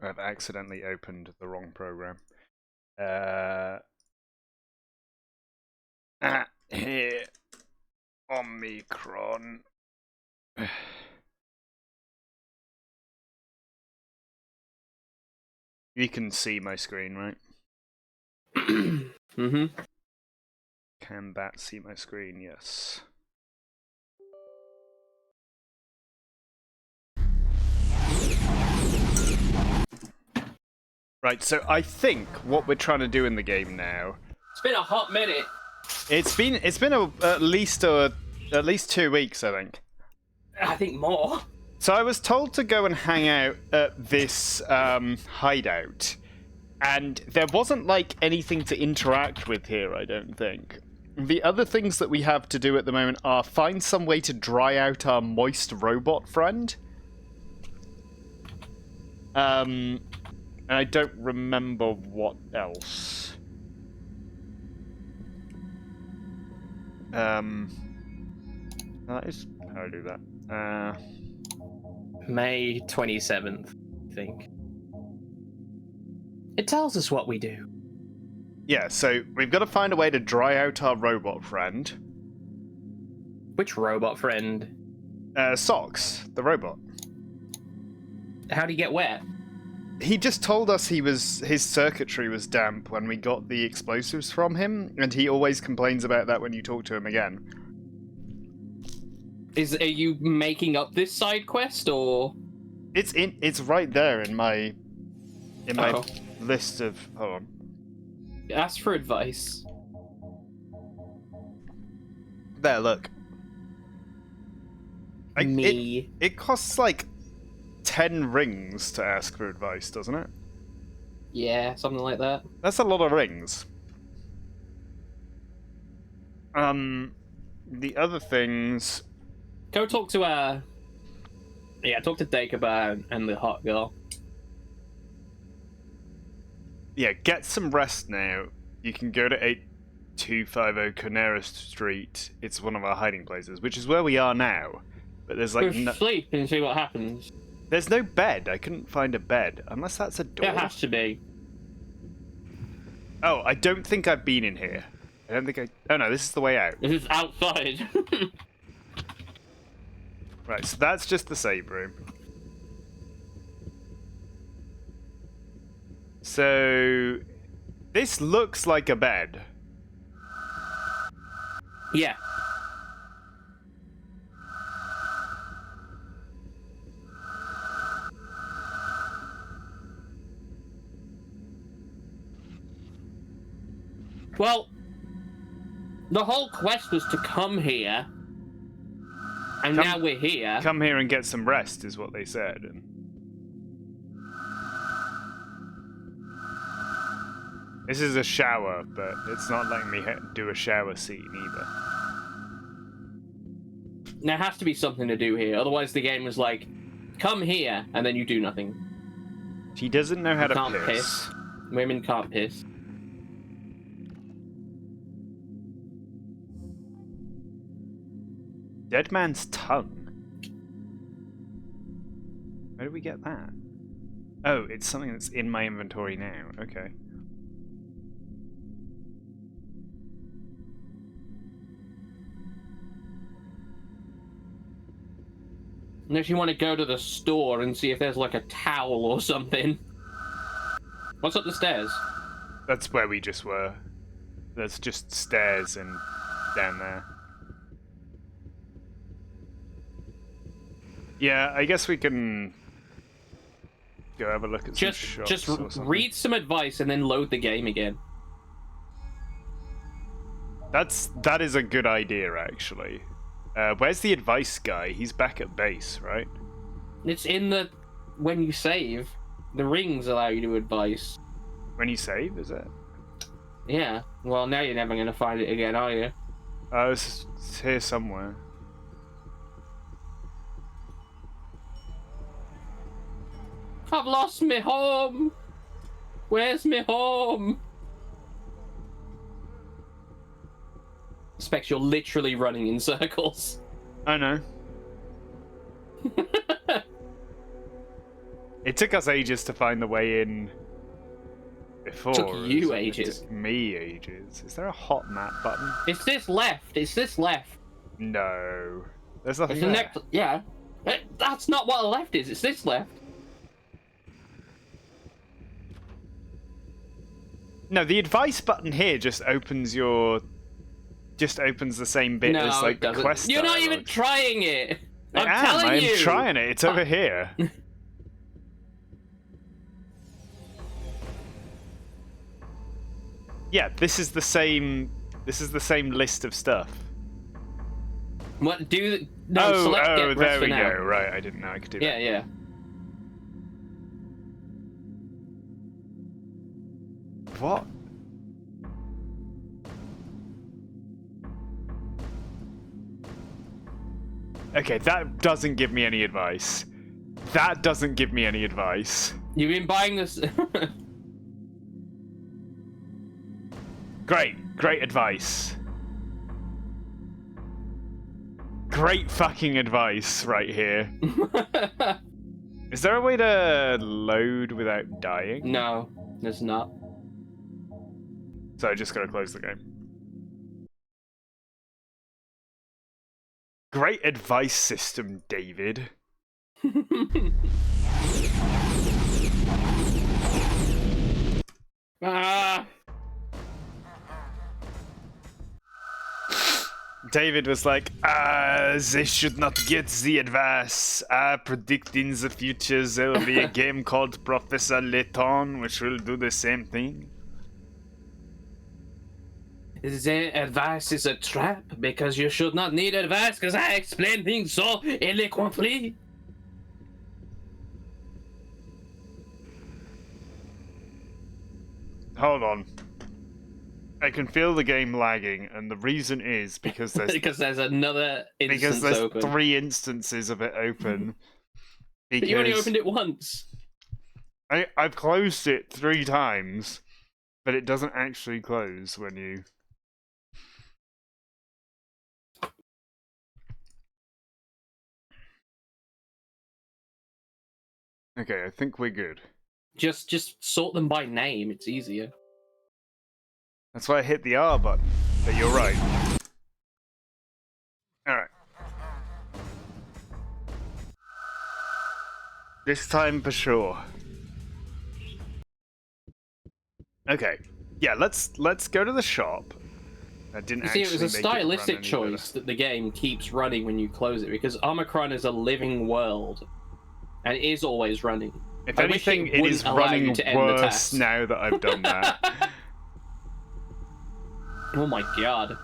I've accidentally opened the wrong program. Here. Omikron. You can see my screen, right? Mm-hmm. Can that see my screen? Yes. Right, so I think what we're trying to do in the game now. It's been a hot minute. It's been at least 2 weeks, I think. I think more. So I was told to go and hang out at this hideout, and there wasn't like anything to interact with here, I don't think. The other things that we have to do at the moment are find some way to dry out our moist robot friend. And I don't remember what else. That is how I do that. May 27th, I think. It tells us what we do. Yeah, so we've got to find a way to dry out our robot friend. Which robot friend? Socks, the robot. How do you get wet? He just told us his circuitry was damp when we got the explosives from him, and he always complains about that when you talk to him again. Are you making up this side quest, or? It's right there in my list of. Hold on. Ask for advice. There, look. Me. It costs like 10 rings to ask for advice, doesn't it? Yeah, something like that. That's a lot of rings. The other things. Go talk to talk to Dagobah and the hot girl. Yeah, get some rest now. You can go to 8250 Conera Street. It's one of our hiding places, which is where we are now. But there's like sleep and see what happens. There's no bed. I couldn't find a bed, unless that's a door. It has to be. Oh, I don't think I've been in here. I don't think I. Oh no, this is the way out. This is outside. Right, so that's just the save room. So this looks like a bed. Yeah. Well, the whole quest was to come here, and now we're here. Come here and get some rest, is what they said. And this is a shower, but it's not letting me do a shower scene either. There has to be something to do here, otherwise the game is like, come here, and then you do nothing. She doesn't know how to Can't piss. Women can't piss. Dead man's tongue. Where do we get that? Oh, it's something that's in my inventory now. Okay. Unless you want to go to the store and see if there's like a towel or something. What's up the stairs? That's where we just were. There's just stairs and down there. Yeah, I guess we can go have a look at some shops. Just read some advice and then load the game again. That is a good idea, actually. Where's the advice guy? He's back at base, right? It's in the when you save. The rings allow you to advice. When you save, is it? Yeah. Well, now you're never going to find it again, are you? Oh, it's here somewhere. I've lost me home. Where's me home? Specs, you're literally running in circles. I know. It took us ages to find the way in before. Took you It ages. took me ages. Is there a hot map button? It's this left. It's this left. No. There's nothing It's the there. next. Yeah. That's not what a left is. It's this left. No, the advice button here just opens the same bit as like it the doesn't. quest. You're not even dialogue. trying it. I'm trying it. It's over here. Yeah, this is the same list of stuff. What do? No, select get rest there for we now. go. Right, I didn't know I could do that. Yeah, yeah. What? Okay, that doesn't give me any advice. That doesn't give me any advice. You've been buying this. Great advice. Great fucking advice right here. Is there a way to load without dying? No, there's not. So I just gotta close the game. Great advice system, David. Ah. David was like, they should not get the advice. I predict in the future there will be a game called Professor Layton, which will do the same thing. The advice is a trap because you should not need advice because I explain things so eloquently. Hold on. I can feel the game lagging, and the reason is because there's because there's another instance because there's open. 3 instances of it open. But you only opened it once. I've closed it 3 times, but it doesn't actually close when you. Okay, I think we're good. Just sort them by name. It's easier. That's why I hit the R button. But you're right. Alright. This time for sure. Okay. Yeah, let's go to the shop. I didn't You see, actually it was a make run stylistic any choice that the game keeps running when you close it because Omikron is a living world and it is always running. If I wish anything, it wouldn't is allow running you to end the worse task. now that I've done that. Oh my god.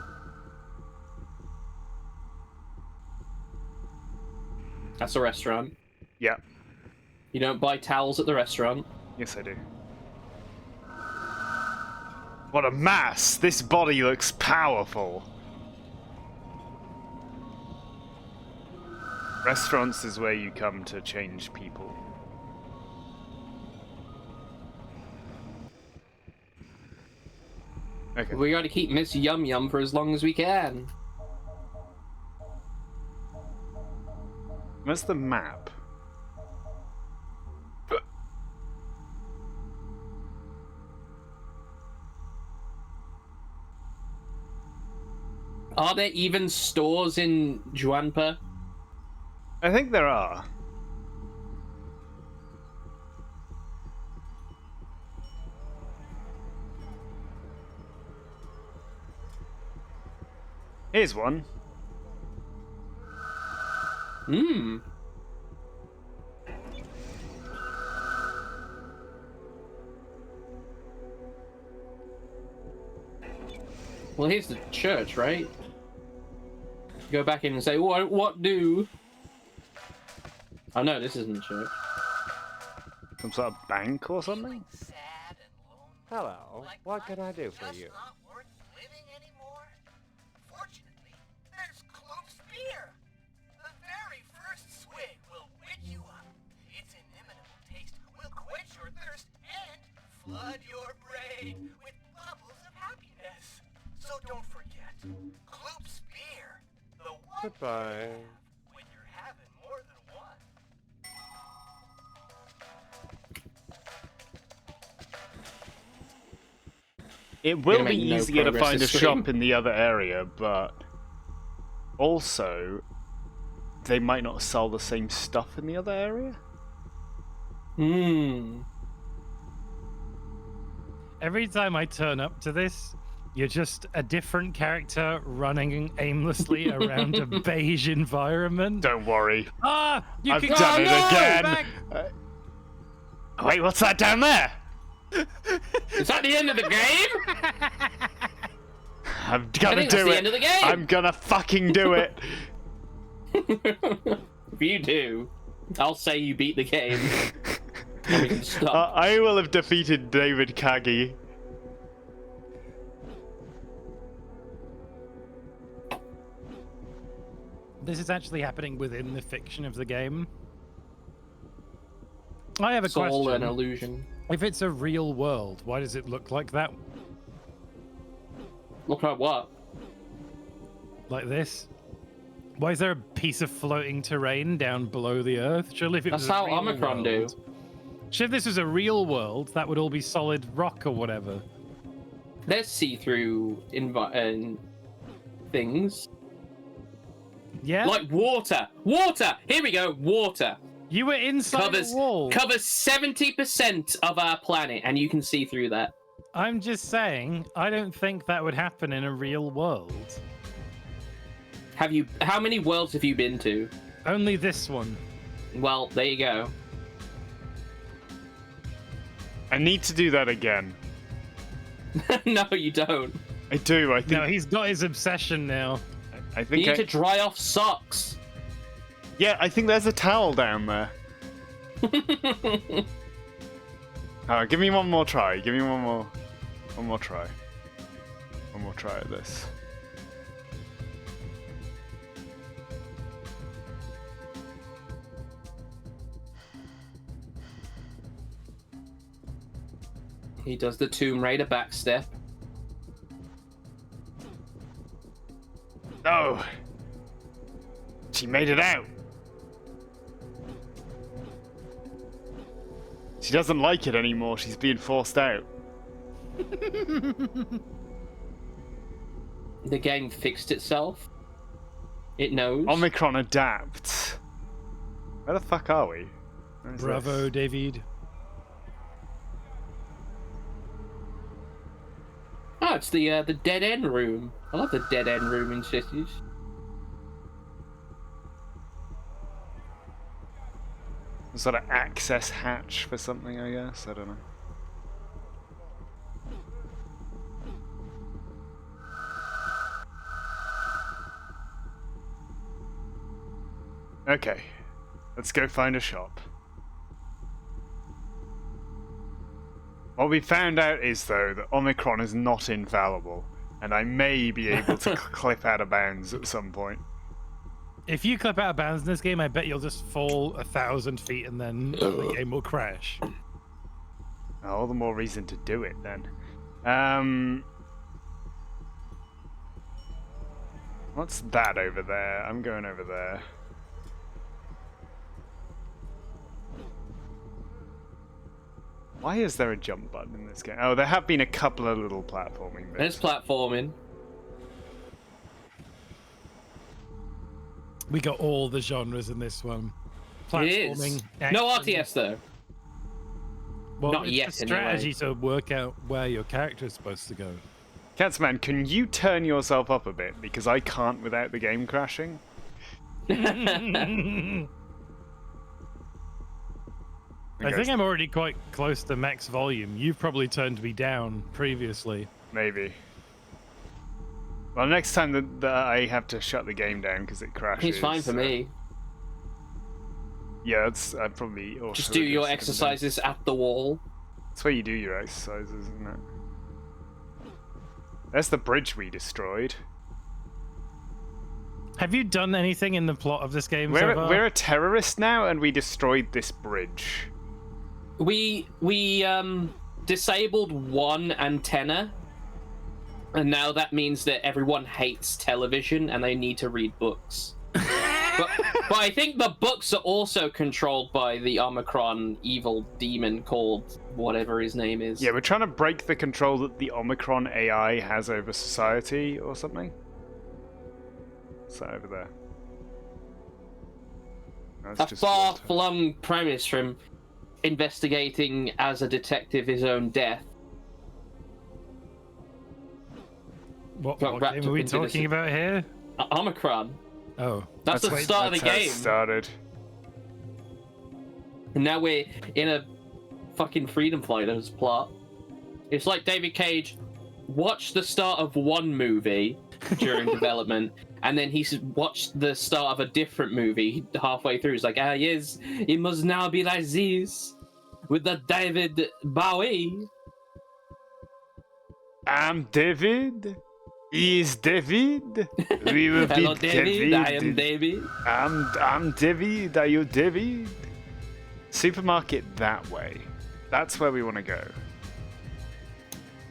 That's a restaurant. Yeah. You don't buy towels at the restaurant. Yes, I do. What a mass! This body looks powerful. Restaurants is where you come to change people. Okay. We gotta keep Miss Yum Yum for as long as we can. Where's the map? Are there even stores in Juanpa? I think there are. Here's one. Hmm. Well, here's the church, right? Go back in and say, what do? Oh no, this isn't the church. Some sort of bank or something? Hello, what can I do for you? Not worth living anymore? Fortunately, there's Kloop's beer. The very first swig will wake you up. Its inimitable taste will quench your thirst and flood your brain with bubbles of happiness. So don't forget, Kloop's beer, the one Goodbye. when you're having more than one. It will Gonna be make no easier to progress find a this shop stream. in the other area, but also they might not sell the same stuff in the other area. Every time I turn up to this, you're just a different character running aimlessly around a beige environment. Don't worry, Ah, you I've can done it go again. back. Wait, what's that down there? Is that the end of the game? I'm I gonna think that's do the it. end of the game. I'm gonna fucking do it. If you do, I'll say you beat the game. And we can stop. I will have defeated David Kagi. This is actually happening within the fiction of the game. I have a It's all an question. illusion. If it's a real world, why does it look like that? Look at what? Like this? Why is there a piece of floating terrain down below the earth? Surely if it That's was a how real Omikron do. world, Surely if this was a real world, that would all be solid rock or whatever. There's see-through things. Yeah? Like water. Water! Here we go. Water. You were inside Covers a wall. 70% of our planet, and you can see through that. I'm just saying, I don't think that would happen in a real world. How many worlds have you been to? Only this one. Well, there you go. I need to do that again. No, you don't. I do. I think. No, he's got his obsession now. I You think. need to dry off socks. Yeah, I think there's a towel down there. Give me one more try. Give me one more try. One more try at this. He does the Tomb Raider backstep. Oh! She made it out! She doesn't like it anymore, she's being forced out. The game fixed itself. It knows. Omikron adapt. Where the fuck are we? Where is Bravo, this? David. Oh, it's the dead end room. I love the dead end room in cities. Some sort of access hatch for something, I guess. I don't know. Okay, let's go find a shop. What we found out is, though, that Omikron is not infallible, and I may be able to clip out of bounds at some point. If you clip out of bounds in this game, I bet you'll just fall 1,000 feet and then the game will crash. All the more reason to do it, then. What's that over there? I'm going over there. Why is there a jump button in this game? Oh, there have been a couple of little platforming There's bits. platforming. We got all the genres in this one. It is. Platforming, No action. RTS though. Well, Not it's yet, a strategy anyway. to work out where your character is supposed to go. Catsman, can you turn yourself up a bit? Because I can't without the game crashing. I think I'm already quite close to max volume. You've probably turned me down previously. Maybe. Well, next time that I have to shut the game down because it crashes. He's fine for me. Yeah, that's I'd probably also Just do your adjust it. exercises at the wall. That's where you do your exercises, isn't it? There's the bridge we destroyed. Have you done anything in the plot of this game so far? We're a terrorist now, and we destroyed this bridge. We disabled one antenna, and now that means that everyone hates television and they need to read books. but I think the books are also controlled by the Omikron evil demon called whatever his name is. Yeah, we're trying to break the control that the Omikron AI has over society or something. What's that over there? That's A just water. far-flung premise from investigating as a detective his own death. What Got wrapped game are up we into this- talking about here? Omicron. Oh, That's the start of the That's how it game. started. And now we're in a fucking freedom fighters plot. It's like David Cage watched the start of one movie during development, and then he watched the start of a different movie halfway through. He's like, ah, yes, it must now be like this with the David Bowie. I'm David. He is David. We will Hello, be David. I am David. I'm David. Are you David? Supermarket that way. That's where we want to go.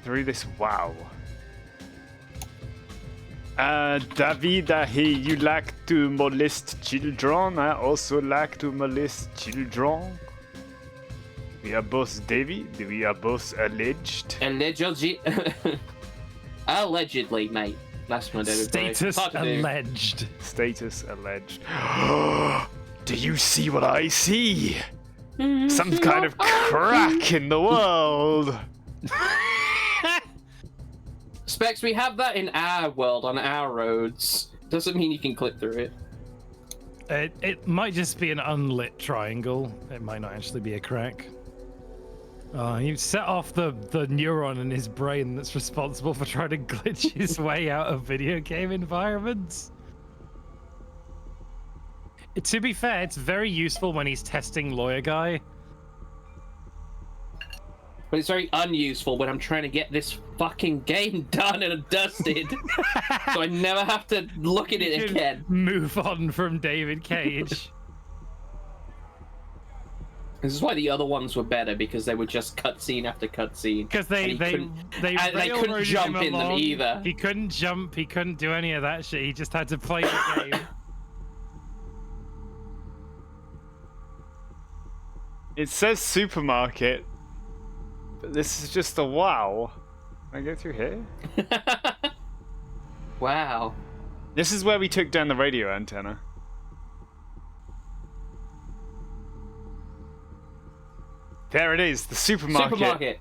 Through this wow. David, I hear you like to molest children. I also like to molest children. We are both David. We are both alleged. Allegedly. Allegedly, mate. That's my David Bowie. status Hard to do. alleged. Status alleged. Do you see what I see? Some kind of crack in the world. Specs, we have that in our world, on our roads. Doesn't mean you can clip through it. It might just be an unlit triangle. It might not actually be a crack. You set off the neuron in his brain that's responsible for trying to glitch his way out of video game environments. To be fair, it's very useful when he's testing Lawyer Guy. But it's very unuseful when I'm trying to get this fucking game done and dusted. So I never have to look at it You can again. Move on from David Cage. This is why the other ones were better, because they were just cutscene after cutscene. Because And they and they couldn't railroaded jump him in them along. either. He couldn't jump. He couldn't do any of that shit. He just had to play the game. It says supermarket, but this is just a wow. Can I go through here? Wow. This is where we took down the radio antenna. There it is, the supermarket. Supermarket.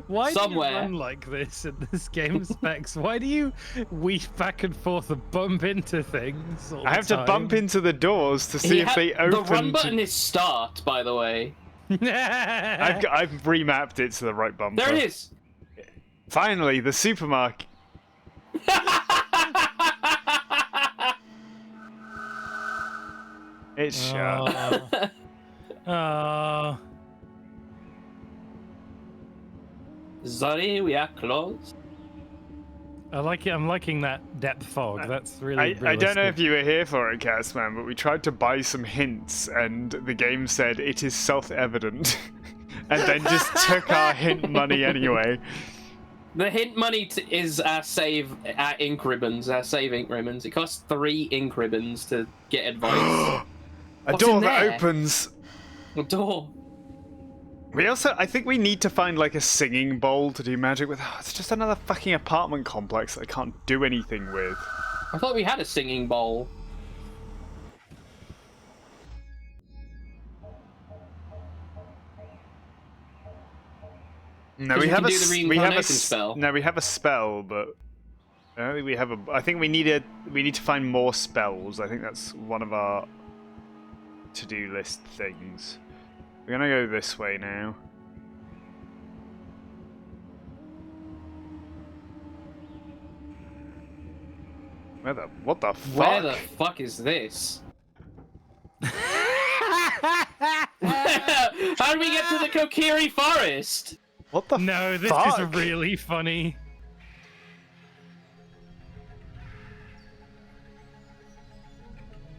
Why Somewhere. do you run like this in this game, Specs? Why do you weave back and forth and bump into things all I the have to bump time? into the doors to see if they open. The run button is start, by the way. I've remapped it to the right bumper. There it is. Finally, the supermarket. It's shut. Sorry, we are closed. I like it. I'm liking that depth fog. That's really. I don't know realistic. if you were here for it, Catman, but we tried to buy some hints, and the game said it is self-evident, and then just took our hint money anyway. The hint money is our save ink ribbons, our save ink ribbons. It costs 3 ink ribbons to get advice. A What's door in that there? opens. A door. We also, I think we need to find like a singing bowl to do magic with. It's just another fucking apartment complex that I can't do anything with. I thought we had a singing bowl. No, 'Cause we we have can a do the we have a reincarnation spell. No, we have a spell, but I don't think we have a. I think we need to find more spells. I think that's one of our to-do list things. We're gonna go this way now. What the fuck? Where the fuck is this? How did we get to the Kokiri forest? What the No, this fuck? is really funny.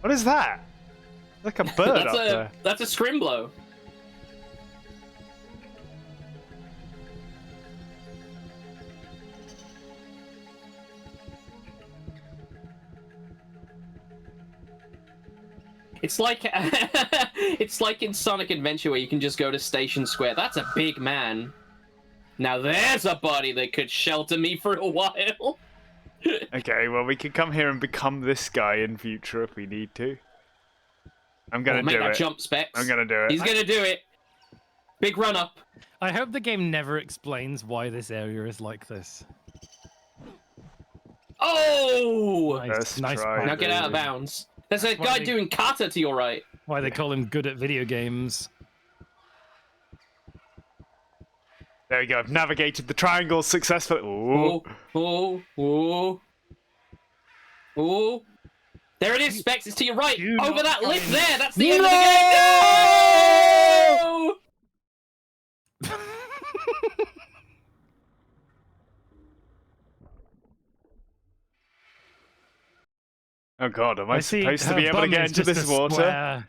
What is that? Like a bird up there. That's a scrimblow. It's like it's like in Sonic Adventure where you can just go to Station Square. That's a big man. Now there's a body that could shelter me for a while. Okay, well, we could come here and become this guy in future if we need to. I'm gonna Make do that it. jump, Specs. I'm gonna do it. He's gonna do it. Big run up. I hope the game never explains why this area is like this. Oh! First Nice try, point. Now get out of baby. bounds. There's a Why guy they- doing kata to your right. Why they call him good at video games. There we go. I've navigated the triangle successfully. Ooh. Oh, oh, oh. Oh. There it is, Specs. It's to your right. Do Over not that try lip and- there. That's the end of the game. No! Oh god, am I see supposed to her be able to bum get is into just this a water? square.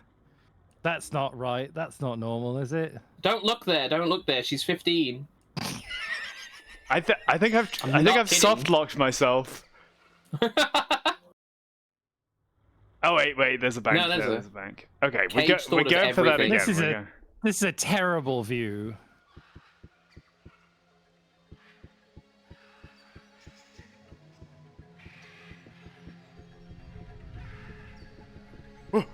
That's not right. That's not normal, is it? Don't look there. Don't look there. She's 15. I think I've I'm not kidding. soft locked myself. Oh wait, there's a bank. No, there's a bank. Okay, Cage we're thought of going for that everything. again. This is We're a- going- This is a terrible view.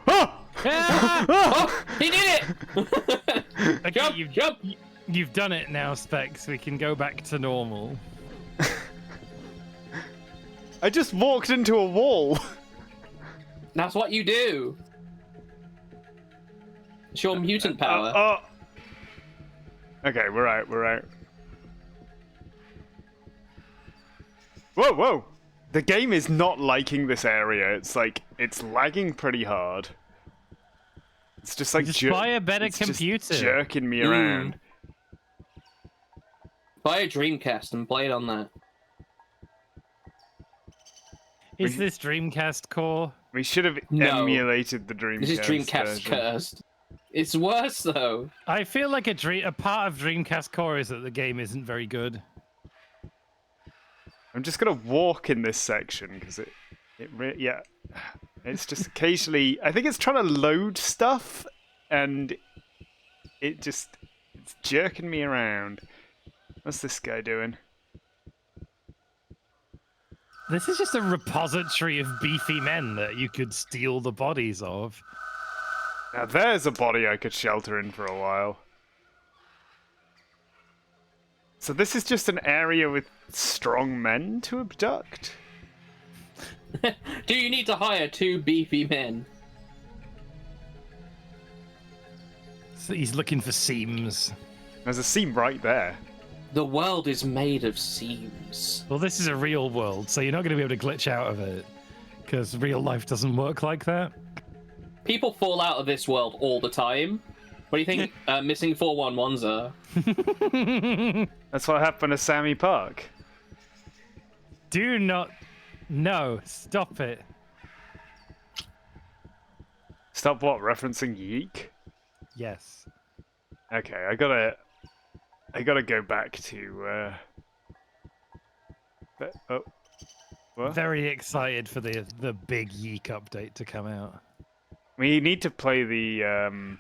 Ah! Ah! Oh, he did it! Okay, Jump, jump! You've done it now, Specs. We can go back to normal. I just walked into a wall. That's what you do. It's your mutant power. Okay, we're out. We're out. Whoa, whoa! The game is not liking this area. It's like it's lagging pretty hard. It's just like Just buy a better it's just computer. jerking me around. Buy a Dreamcast and play it on that. Is this Dreamcast core? We should have No. emulated the Dreamcast. This is Dreamcast version. cursed. It's worse though. I feel like a part of Dreamcast core is that the game isn't very good. I'm just gonna walk in this section because yeah, it's just occasionally. I think it's trying to load stuff, and it's jerking me around. What's this guy doing? This is just a repository of beefy men that you could steal the bodies of. Now there's a body I could shelter in for a while. So this is just an area with strong men to abduct? Do you need to hire 2 beefy men? So he's looking for seams. There's a seam right there. The world is made of seams. Well, this is a real world, so you're not going to be able to glitch out of it. Because real life doesn't work like that. People fall out of this world all the time. What do you think missing 411s are? That's what happened to Sammy Park. Do not... No, stop it. Stop what? Referencing Yeek? Yes. Okay, I gotta go back to what? Very excited for the big Yeek update to come out. We need to play the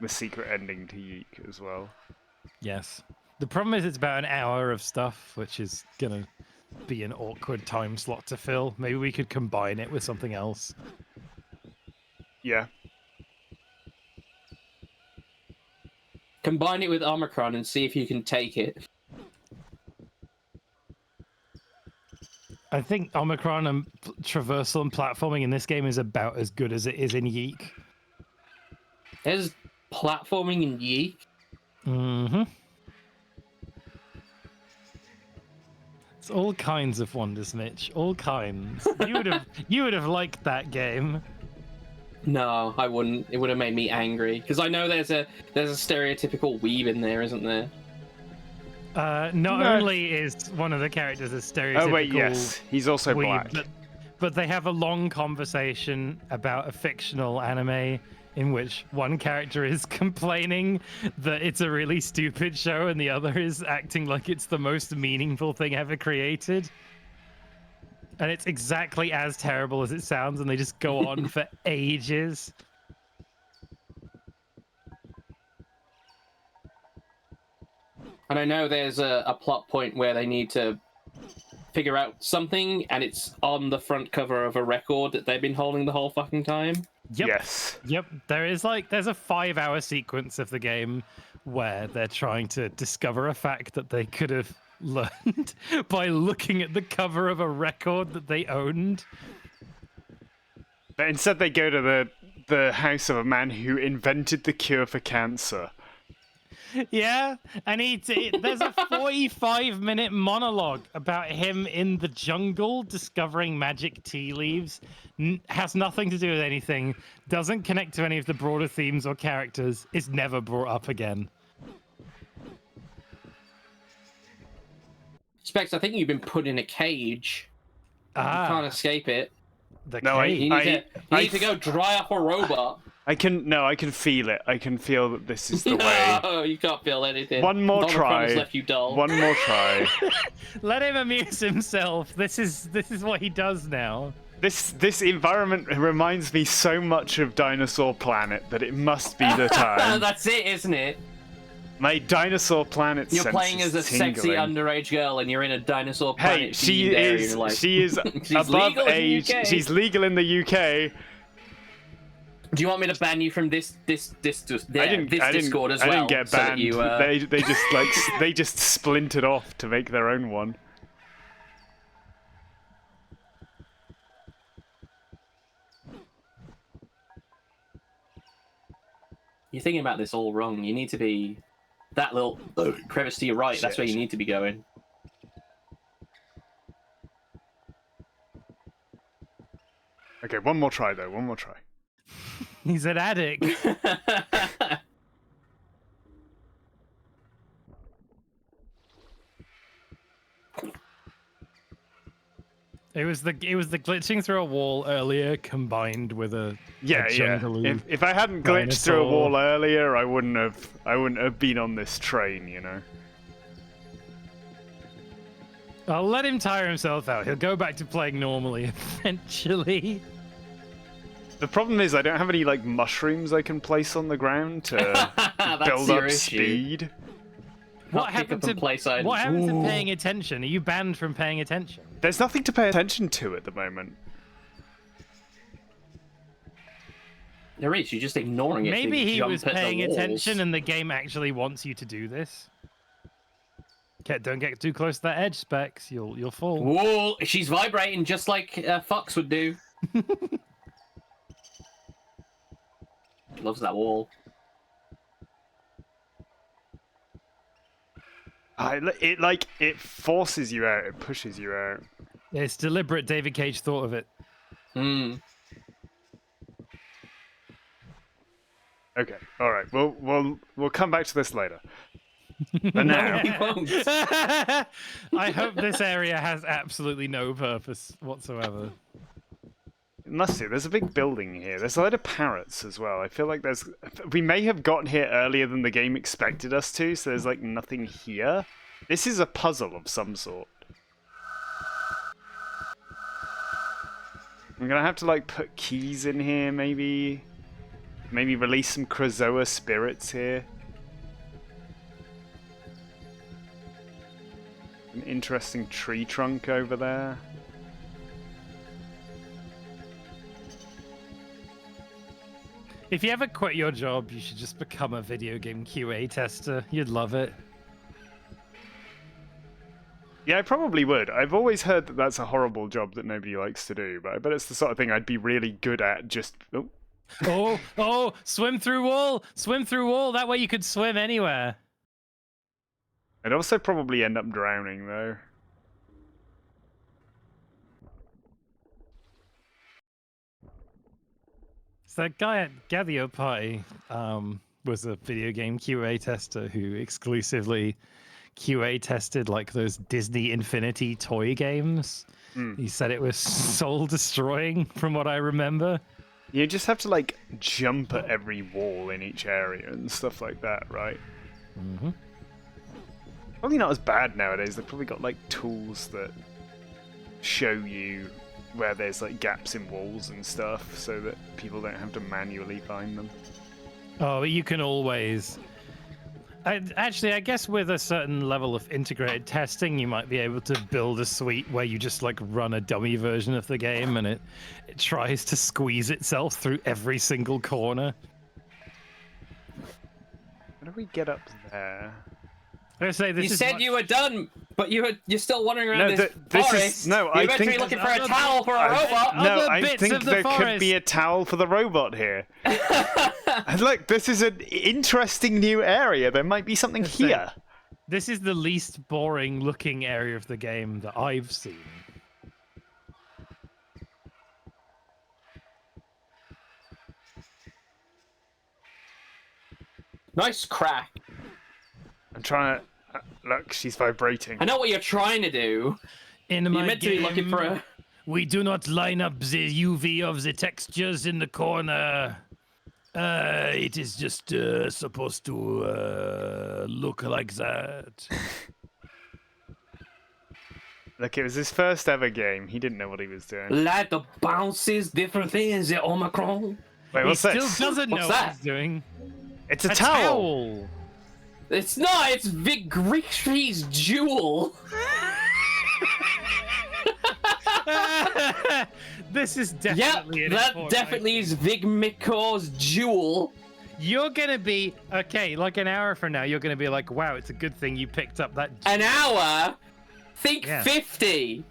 secret ending to Yeek as well. Yes. The problem is it's about an hour of stuff, which is gonna be an awkward time slot to fill. Maybe we could combine it with something else. Yeah. Combine it with Omikron and see if you can take it. I think Omikron and traversal and platforming in this game is about as good as it is in Yeek. There's platforming in Yeek. Mm-hmm. It's all kinds of wonders, Mitch. All kinds. You would have liked that game. No, I wouldn't. It would have made me angry because I know there's a stereotypical weeb in there, isn't there? Not No. only is one of the characters a stereotypical Oh wait, yes, he's also weeb, black. but they have a long conversation about a fictional anime in which one character is complaining that it's a really stupid show and the other is acting like it's the most meaningful thing ever created. And it's exactly as terrible as it sounds, and they just go on for ages. And I know there's a plot point where they need to figure out something, and it's on the front cover of a record that they've been holding the whole fucking time. Yep. Yes. Yep. There's a 5-hour sequence of the game where they're trying to discover a fact that they could have learned by looking at the cover of a record that they owned. But instead they go to the house of a man who invented the cure for cancer. Yeah, and there's a 45-minute monologue about him in the jungle discovering magic tea leaves. Has nothing to do with anything, doesn't connect to any of the broader themes or characters, is never brought up again. Specs, I think you've been put in a cage. You can't escape it. No, cage. You need to go dry up a robot. I can feel it. I can feel that this is the way. No, you can't feel anything. One more Omikron try. has left you dull. One more try. Let him amuse himself. This is what he does now. This environment reminds me so much of Dinosaur Planet that it must be the time. That's it, isn't it? My Dinosaur Planet You're sense playing is as a sexy tingling. underage girl, and you're in a Dinosaur Planet. Hey, she themed area, is and you're like, she is She's above legal in the age. UK. She's legal in the UK. Do you want me to ban you from this Discord as I well? didn't get so that banned. you, They just splintered off to make their own one. You're thinking about this all wrong. You need to be that little crevice to your right. That's where you need to be going. Okay, one more try though. One more try. He's an addict. It was the glitching through a wall earlier combined with a Yeah. jungly If I hadn't glitched through a dinosaur. wall earlier, I wouldn't have been on this train. You know. I'll let him tire himself out. He'll go back to playing normally eventually. The problem is I don't have any like mushrooms I can place on the ground to That's build your up issue. speed. What Pick happened up and to place items. What happened to Ooh. paying attention? Are you banned from paying attention? There's nothing to pay attention to at the moment. There is. You're just ignoring it. Maybe to he jump was at the paying walls. attention and the game actually wants you to do this. Okay, don't get too close to that edge, Specs. You'll fall. Whoa! She's vibrating just like Fox would do. Loves that wall. It forces you out. It pushes you out. It's deliberate. David Cage thought of it. Hmm. Okay. All right. We'll come back to this later. But now, He won't. I hope this area has absolutely no purpose whatsoever. it must do. There's a big building here. There's a lot of parrots as well. I feel like we may have gotten here earlier than the game expected us to, so there's like nothing here. This is a puzzle of some sort. I'm gonna have to like put keys in here, maybe release some Krazoa spirits here. An interesting tree trunk over there. If you ever quit your job, you should just become a video game QA tester. You'd love it. Yeah, I probably would. I've always heard that that's a horrible job that nobody likes to do, but I bet it's the sort of thing I'd be really good at just... Oh. Oh, swim through wall! Swim through wall! That way you could swim anywhere. I'd also probably end up drowning, though. So that guy at Gather Party was a video game QA tester who exclusively QA tested like those Disney Infinity toy games. He said it was soul destroying from what I remember. You just have to, like, jump at every wall in each area and stuff like that, right? Mm-hmm. Probably not as bad nowadays. They've probably got, like, tools that show you where there's like gaps in walls and stuff, so that people don't have to manually find them. Oh, but you can always. Actually, I guess with a certain level of integrated testing, you might be able to build a suite where you just like run a dummy version of the game, and it tries to squeeze itself through every single corner. How do we get up there? I say this You is said much- you were done, but you're still wandering around No, this this forest. is no. You're I meant to think be looking for there's a other towel for a bits- robot. no. other I bits think of the there could forest. be a towel for the robot here. And look, this is an interesting new area. There might be something Let's see. here. This is the least boring looking area of the game that I've seen. Nice crack. I'm trying to look. She's vibrating. I know what you're trying to do. In You're my meant to be looking for game, a. we do not line up the UV of the textures in the corner. It is just supposed to look like that. Look, it was his first ever game. He didn't know what he was doing. Like the bounces differently in the Omicron. Wait, He what's still this? doesn't know What's what that? he's doing. It's a towel. Towel. It's not. It's Vic Grishey's jewel. This is Yep, definitely an that important definitely item. is Vic McCaw's jewel. You're gonna be okay. Like an hour from now, you're gonna be like, "Wow, it's a good thing you picked up that." An hour? Think Yeah. 50.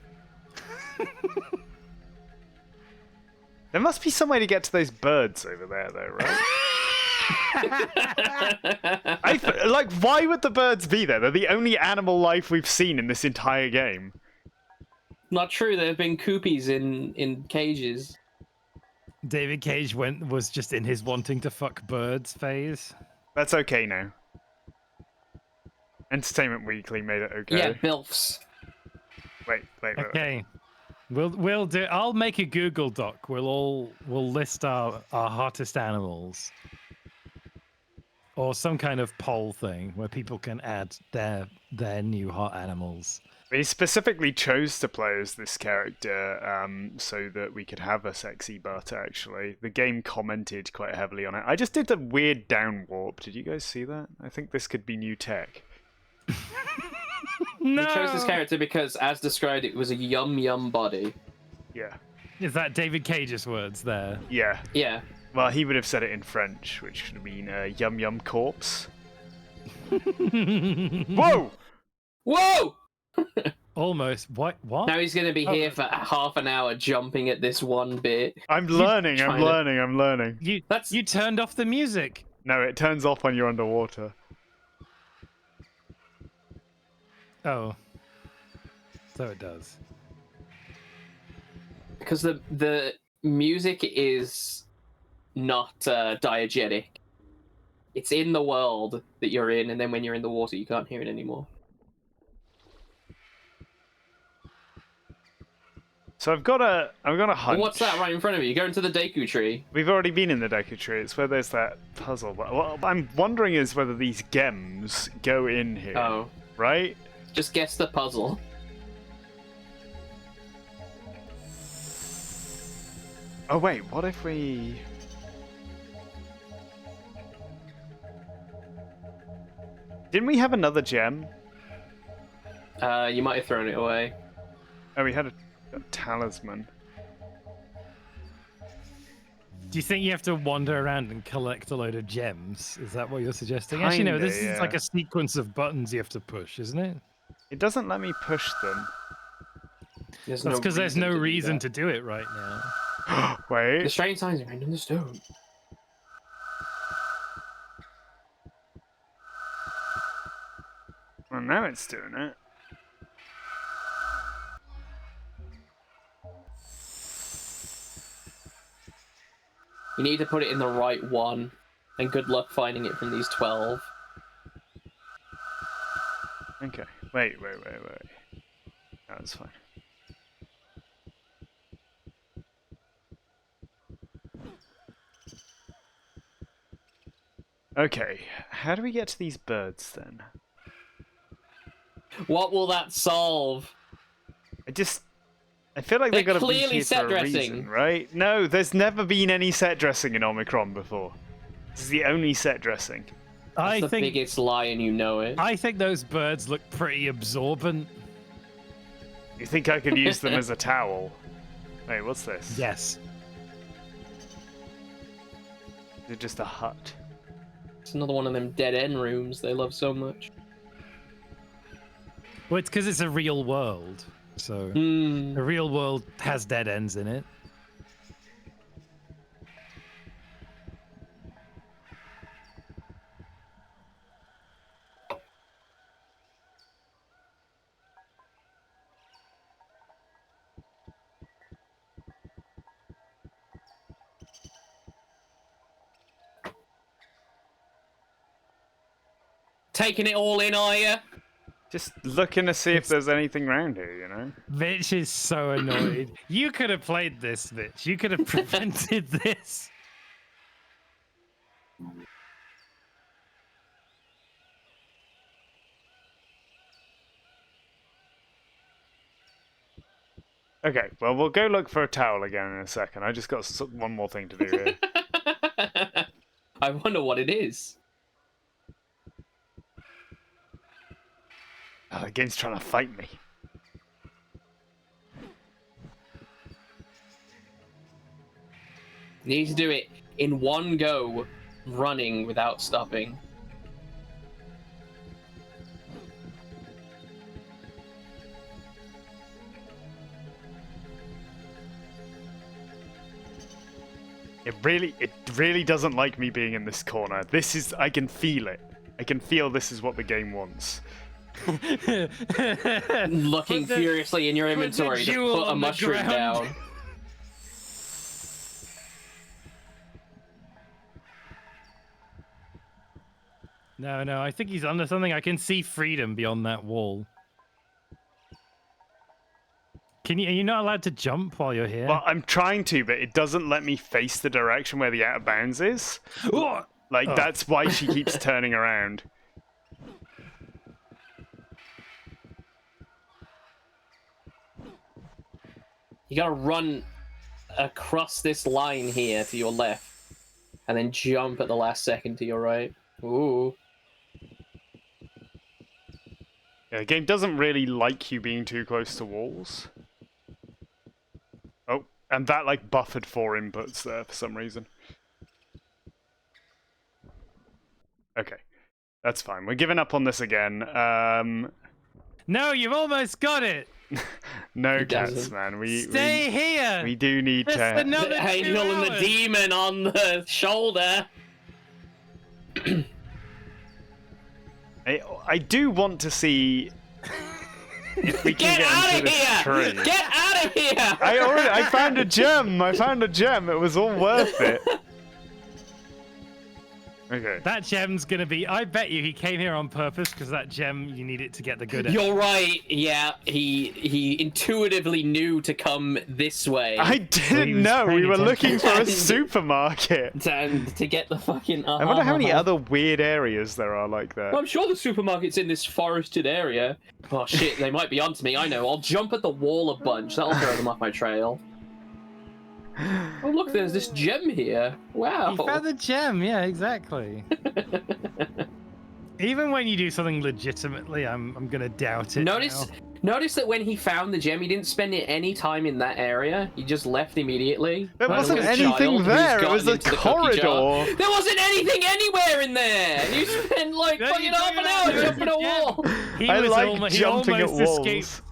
There must be some way to get to those birds over there, though, right? Like, why would the birds be there? They're the only animal life we've seen in this entire game. Not true. There have been coopies in cages. David Cage was just in his wanting to fuck birds phase. That's okay now. Entertainment Weekly made it okay. Yeah, bilfs. Wait. Okay, we'll do. I'll make a Google Doc. We'll list our hottest animals, or some kind of poll thing where people can add their new hot animals. We specifically chose to play as this character so that we could have a sexy butt, actually. The game commented quite heavily on it. I just did a weird down warp. Did you guys see that? I think this could be new tech. No. We chose this character because, as described, it was a yum body. Yeah. Is that David Cage's words there? Yeah. Yeah. Well, he would have said it in French, which should have been yum yum corpse. Whoa! Whoa! Almost. What? Now he's gonna be here for half an hour jumping at this one bit. I'm learning, trying to- I'm learning. You turned off the music. No, it turns off when you're underwater. Oh. So it does. Because the music is not diegetic. It's in the world that you're in, and then when you're in the water, you can't hear it anymore. So I've got a hunch. What's that right in front of you? Go into the Deku tree. We've already been in the Deku tree. It's where there's that puzzle. But what I'm wondering is whether these gems go in here. Oh. Right? Just guess the puzzle. Oh wait, what if we... Didn't we have another gem? You might have thrown it away. Oh, we had a talisman. Do you think you have to wander around and collect a load of gems? Is that what you're suggesting? Actually, no. Kinda, This is like yeah. a sequence of buttons you have to push, isn't it? It doesn't let me push them. There's That's because there's no to do reason that. to do it right now. The Wait. strange signs are written on the stone. Well, now it's doing it. You need to put it in the right one, and good luck finding it from these 12. Okay. Wait. That's fine. Okay. How do we get to these birds then? What will that solve? I just... I feel like they're They're gonna be clearly here set for a dressing. reason, right? No, there's never been any set dressing in Omikron before. This is the only set dressing. That's the biggest lie, and you know it. I think those birds look pretty absorbent. You think I could use them as a towel? Wait, what's this? Yes. Is it just a hut? It's another one of them dead end rooms they love so much. Well, it's because it's a real world. So the real world has dead ends in it. Taking it all in, are you? Just looking to see if there's anything around here, you know? Vitch is so annoyed. You could have played this, Vitch. You could have prevented this. Okay, well, we'll go look for a towel again in a second. I just got one more thing to do here. I wonder what it is. Oh, the game's trying to fight me. You need to do it in one go, running without stopping. It really doesn't like me being in this corner. I can feel it. I can feel this is what the game wants. Looking furiously in your inventory to jewel put a on the mushroom ground. down. No, I think he's under something. I can see freedom beyond that wall. Are you not allowed to jump while you're here? Well, I'm trying to, but it doesn't let me face the direction where the out of bounds is. Like, Oh. that's why she keeps turning around. You gotta run across this line here to your left, and then jump at the last second to your right. Ooh. Yeah, the game doesn't really like you being too close to walls. Oh, and that, like, buffered 4 inputs there for some reason. Okay, that's fine. We're giving up on this again. No, you've almost got it. No It cats, doesn't. man. Stay here. We do need Just to... another The 2 angel and the hours. demon on the shoulder. I do want to see if we can Get get out into of this here! tree. Get out of here! I found a gem. I found a gem. It was all worth it. Okay. That gem's gonna be. I bet you he came here on purpose because that gem you need it to get the good. You're right. Yeah, he intuitively knew to come this way I he didn't was know. We paying were attention. looking for a supermarket. to get the fucking. I wonder how many other weird areas there are like that. Well, I'm sure the supermarket's in this forested area. Oh shit, they might be onto me. I know. I'll jump at the wall a bunch. That'll throw them off my trail. Oh look, there's this gem here. Wow. He found the gem. Yeah, exactly. Even when you do something legitimately, I'm gonna doubt it. Notice that when he found the gem, he didn't spend any time in that area. He just left immediately. There Like a wasn't little anything child who's there. It gotten was a into the cookie jar. corridor. There wasn't anything anywhere in there. You spent like No, fucking you half an don't hour know. jumping a wall. He I was like he jumping at almost walls. escaped.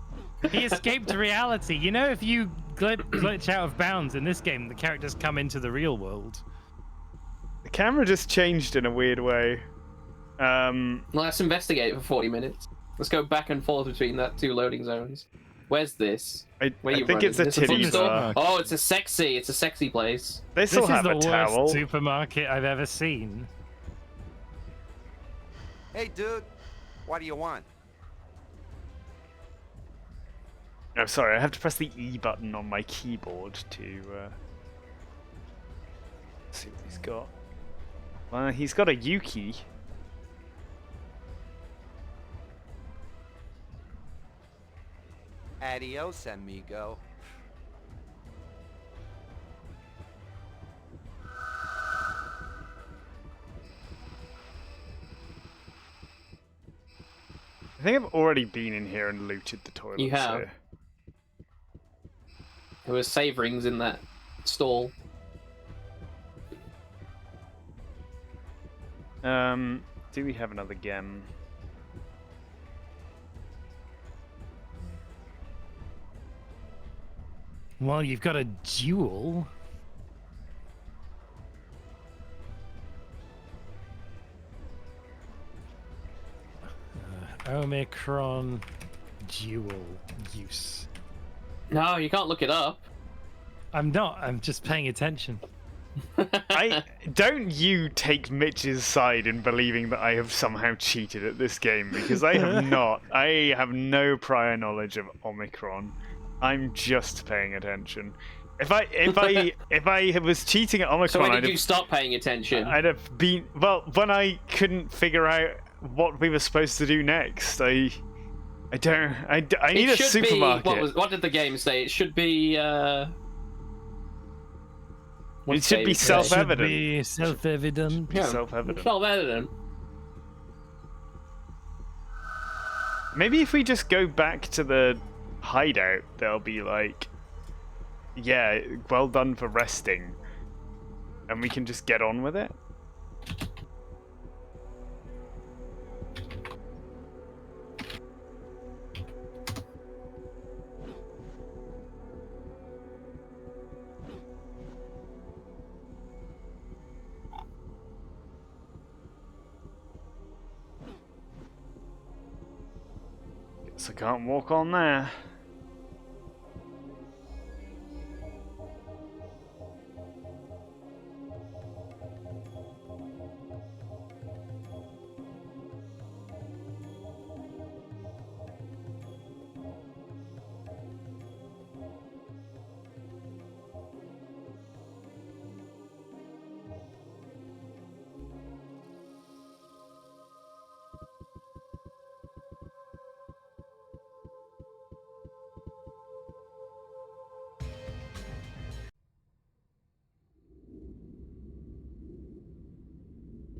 He escaped reality. You know, if you glitch out of bounds in this game, the characters come into the real world. The camera just changed in a weird way. Let's investigate for 40 minutes. Let's go back and forth between that 2 loading zones. Where's this? I Where you think running? it's a Is this titty food store? bar. Oh, it's a sexy place. They This still is have the a worst towel. supermarket I've ever seen. Hey, dude, what do you want? No, sorry, I have to press the E button on my keyboard to see what he's got. Well, he's got a Yuki. Adios, amigo. I think I've already been in here and looted the toilets. You have. Here. There were save rings in that stall. Do we have another gem? Well, you've got a duel. Omikron dual use. No, you can't look it up. I'm not. I'm just paying attention. I don't you take Mitch's side in believing that I have somehow cheated at this game, because I have not. I have no prior knowledge of Omikron. I'm just paying attention. If I was cheating at Omikron, So when did you stop paying attention? I'd have been when I couldn't figure out what we were supposed to do next. I need a supermarket. What did the game say? It should be. It should be self-evident. Should be self-evident. Yeah. Self-evident. Self-evident. Maybe if we just go back to the hideout, they'll be like, yeah, well done for resting. And we can just get on with it. Guess I can't walk on there.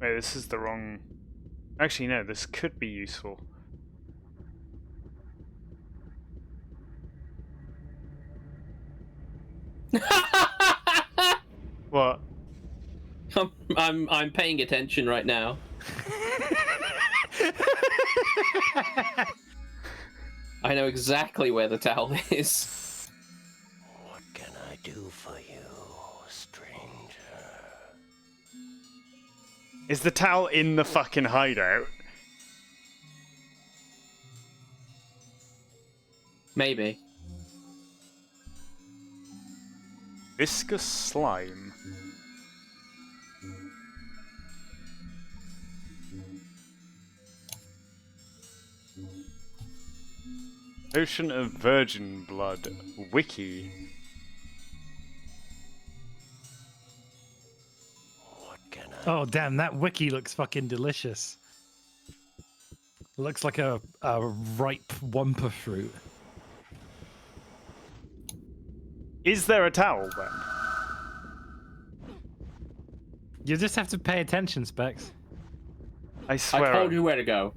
Wait, this is the wrong... Actually, no, this could be useful. What? I'm paying attention right now. I know exactly where the towel is. What can I do for you, stranger? Is the towel in the fucking hideout? Maybe. Viscous slime. Ocean of Virgin Blood. Wiki. What can I... Oh damn, that wiki looks fucking delicious. Looks like a ripe wumpa fruit. Is there a towel then? You just have to pay attention, Specs. I swear. I told you where to go.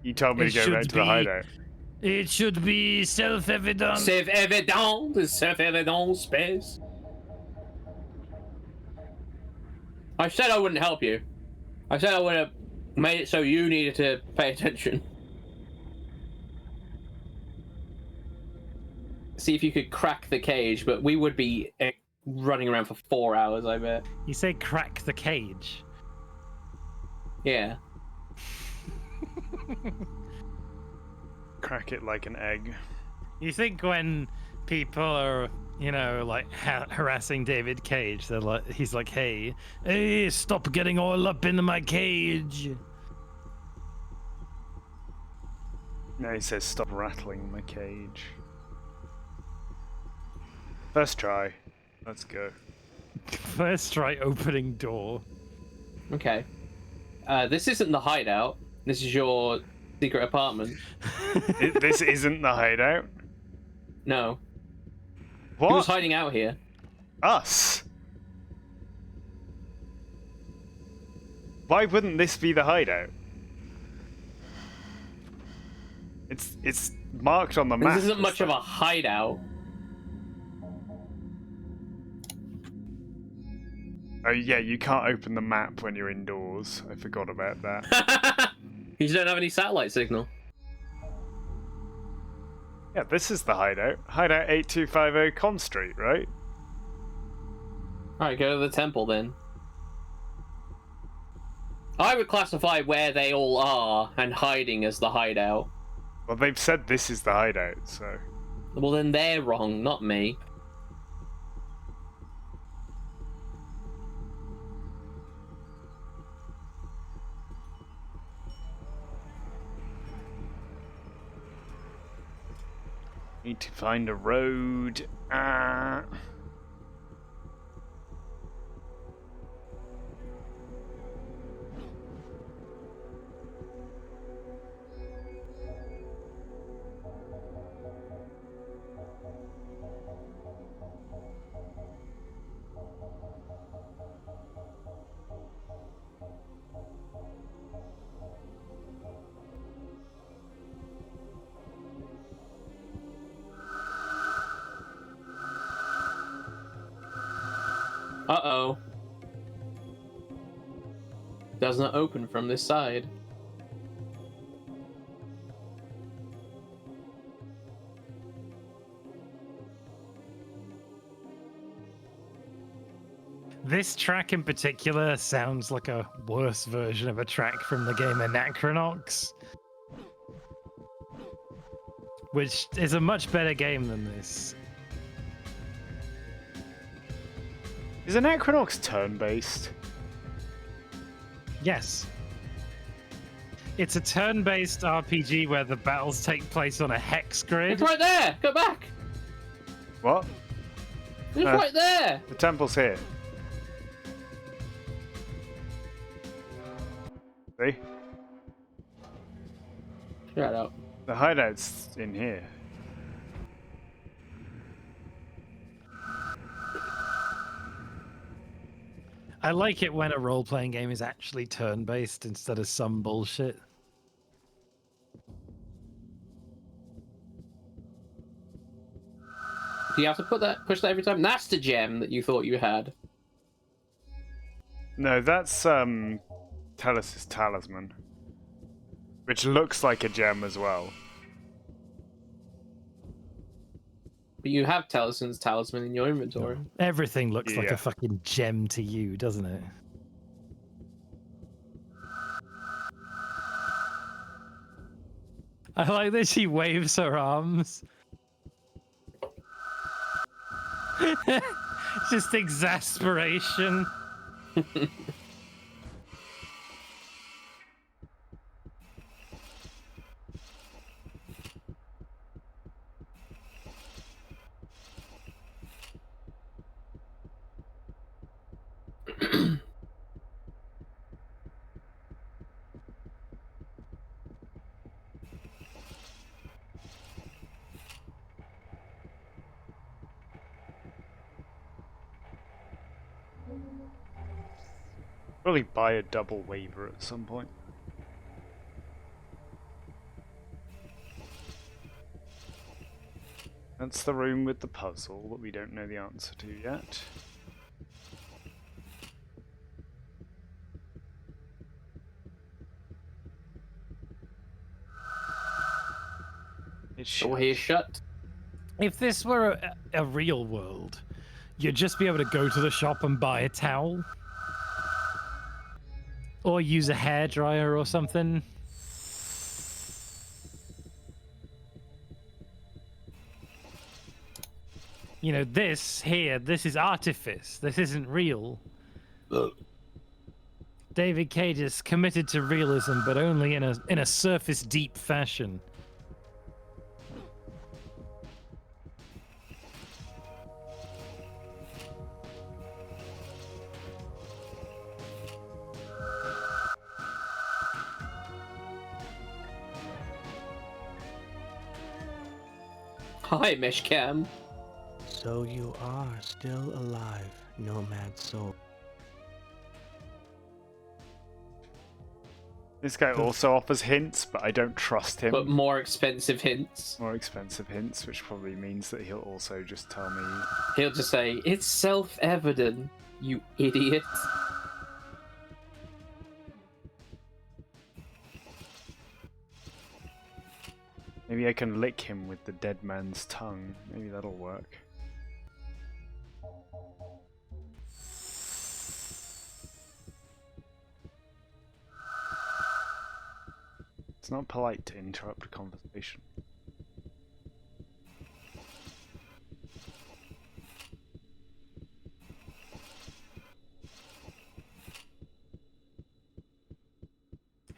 You told me It to go should right to the be- hideout. It should be self-evident. Self-evident, self-evident space. I said I wouldn't help you. I said I would have made it so you needed to pay attention. See if you could crack the cage, but we would be running around for 4 hours, I bet. You say crack the cage. Yeah. Crack it like an egg. You think when people are, you know, like harassing David Cage, they're like, he's like, hey, stop getting all up into my cage. No, he says stop rattling my cage. First try. Let's go. First try opening door. Okay. This isn't the hideout. This is your secret apartment. This isn't the hideout. No. What? Who's hiding out here? Us. Why wouldn't this be the hideout? It's marked on the map. This isn't much of a hideout. Oh yeah, you can't open the map when you're indoors. I forgot about that. You don't have any satellite signal. Yeah, this is the hideout. Hideout 8250 Con Street, right? Alright, go to the temple then. I would classify where they all are and hiding as the hideout. Well, they've said this is the hideout, so... Well, then they're wrong, not me. Need to find a road. Uh-oh. Does not open from this side. This track in particular sounds like a worse version of a track from the game Anachronox, which is a much better game than this. Is Anachronox turn-based? Yes. It's a turn-based RPG where the battles take place on a hex grid. It's right there! Go back! What? It's right there! The temple's here. See? Shut up. The hideout's in here. I like it when a role-playing game is actually turn-based instead of some bullshit. Do you have to push that every time? That's the gem that you thought you had. No, that's Telus' talisman. Which looks like a gem as well. But you have Talisman's talisman in your inventory. Everything looks like Yeah. a fucking gem to you, doesn't it? I like that she waves her arms. Just exasperation. Probably buy a double waiver at some point. That's the room with the puzzle that we don't know the answer to yet. It's Oh, he's shut. If this were a real world, you'd just be able to go to the shop and buy a towel. Or use a hairdryer or something. You know, this is artifice. This isn't real. David Cage is committed to realism, but only in a surface deep fashion. Hi, Meshcam. So you are still alive, nomad soul. This guy also offers hints, but I don't trust him. But more expensive hints. More expensive hints, which probably means that he'll also just tell me... He'll just say, "It's self-evident, you idiot." Maybe I can lick him with the dead man's tongue. Maybe that'll work. It's not polite to interrupt a conversation.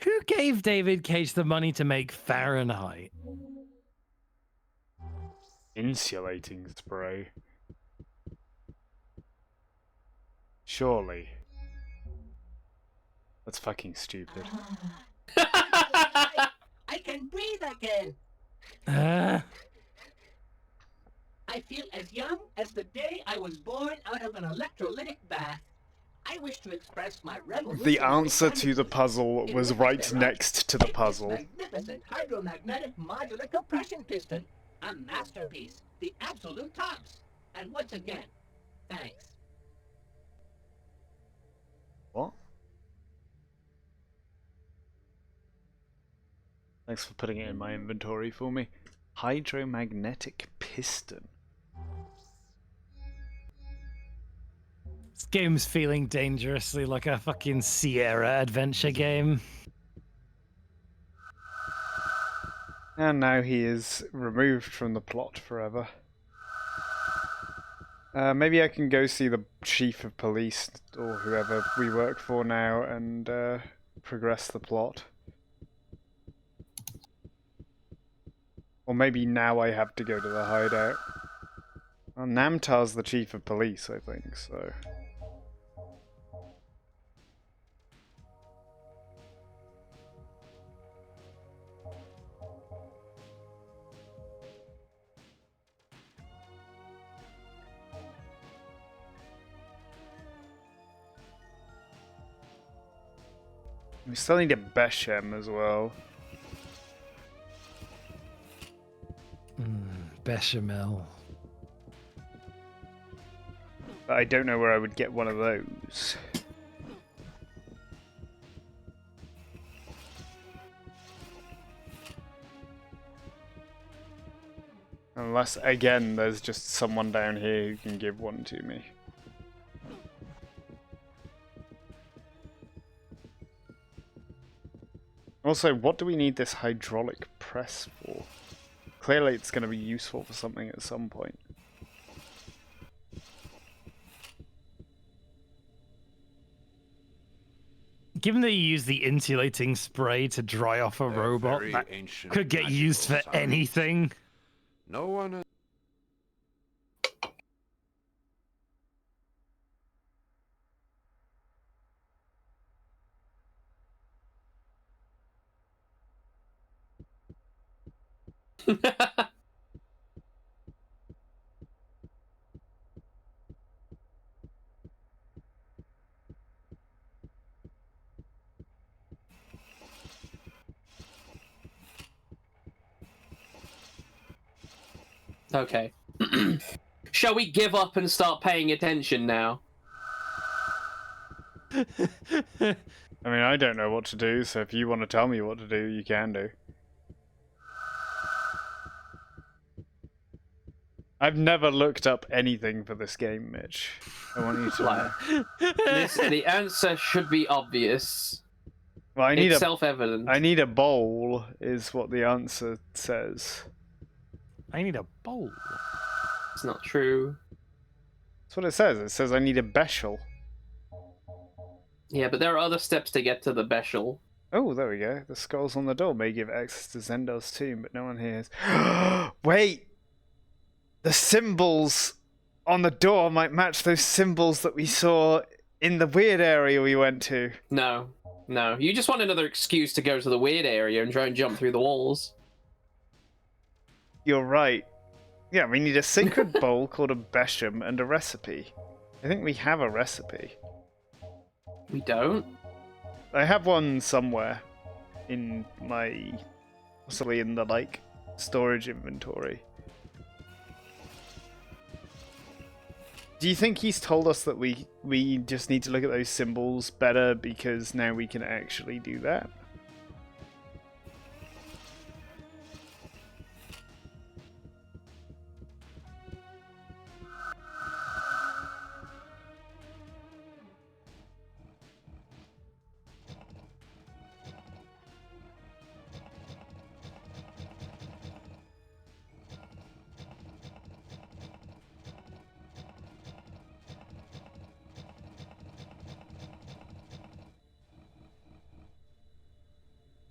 Who gave David Cage the money to make Fahrenheit? Insulating spray. Surely. That's fucking stupid. I can breathe again. Uh, I feel as young as the day I was born out of an electrolytic bath. I wish to express my revolution. The answer to the puzzle was right next to the puzzle. Magnificent hydromagnetic modular compression piston. A masterpiece. The absolute tops. And once again, thanks. What? Thanks for putting it in my inventory for me. Hydromagnetic piston. this game's feeling dangerously like a fucking Sierra adventure game. And now he is removed from the plot forever. Maybe I can go see the chief of police or whoever we work for now and progress the plot. Or maybe now I have to go to the hideout. Well, Namtar's the chief of police, I think, so... We still need a Beshem as well. Bechamel. But I don't know where I would get one of those. Unless, again, there's just someone down here who can give one to me. Also, what do we need this hydraulic press for? Clearly it's going to be useful for something at some point. Given that you use the insulating spray to dry off a robot, very that ancient could get used for magical science. anything. No one. Okay. Shall we give up and start paying attention now? I mean, I don't know what to do, so if you want to tell me what to do, you can do. I've never looked up anything for this game, Mitch. I want you to know. The answer should be obvious. Well, I need It's a self-evident. I need a bowl, is what the answer says. I need a bowl. It's not true. That's what it says. It says I need a Beshel. Yeah, but there are other steps to get to the Beshel. Oh, there we go. The skulls on the door may give access to Zendar's tomb, but no one hears. Wait! The symbols on the door might match those symbols that we saw in the weird area we went to. No. No. You just want another excuse to go to the weird area and try and jump through the walls. You're right. Yeah, we need a sacred bowl called a Beshem and a recipe. I think we have a recipe. We don't? I have one somewhere. in my, possibly in the like storage inventory. Do you think he's told us that we just need to look at those symbols better because now we can actually do that?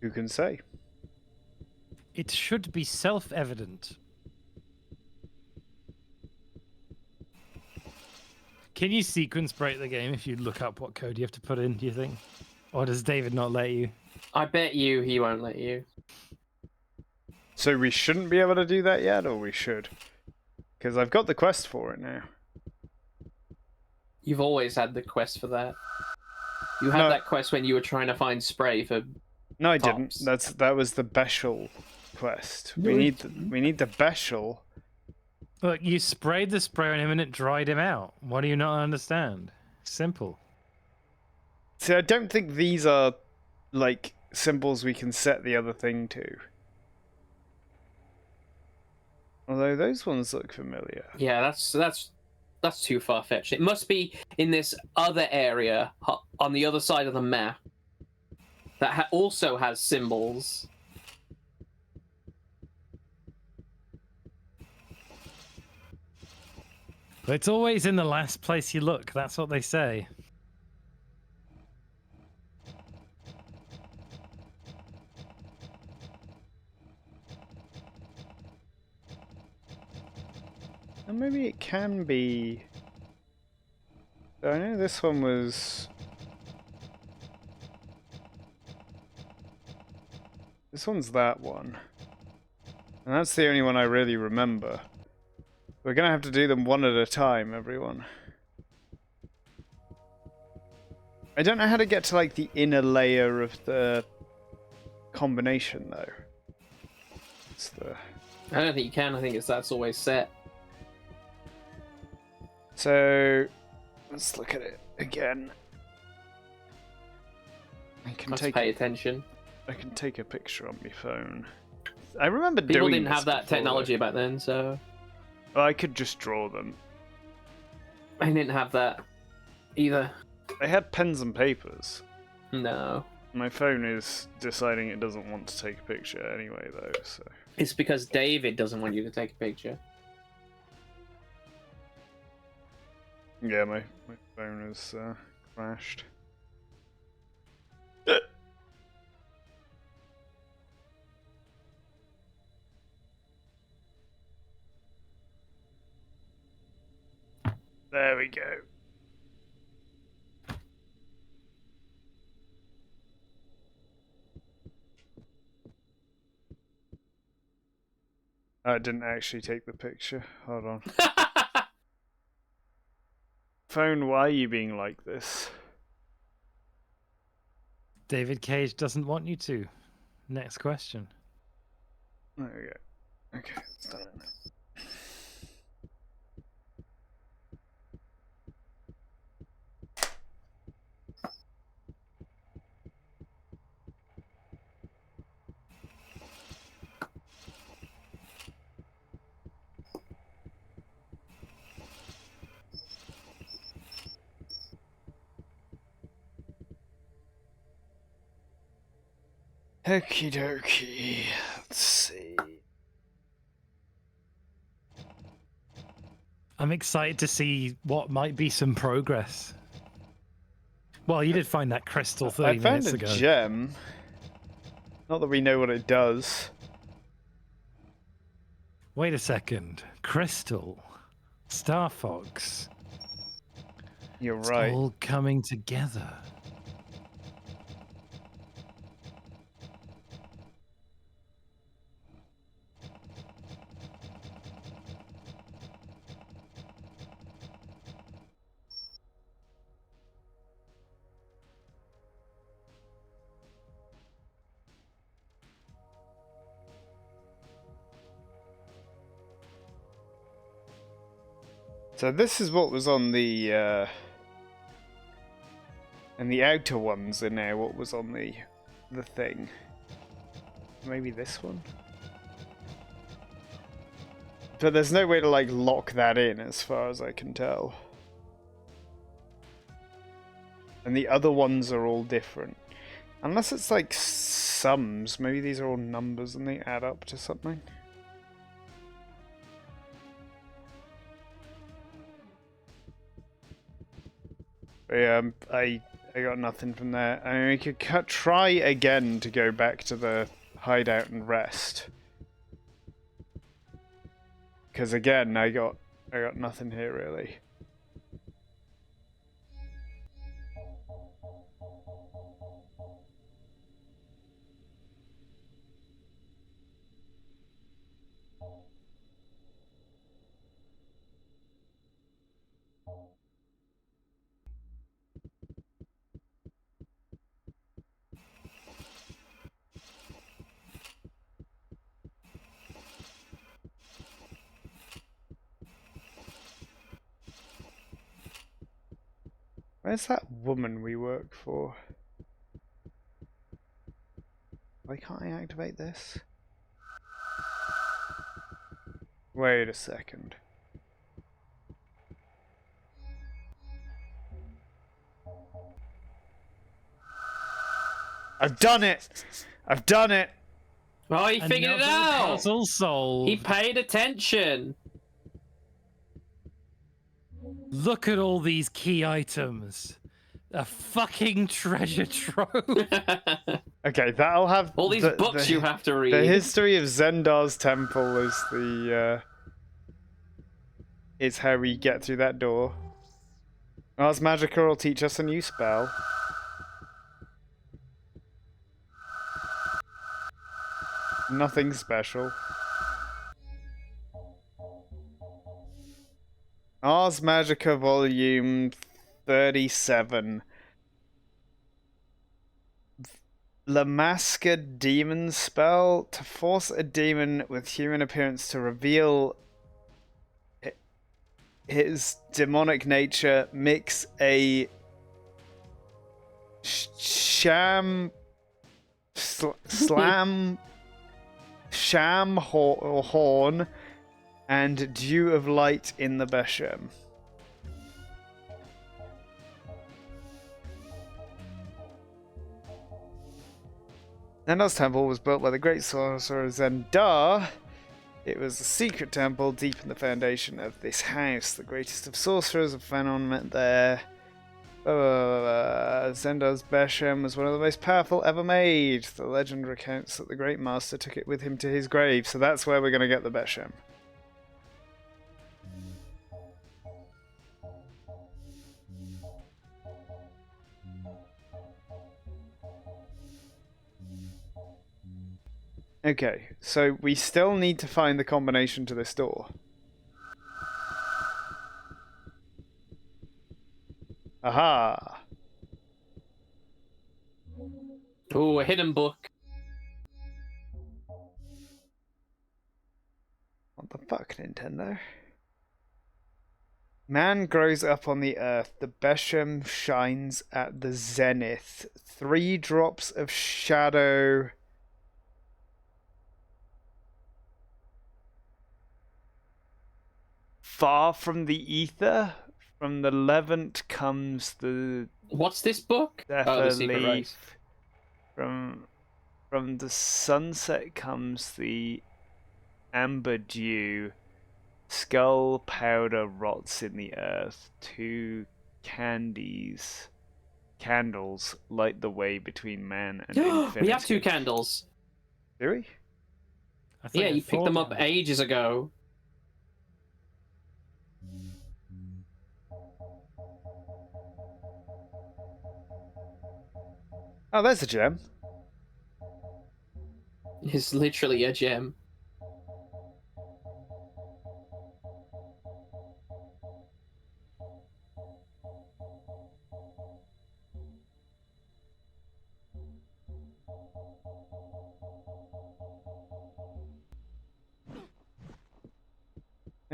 Who can say? It should be self-evident. Can you sequence break the game if you look up what code you have to put in, do you think? Or does David not let you? I bet you he won't let you. So we shouldn't be able to do that yet, or we should? Because I've got the quest for it now. You've always had the quest for that. You had No. that quest when you were trying to find spray for. No, I Tops. didn't. That was the Beshel quest. We need the Beshel. Look, you sprayed the spray on him and it dried him out. What do you not understand? Simple. See, I don't think these are like symbols we can set the other thing to. Although those ones look familiar. Yeah, that's too far fetched. It must be in this other area on the other side of the map that also has symbols. But it's always in the last place you look. That's what they say. And maybe it can be. I know this one was. This one's that one. And that's the only one I really remember. We're gonna have to do them one at a time, everyone. I don't know how to get to like the inner layer of the combination though. It's the... I don't think you can. I think that's always set. So let's look at it again. I can Let's take pay attention. I can take a picture on my phone. I remember People doing didn't this have that before, technology back then, so though. I could just draw them. I didn't have that either. I had pens and papers. No. My phone is deciding it doesn't want to take a picture anyway, though, so... It's because David doesn't want you to take a picture. Yeah, my phone is crashed. There we go. I didn't actually take the picture. Hold on. Phone, why are you being like this? David Cage doesn't want you to. Next question. There we go. Okay, it's done it now. Okie dokie. Let's see. I'm excited to see what might be some progress. Well, you did find that crystal 30 I found minutes a ago. gem. Not that we know what it does. Wait a second. Crystal. Star Fox. You're It's right. all coming together. So this is what was on the and the outer ones are now what was on the thing. Maybe this one? But there's no way to like lock that in as far as I can tell. And the other ones are all different. Unless it's like sums, maybe these are all numbers and they add up to something. But yeah, I got nothing from there. I mean, we could try again to go back to the hideout and rest. Because again, I got nothing here really. Where's that woman we work for? Why can't I activate this? Wait a second. I've done it! I've done it! Oh, he figured it Another out! Puzzle solved. He paid attention! Look at all these key items. A fucking treasure trove. Okay, that'll have All these books you have to read. The history of Zendar's temple is the is how we get through that door. Ars Magica will teach us a new spell. Nothing special. Ars Magica Volume 37. Lamaska Demon Spell. To force a demon with human appearance to reveal his demonic nature, mix a sham horn and dew of light in the Beshem. Zendar's temple was built by the great sorcerer Zendar. It was a secret temple deep in the foundation of this house. The greatest of sorcerers of Fanon met there. Zendar's Beshem was one of the most powerful ever made. The legend recounts that the great master took it with him to his grave, so that's where we're going to get the Beshem. Okay, so we still need to find the combination to this door. Aha! Ooh, a hidden book. What the fuck, Nintendo? Man grows up on the earth. The Beshem shines at the zenith. 3 drops of shadow. Far from the ether. From the levant comes the What's this book? death Oh, the of Secret leaf. Race. From the sunset comes the amber dew. Skull powder rots in the earth. 2 candles light the way between man and infinity. We have 2 candles. Do we? I thought Yeah, you picked them up four. ages ago. Oh, there's a gem. It's literally a gem.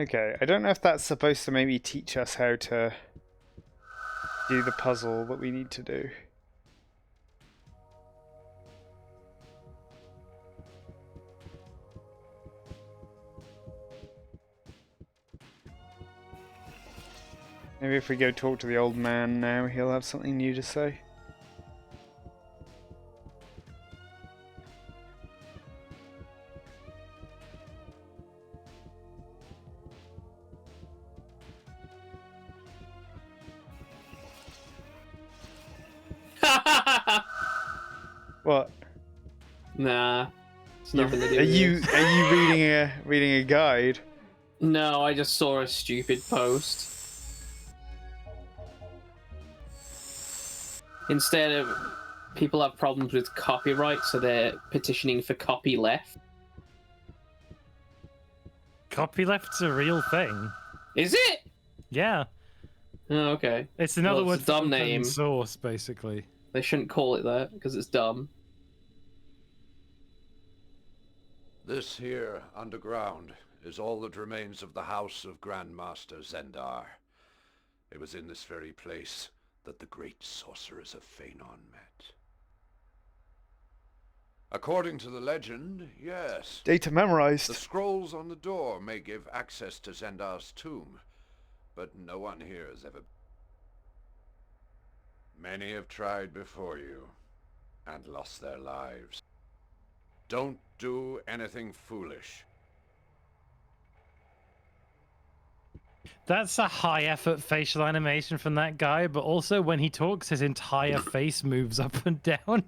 Okay, I don't know if that's supposed to maybe teach us how to do the puzzle that we need to do. Maybe if we go talk to the old man now, he'll have something new to say. What? Nah. It's nothing to do Are with you this. reading a guide? No, I just saw a stupid post. Instead of people have problems with copyright, so they're petitioning for copy left. Copyleft's a real thing. Is it? Yeah. Oh, okay. It's another Well, word it's a for dumb open name. source, basically. They shouldn't call it that because it's dumb. This here, underground, is all that remains of the house of Grandmaster Zendar. It was in this very place that the great sorcerers of Phanon met. According to the legend, yes. Data The memorized. scrolls on the door may give access to Zendar's tomb, but no one here has ever... Many have tried before you, and lost their lives. Don't do anything foolish. That's a high effort facial animation from that guy, but also when he talks, his entire face moves up and down.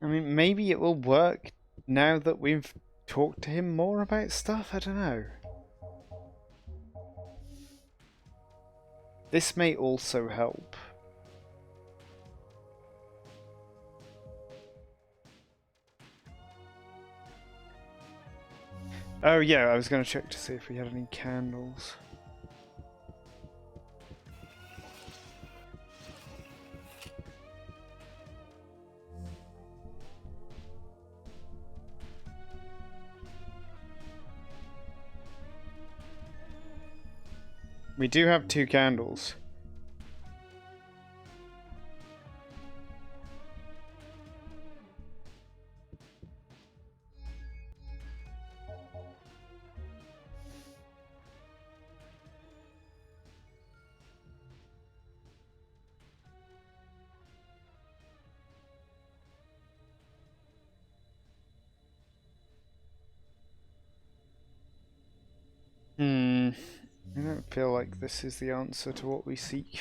I mean, maybe it will work now that we've talked to him more about stuff. I don't know. This may also help. Oh yeah, I was going to check to see if we had any candles. We do have 2 candles. I don't feel like this is the answer to what we seek.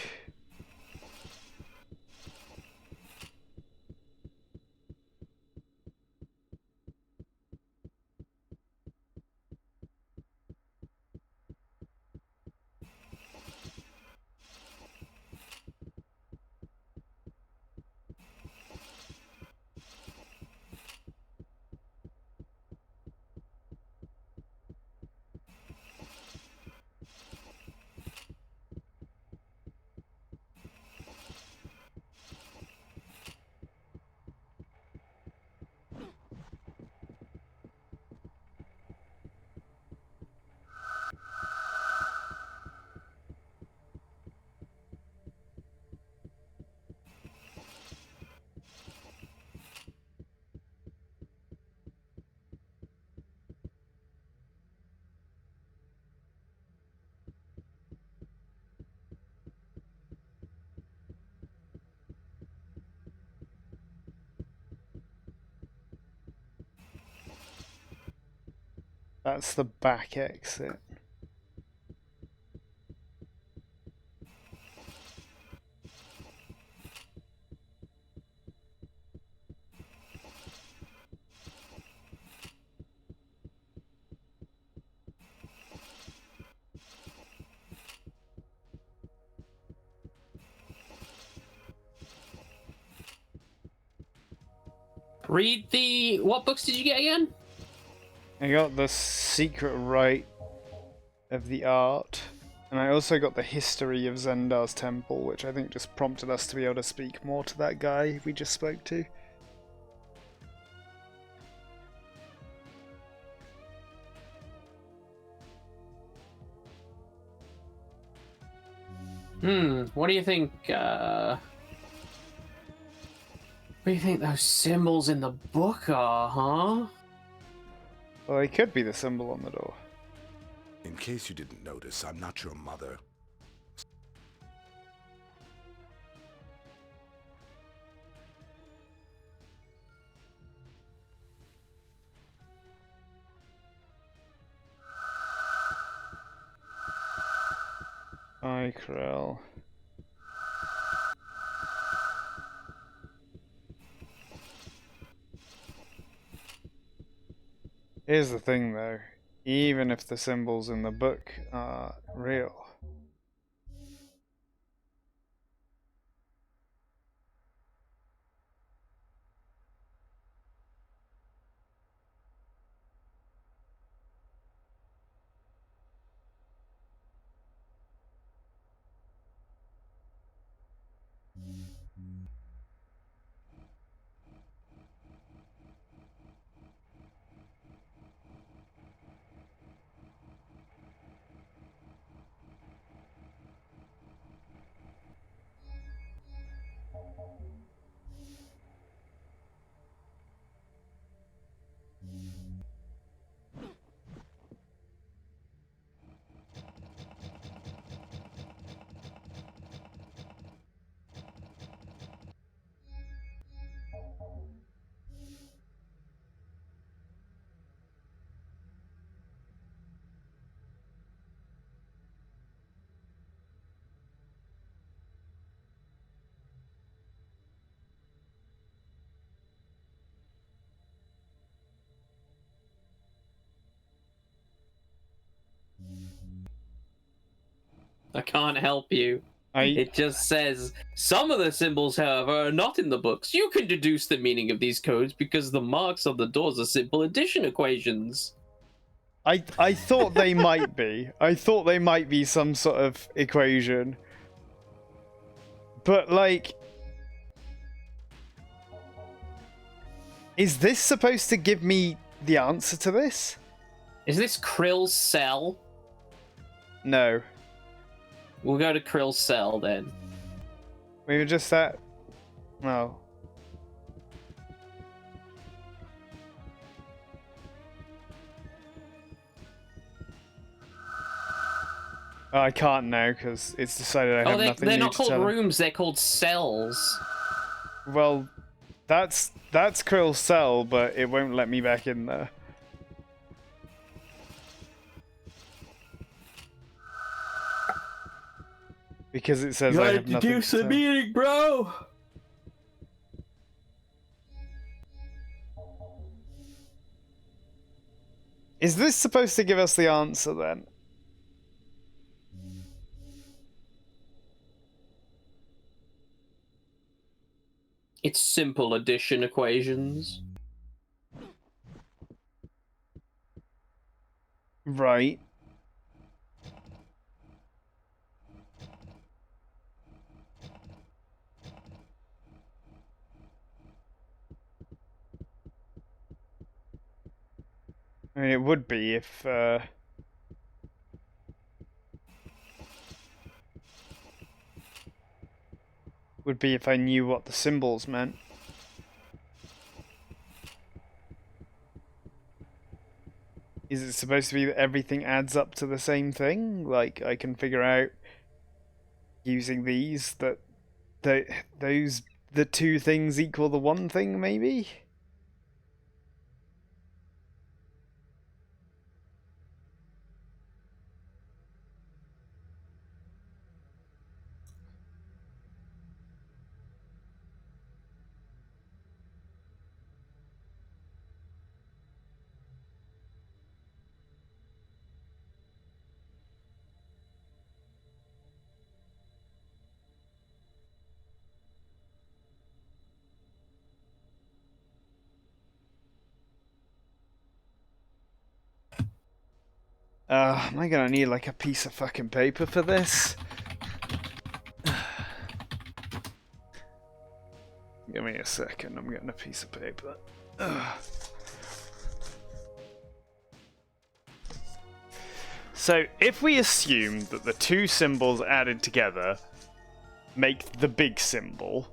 That's the back exit. Read the... What books did you get again? I got the Secret Rite of the Art, and I also got the History of Zendar's Temple, which I think just prompted us to be able to speak more to that guy we just spoke to. What do you think, What do you think those symbols in the book are, huh? Well, it could be the symbol on the door. In case you didn't notice, I'm not your mother. Hi, Krell. Here's the thing, though. Even if the symbols in the book are real, I can't help you. I It just says, some of the symbols, however, are not in the books. You can deduce the meaning of these codes because the marks on the doors are simple addition equations. I thought they might be. I thought they might be some sort of equation. But, like... Is this supposed to give me the answer to this? Is this Krill's cell? No. We'll go to Krill's cell then. We were just at... No. Oh, I can't now because it's decided I have nothing they're new not to called tell him. rooms, they're called cells. Well, that's Krill's cell, but it won't let me back in there. Because it says I have nothing to tell. meaning, bro! Is this supposed to give us the answer then? It's simple addition equations. Right. I mean, it would be if, would be if I knew what the symbols meant. Is it supposed to be that everything adds up to the same thing? Like, I can figure out, using these, that the two things equal the one thing, maybe? Am I gonna need like a piece of fucking paper for this? Give me a second, I'm getting a piece of paper. So, if we assume that the two symbols added together make the big symbol,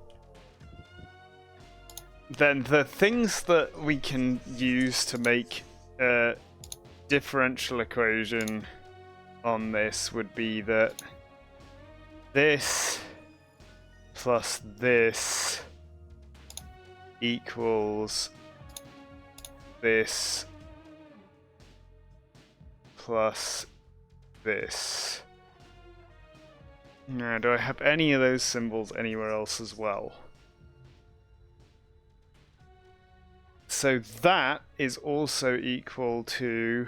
then the things that we can use to make a differential equation on this would be that this plus this equals this plus this. Now, do I have any of those symbols anywhere else as well? So that is also equal to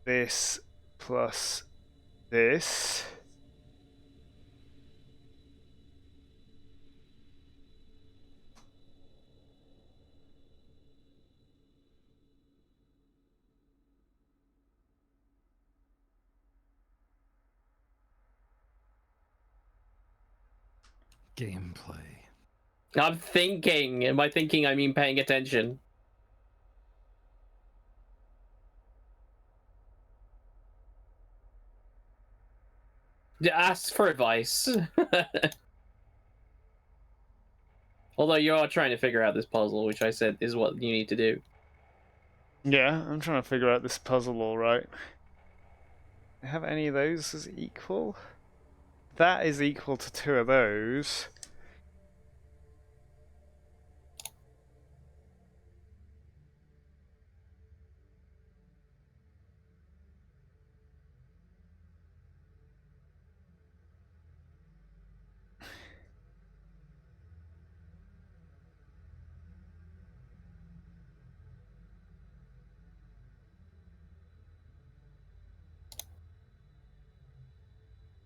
this plus this. Gameplay. I'm thinking, and by thinking I mean paying attention. Ask for advice. Although you are trying to figure out this puzzle, which I said is what you need to do. Yeah, I'm trying to figure out this puzzle alright. Have any of those as equal? That is equal to two of those.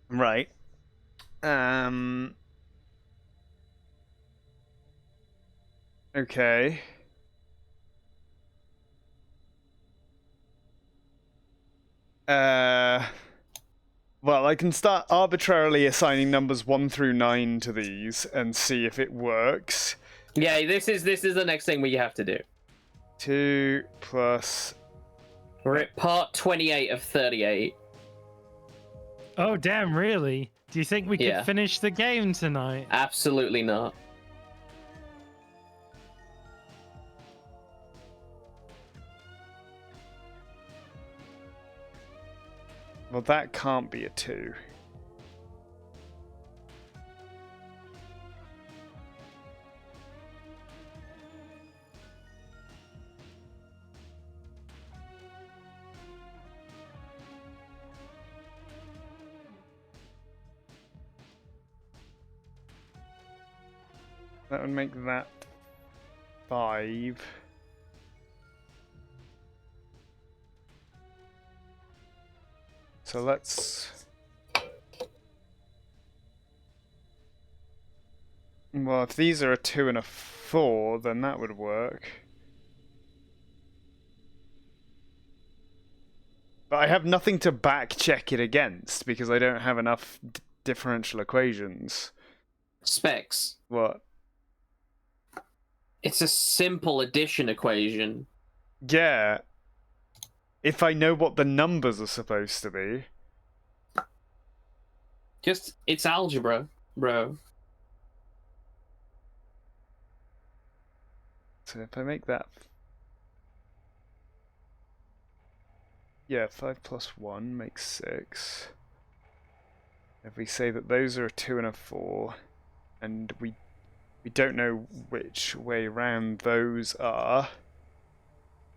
Right. Okay. Well, I can start arbitrarily assigning numbers 1 through 9 to these and see if it works. Yeah, this is the next thing we have to do. 2 plus... We're at part 28 of 38. Oh, damn, really? Do you think we could finish the game tonight? Absolutely not. Well, that can't be a 2. That would make that 5. So let's... Well, if these are a 2 and a 4, then that would work. But I have nothing to back check it against because I don't have enough differential equations. Specs. What? It's a simple addition equation. Yeah. If I know what the numbers are supposed to be. It's algebra, bro. So if I make that... Yeah, 5 plus 1 makes 6. If we say that those are a 2 and a 4, and we don't know which way round those are...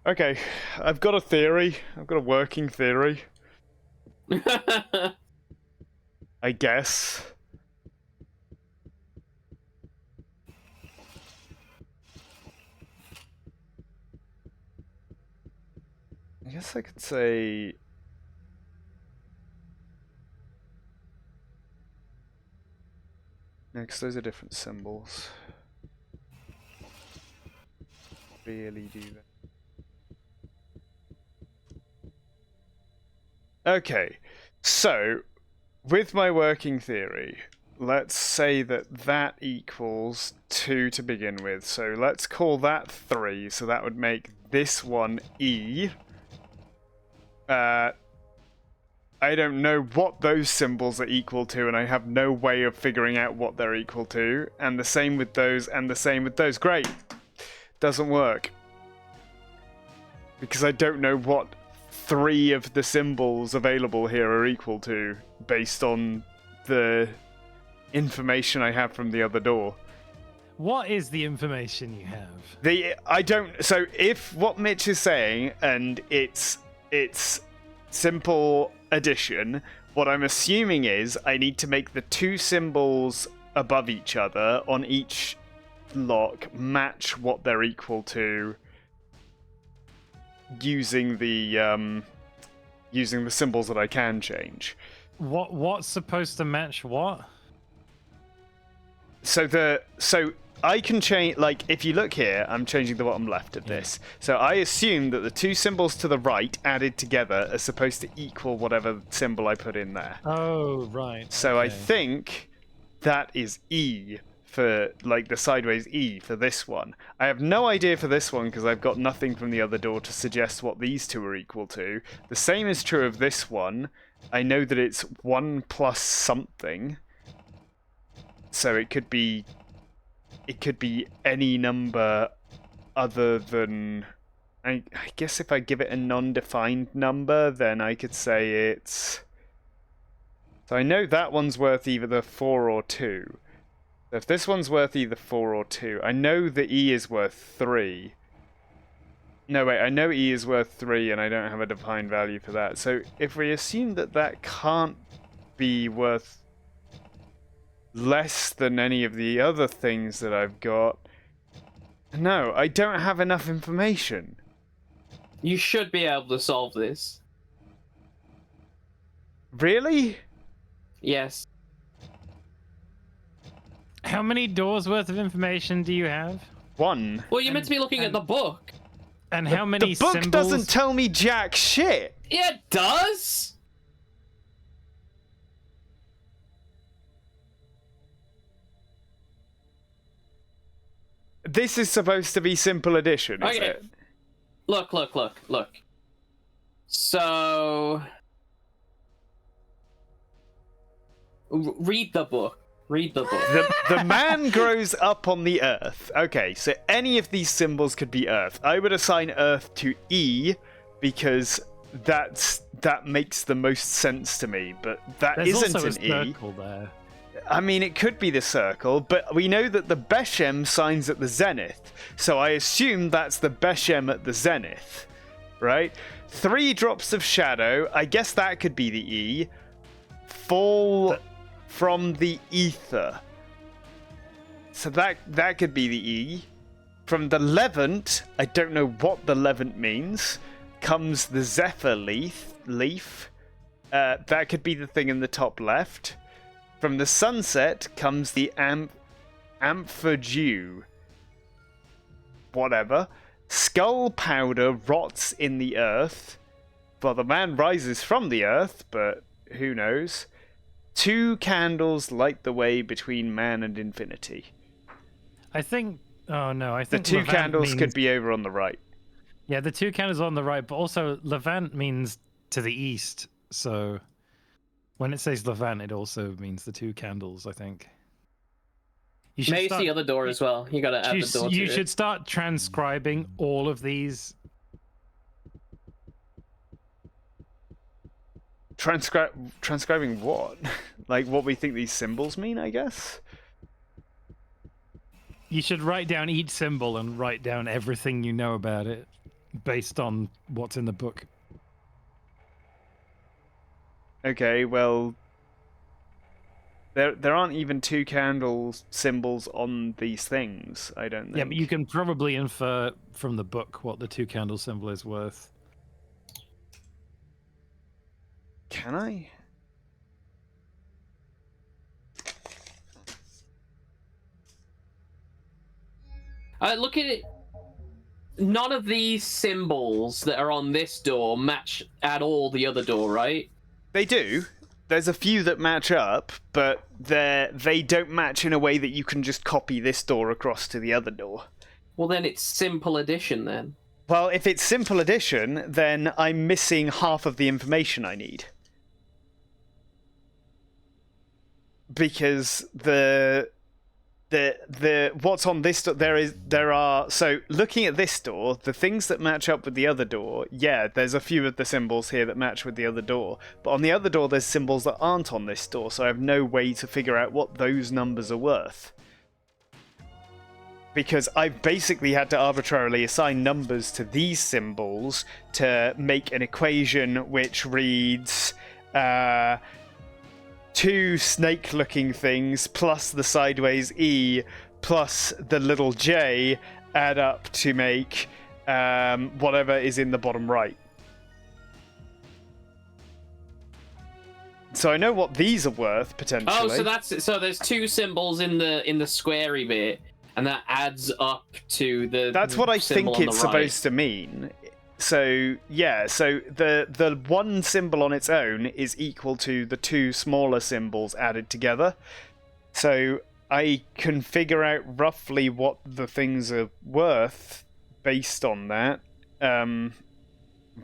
Okay, I've got a theory. I've got a working theory. I guess. I guess I could say... No, because those are different symbols. Really do that. Okay, so with my working theory, let's say that that equals 2 to begin with. So let's call that 3. So that would make this one E. I don't know what those symbols are equal to, and I have no way of figuring out what they're equal to. And the same with those, and the same with those. Great. Doesn't work. Because I don't know what 3 of the symbols available here are equal to, based on the information I have from the other door. What is the information you have? So if what Mitch is saying, and it's simple addition, what I'm assuming is I need to make the 2 symbols above each other on each lock match what they're equal to using the symbols that I can change. What's supposed to match what? So I can change, like, if you look here, I'm changing the bottom left of this. So I assume that the 2 symbols to the right added together are supposed to equal whatever symbol I put in there. Oh, right. So I okay. think that is E for, like, the sideways E for this one. I have no idea for this one because I've got nothing from the other door to suggest what these 2 are equal to. The same is true of this one. I know that it's 1 plus something. So it could be any number other than... I guess if I give it a non-defined number, then I could say it's... So I know that one's worth either 4 or 2. So if this one's worth either 4 or 2, I know the E is worth 3. No, wait, I know E is worth 3 and I don't have a defined value for that. So if we assume that that can't be worth less than any of the other things that I've got. No, I don't have enough information. You should be able to solve this. Really? Yes. How many doors worth of information do you have? 1. Well, you're meant to be looking at the book. And how many The book symbols? doesn't tell me jack shit. Yeah, it does. This is supposed to be simple addition, is Okay. it? Look. So, read the book. Read the book. The man grows up on the Earth. Okay, so any of these symbols could be Earth. I would assign Earth to E because that makes the most sense to me, but There's isn't also an a E. circle there. I mean, it could be the circle, but we know that the Beshem signs at the zenith, so I assume that's the Beshem at the zenith, right? 3 drops of shadow, I guess that could be the E. Fall from the ether. So that could be the E. From the Levant, I don't know what the Levant means, comes the Zephyr leaf. That could be the thing in the top left. From the sunset comes the amphidew. Whatever. Skull powder rots in the earth. Well, the man rises from the earth, but who knows? 2 candles light the way between man and infinity. I think. Oh no, I The think 2 Levant candles means... could be over on the right. Yeah, the 2 candles on the right, but also Levant means to the east. So when it says Levant, it also means the 2 candles, I think. You should Maybe it's start... the other door as well. You gotta add the door to You it. should start transcribing all of these. Transcribing what? Like what we think these symbols mean, I guess? You should write down each symbol and write down everything you know about it based on what's in the book. Okay, well, there aren't even 2 candle symbols on these things, I don't think. Yeah, but you can probably infer from the book what the 2 candle symbol is worth. Can I? Look at it. none of these symbols that are on this door match at all the other door, right? They do. There's a few that match up, but they don't match in a way that you can just copy this door across to the other door. Well, then it's simple addition, then. Well, if it's simple addition, then I'm missing half of the information I need. Because the what's on this door, there are, so looking at this door, the things that match up with the other door, yeah, there's a few of the symbols here that match with the other door, but on the other door there's symbols that aren't on this door, so I have no way to figure out what those numbers are worth. Because I've basically had to arbitrarily assign numbers to these symbols to make an equation which reads two snake-looking things plus the sideways E plus the little J add up to make whatever is in the bottom right. So I know what these are worth potentially. Oh, so there's two symbols in the squarey bit, and that adds up to the. That's what I symbol think on it's the right. supposed to mean. So yeah, so the one symbol on its own is equal to the two smaller symbols added together. So I can figure out roughly what the things are worth based on that,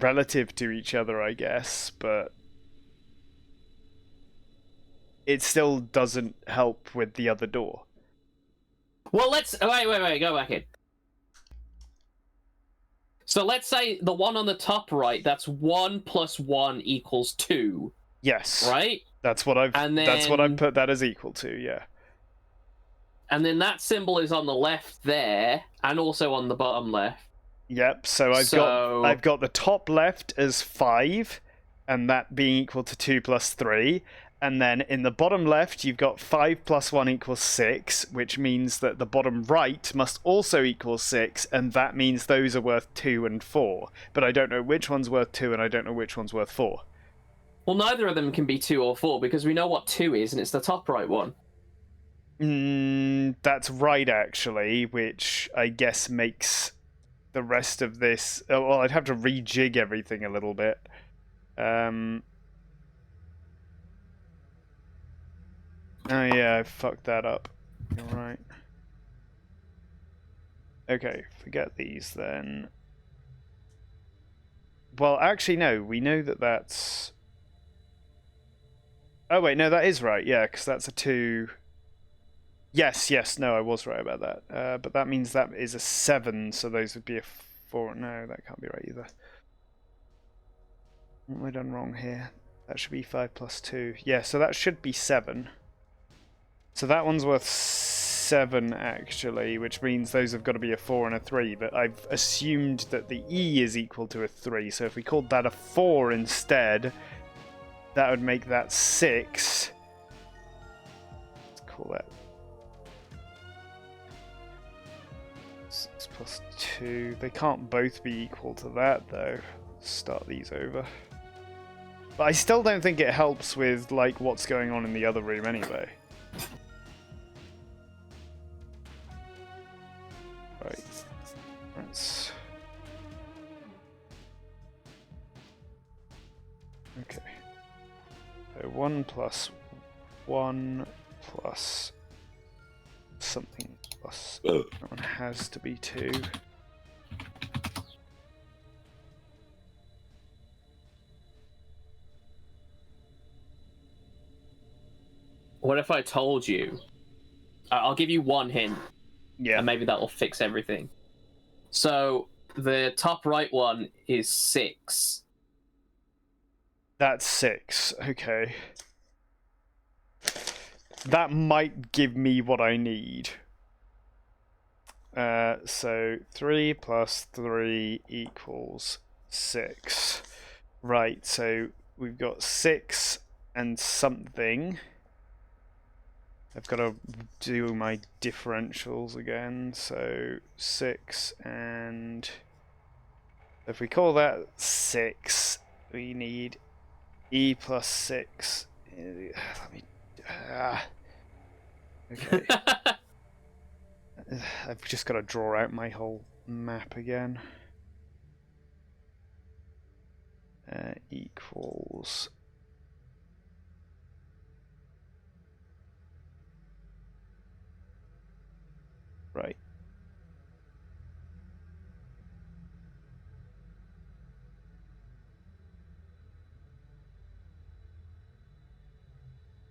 relative to each other, I guess, but it still doesn't help with the other door. Well, let's wait, go back in. So let's say the one on the top right, that's 1 + 1 = 2. Yes. Right? That's what I've put that as equal to, yeah. And then that symbol is on the left there, and also on the bottom left. Yep, so I've got the top left as 5, and that being equal to 2 + 3. And then in the bottom left, you've got 5 + 1 = 6, which means that the bottom right must also equal 6, and that means those are worth 2 and 4. But I don't know which one's worth 2, and I don't know which one's worth 4. Well, neither of them can be 2 or 4, because we know what 2 is, and it's the top right one. That's right, actually, which I guess makes the rest of this... Oh, well, I'd have to rejig everything a little bit. Oh yeah, I fucked that up. You're right. Okay, forget these then. Well, actually, no. We know that that's... Oh wait, no, that is right. Yeah, because that's a 2... Yes, no, I was right about that. But that means that is a 7, so those would be a 4. No, that can't be right either. What have I done wrong here? That should be 5 + 2. Yeah, so that should be 7. So that one's worth 7, actually, which means those have got to be a 4 and a 3, but I've assumed that the E is equal to a 3, so if we called that a 4 instead, that would make that 6. Let's call that 6 + 2. They can't both be equal to that, though. Start these over. But I still don't think it helps with, like, what's going on in the other room anyway. Right. Let's... Okay. So 1 + 1 plus something plus... That one has to be 2. What if I told you? I'll give you one hint. Yeah. And maybe that will fix everything. So, the top right one is 6. That's 6. Okay. That might give me what I need. So 3 + 3 = 6. Right, so we've got 6 and something. I've got to do my differentials again. So 6 and... If we call that 6, we need E + 6. Let me... Okay. I've just got to draw out my whole map again. Equals. Right.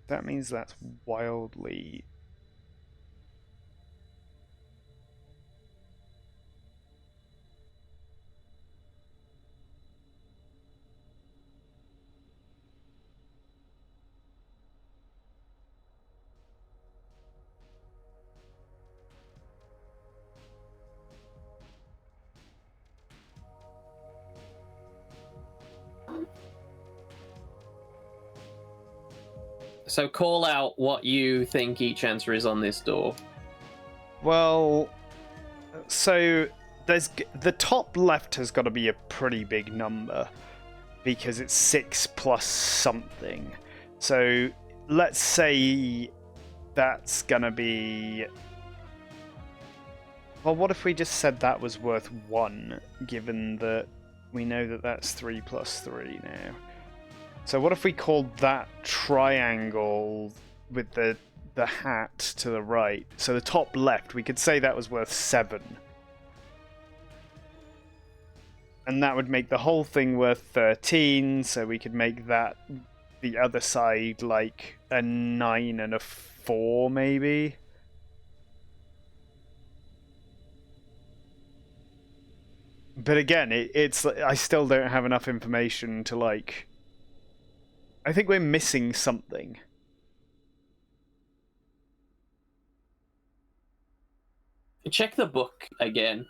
That means that's wildly. So call out what you think each answer is on this door. Well, so the top left has got to be a pretty big number because it's 6 plus something. So let's say that's gonna be. Well, what if we just said that was worth 1, given that we know that that's 3 plus 3 now? So what if we called that triangle with the hat to the right? So the top left, we could say that was worth 7. And that would make the whole thing worth 13, so we could make that the other side like a 9 and a 4, maybe? But again, it's I still don't have enough information to like. I think we're missing something. Check the book again.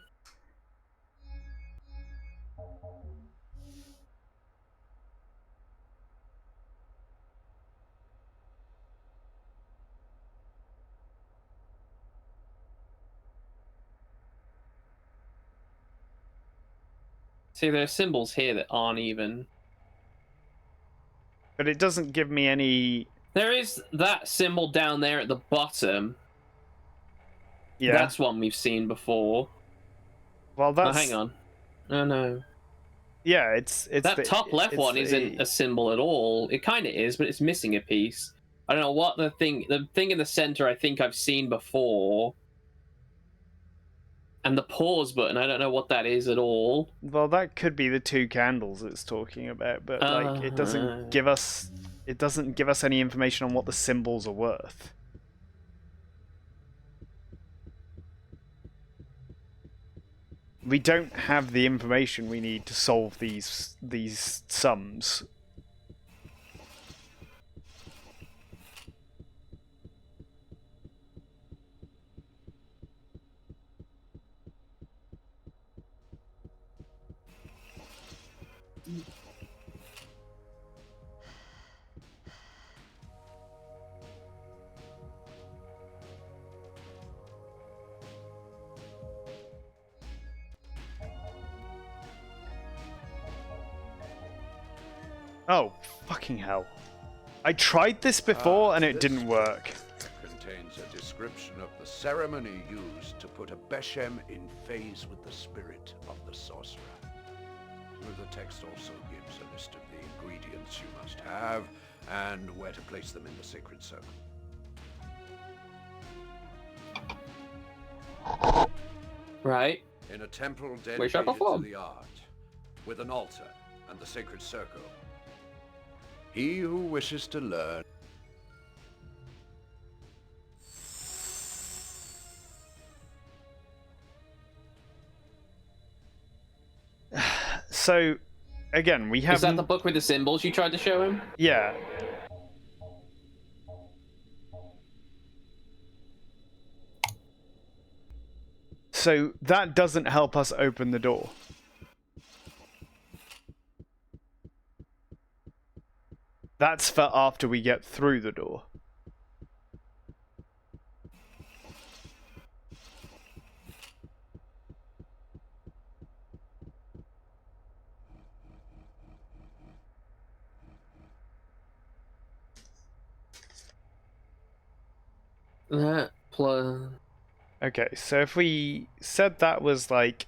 See, there are symbols here that aren't even. But it doesn't give me any. There is that symbol down there at the bottom. Yeah. That's one we've seen before. Well, that's. Oh, hang on. Oh no. Yeah, it's that the, top left one isn't a symbol at all. It kind of is, but it's missing a piece. I don't know what the thing in the center I think I've seen before. And the pause button, I don't know what that is at all. Well, that could be the 2 candles it's talking about, but like it doesn't give us any information on what the symbols are worth. We don't have the information we need to solve these sums. Oh, fucking hell. I tried this before and it didn't work. Contains a description of the ceremony used to put a Beshem in phase with the spirit of the sorcerer. The text also gives a list of the ingredients you must have and where to place them in the sacred circle. Right. In a temple Where's dedicated that to before? the art, with an altar and the sacred circle. He who wishes to learn. So, again, we have. Is that the book with the symbols you tried to show him? Yeah. So that doesn't help us open the door. That's for after we get through the door. That plus. Okay, so if we said that was like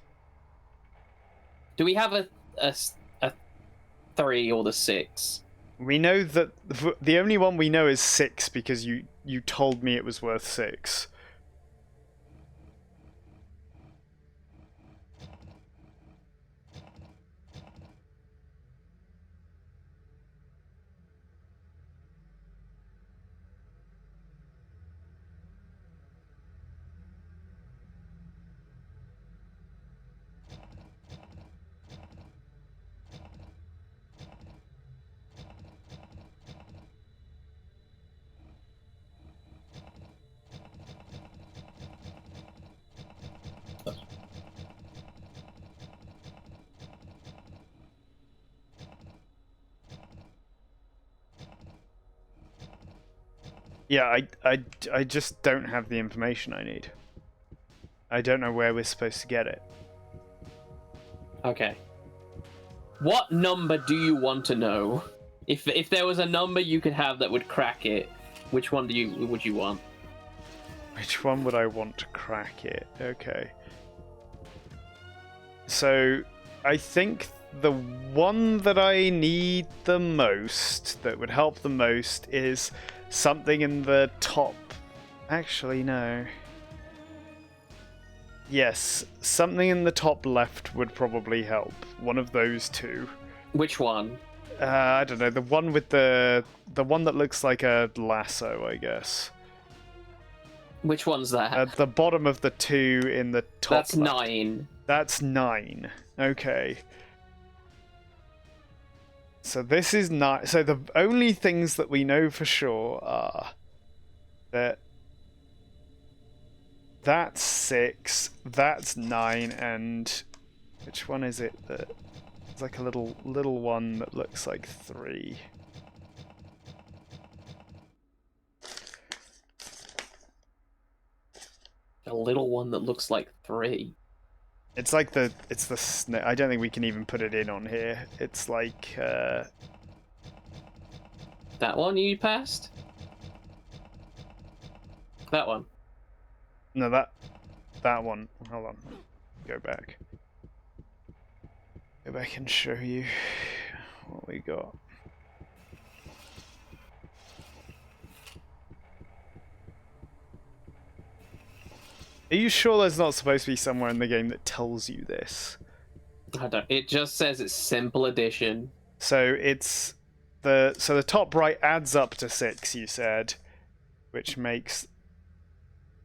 Do we have a 3 or the 6? We know that the only one we know is 6 because you told me it was worth 6. Yeah, I just don't have the information I need. I don't know where we're supposed to get it. Okay. What number do you want to know? If there was a number you could have that would crack it, which one would you want? Which one would I want to crack it? Okay. So, I think the one that I need the most, that would help the most, is something in the top. Actually, no. Yes, something in the top left would probably help. One of those two. Which one? I don't know. The one with the one that looks like a lasso, I guess. Which one's that? At the bottom of the 2 in the top. That's left. 9. That's 9. Okay. So this is 9. So the only things that we know for sure are that that's 6, that's 9, and which one is it that it's like a little one that looks like 3. A little one that looks like 3. It's like the I don't think we can even put it in on here. It's like That one you passed? That one. no, that one. Hold on. Go back. Go back and show you what we got. Are you sure there's not supposed to be somewhere in the game that tells you this? I don't. It just says it's simple addition. So it's the top right adds up to 6, you said, which makes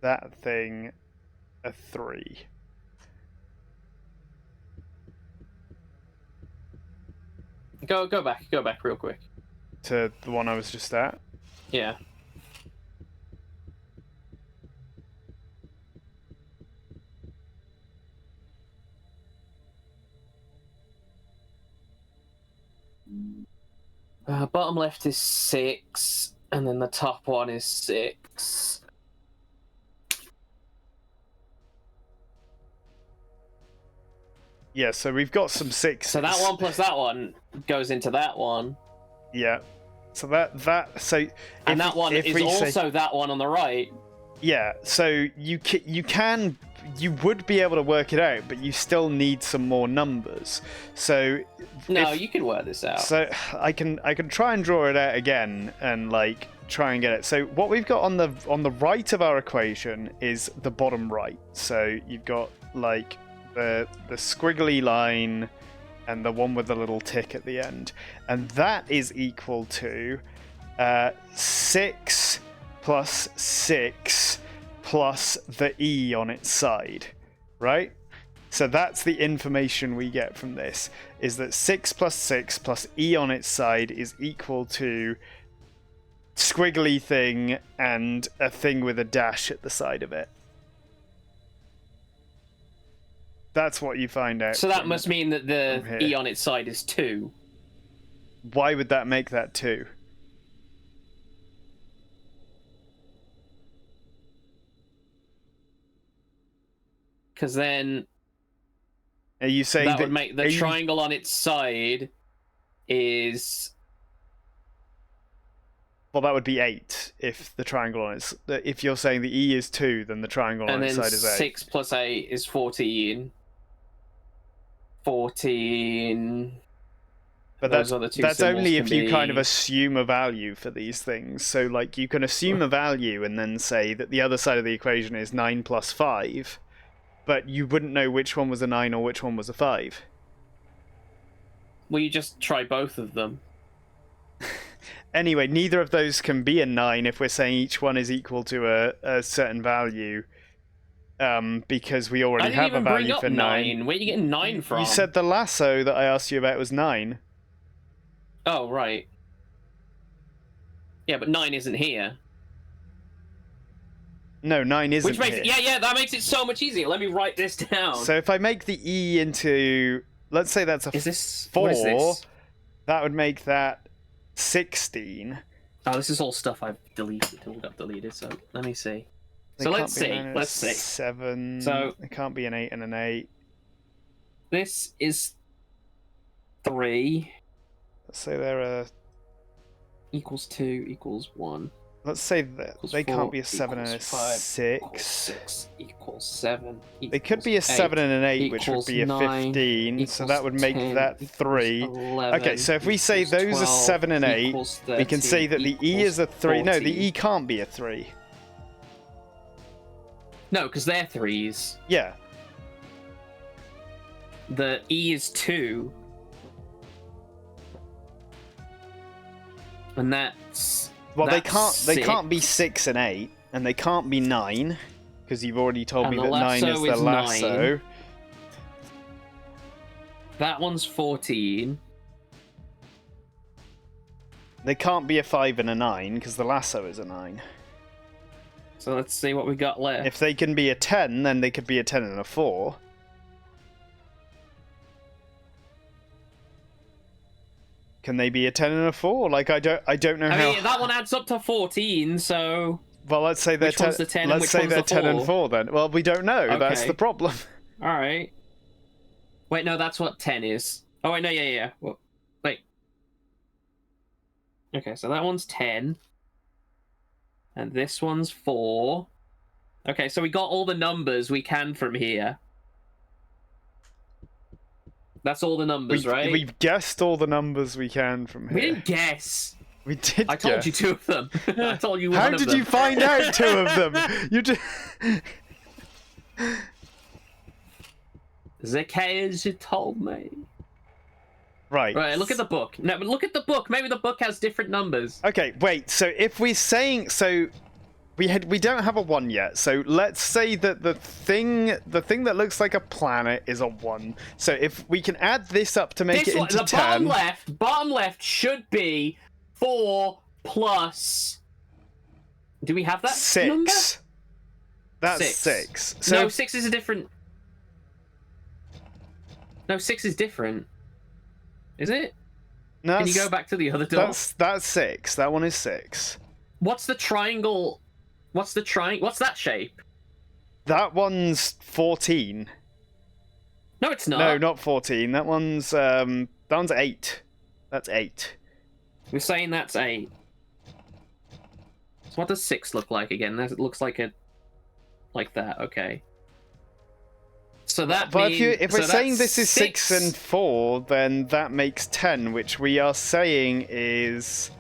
that thing a 3. Go back real quick. To the one I was just at. Yeah. Bottom left is 6, and then the top one is 6. Yeah, so we've got some 6. So that one plus that one goes into that one. Yeah. So that so. And that one is also that one on the right. Yeah. So you would be able to work it out, but you still need some more numbers. So. No, you can work this out. So I can try and draw it out again and like try and get it. So what we've got on the right of our equation is the bottom right. So you've got like the squiggly line and the one with the little tick at the end, and that is equal to 6 plus 6 plus the E on its side, right? So that's the information we get from this, is that 6 plus 6 plus E on its side is equal to squiggly thing and a thing with a dash at the side of it. That's what you find out. So that must mean that the E on its side is 2. Why would that make that 2? Because then... Are you saying that would make the triangle on its side is... Well, that would be 8 if the triangle on its... If you're saying the E is 2, then the triangle on its side is 8. And then 6 plus 8 is 14. 14. But Those other two that's symbols only can if you kind of be- assume a value for these things. So, like, you can assume a value and then say that the other side of the equation is 9 plus 5, but you wouldn't know which one was a 9 or which one was a 5. Well, you just try both of them. Anyway, neither of those can be a 9 if we're saying each one is equal to a certain value, because we I already didn't have a even bring value up for 9. Where are you getting 9 from? You said the lasso that I asked you about was 9. Oh, right. Yeah, but 9 isn't here. No, 9 isn't Which makes here. yeah, that makes it so much easier. Let me write this down. So if I make the E into, let's say that's a Is this 4, what is this? that would make that 16. Oh, this is all stuff I've deleted. All got deleted. So let me see. They So can't let's be see. 9 and a Let's see. 7. So- it can't be an 8 and an 8. This is 3 Let's say they're a. equals 2 equals 1. Let's say that Equals they 4 can't be a 7 and a equals 5 equals 6. 6 equals 7. They could be a 7 and an 8, which would equals be a 9 15, so that would make 10 that equals 3. 11 Okay, so if we say equals those are 12 7 and 8, equals we can say that the 13 E is a 3. equals No, the 14. E can't be a 3. No, because they're 3s. Yeah. The E is 2. And that's... Well, that's they can't be 6. 6 and 8, and they can't be 9, because you've already told And me the that 9 is lasso the is lasso. 9. That one's 14. They can't be a 5 and a 9, because the lasso is a 9. So let's see what we got left. If they can be a 10, then they could be a 10 and a 4. Can they be a 10 and a 4? Like, I don't know I how. mean, that one adds up to 14, so... Well, let's say they're Which one's the 10 and let's which say one's they're the 10 and 4? 4 then. Well, we don't know. That's Okay. the problem. Alright. Wait, no, that's what 10 is. Oh, wait, no, yeah. Well, wait. Okay, so that one's 10. And this one's 4. Okay, so we got all the numbers we can from here. That's all the numbers, right? We've guessed all the numbers we can from here. We didn't guess. We did. I told guess. you 2 of them. I told you How one of did them. you find out 2 of them? You just. Zacchaeus, you told me. Right. Right, look at the book. No, but look at the book. Maybe the book has different numbers. Okay, wait. So if we're saying we don't have a 1 yet. So let's say that the thing that looks like a planet is a 1. So if we can add this up to make This it one, into the 10. bottom left should be 4 plus. Do we have that 6. number? That's 6. So No, 6 is a different. No, 6 is different. Is it? no, Can you go back to the other door? That's 6. That one is 6. What's the triangle? What's the triangle? What's that shape? That one's 14. No, it's not. No, not 14. That one's 8. That's 8. We're saying that's 8. So what does 6 look like again? It looks like a... Like that, okay. So that But means... if we're so saying that's this is 6 and 4, then that makes 10, which we are saying is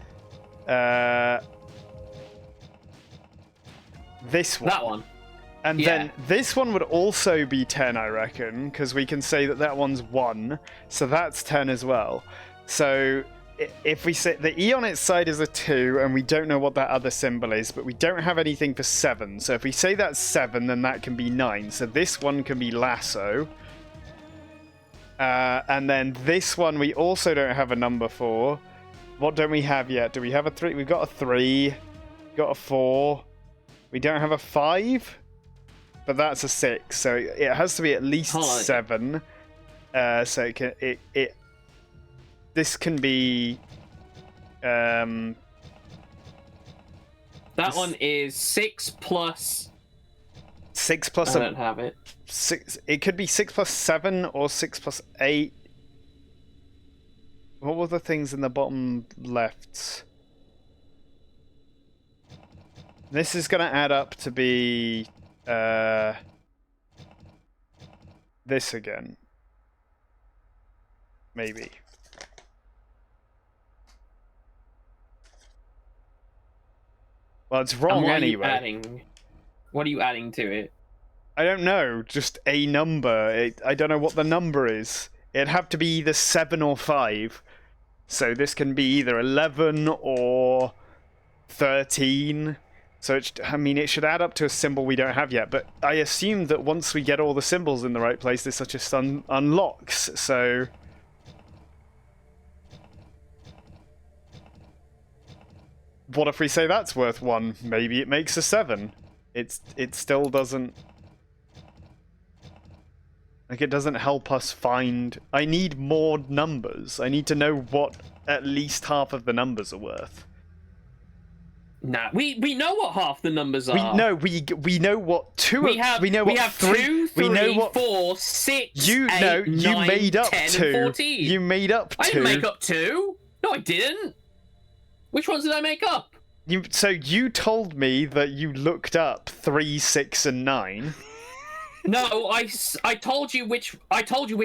this one. That one. And Yeah. then this one would also be 10, I reckon, because we can say that that one's 1, so that's 10 as well. So if we say the E on its side is a 2, and we don't know what that other symbol is, but we don't have anything for 7. So if we say that's 7, then that can be 9. So this one can be lasso. And then this one we also don't have a number for. What don't we have yet? Do we have a 3? We've got a 3. Got a 4. We don't have a 5. But that's a 6, so it has to be at least 7. So it can this can be That one is 6 plus... 6 plus I don't have it. 6. It could be 6 plus 7 or 6 plus 8. What were the things in the bottom left? This is going to add up to be this again. Maybe. Well, it's And wrong what anyway. What are you adding to it? I don't know, just a number. I don't know what the number is. It'd have to be either 7 or 5. So this can be either 11 or 13. So I mean, it should add up to a symbol we don't have yet. But I assume that once we get all the symbols in the right place, this just unlocks. So what if we say that's worth 1? Maybe it makes a 7. It still doesn't. Like, it doesn't help us find... I need more numbers. I need to know what at least half of the numbers are worth. Nah, we know what half the numbers are. We know what two. We have three. 2, 3, 4, 6, 8, 9, made up 10, 2. and 14. You made up 2. I didn't make up 2. No, I didn't. Which ones did I make up? So you told me that you looked up 3, 6, and 9. No, I told you which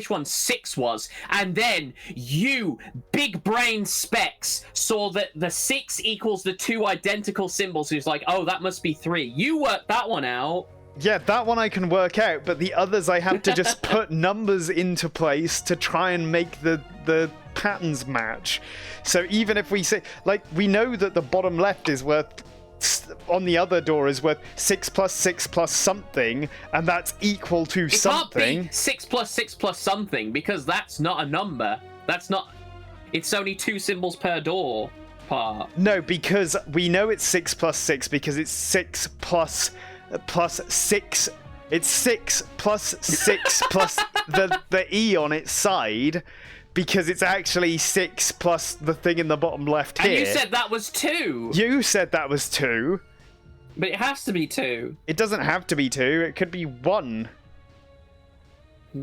one 6 was, and then you, big brain specs, saw that the 6 equals the 2 identical symbols. Who's like, oh, that must be 3. You worked that one out. Yeah, that one I can work out, but the others I have to just put numbers into place to try and make the patterns match. So even if we say, like, we know that the bottom left is worth, on the other door is worth 6 plus 6 plus something, and that's equal to something. It can't be 6 plus 6 plus something, because that's not a number. That's not... It's only 2 symbols per door part. No, because we know it's 6 plus 6 because it's 6 plus 6. It's 6 plus 6 plus the E on its side, because it's actually 6 plus the thing in the bottom left here. And you said that was 2. You said that was 2. But it has to be 2. It doesn't have to be 2. It could be 1.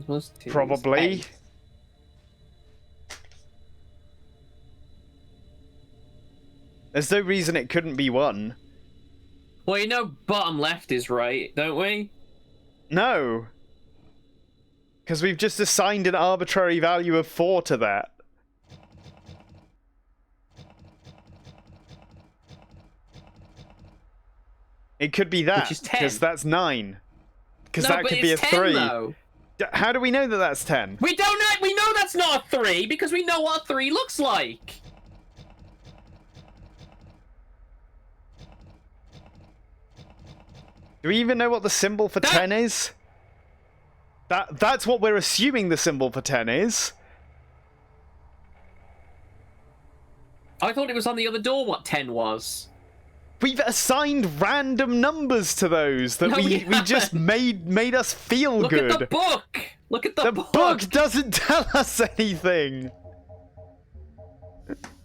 Plus 2 Probably. is 8. There's no reason it couldn't be 1. Well, you know bottom left is right, don't we? No. Because we've just assigned an arbitrary value of 4 to that. It could be that, Which is 10. because that's 9. Because No, that but could be a it's 10, 3. though. How do we know that that's 10? We don't know. We know that's not a 3 because we know what a 3 looks like. Do we even know what the symbol for 10 is? That's what we're assuming the symbol for 10 is. I thought it was on the other door what 10 was. We've assigned random numbers to those that No, we we just made us feel Look good. at the book. Look at the book. The book doesn't tell us anything.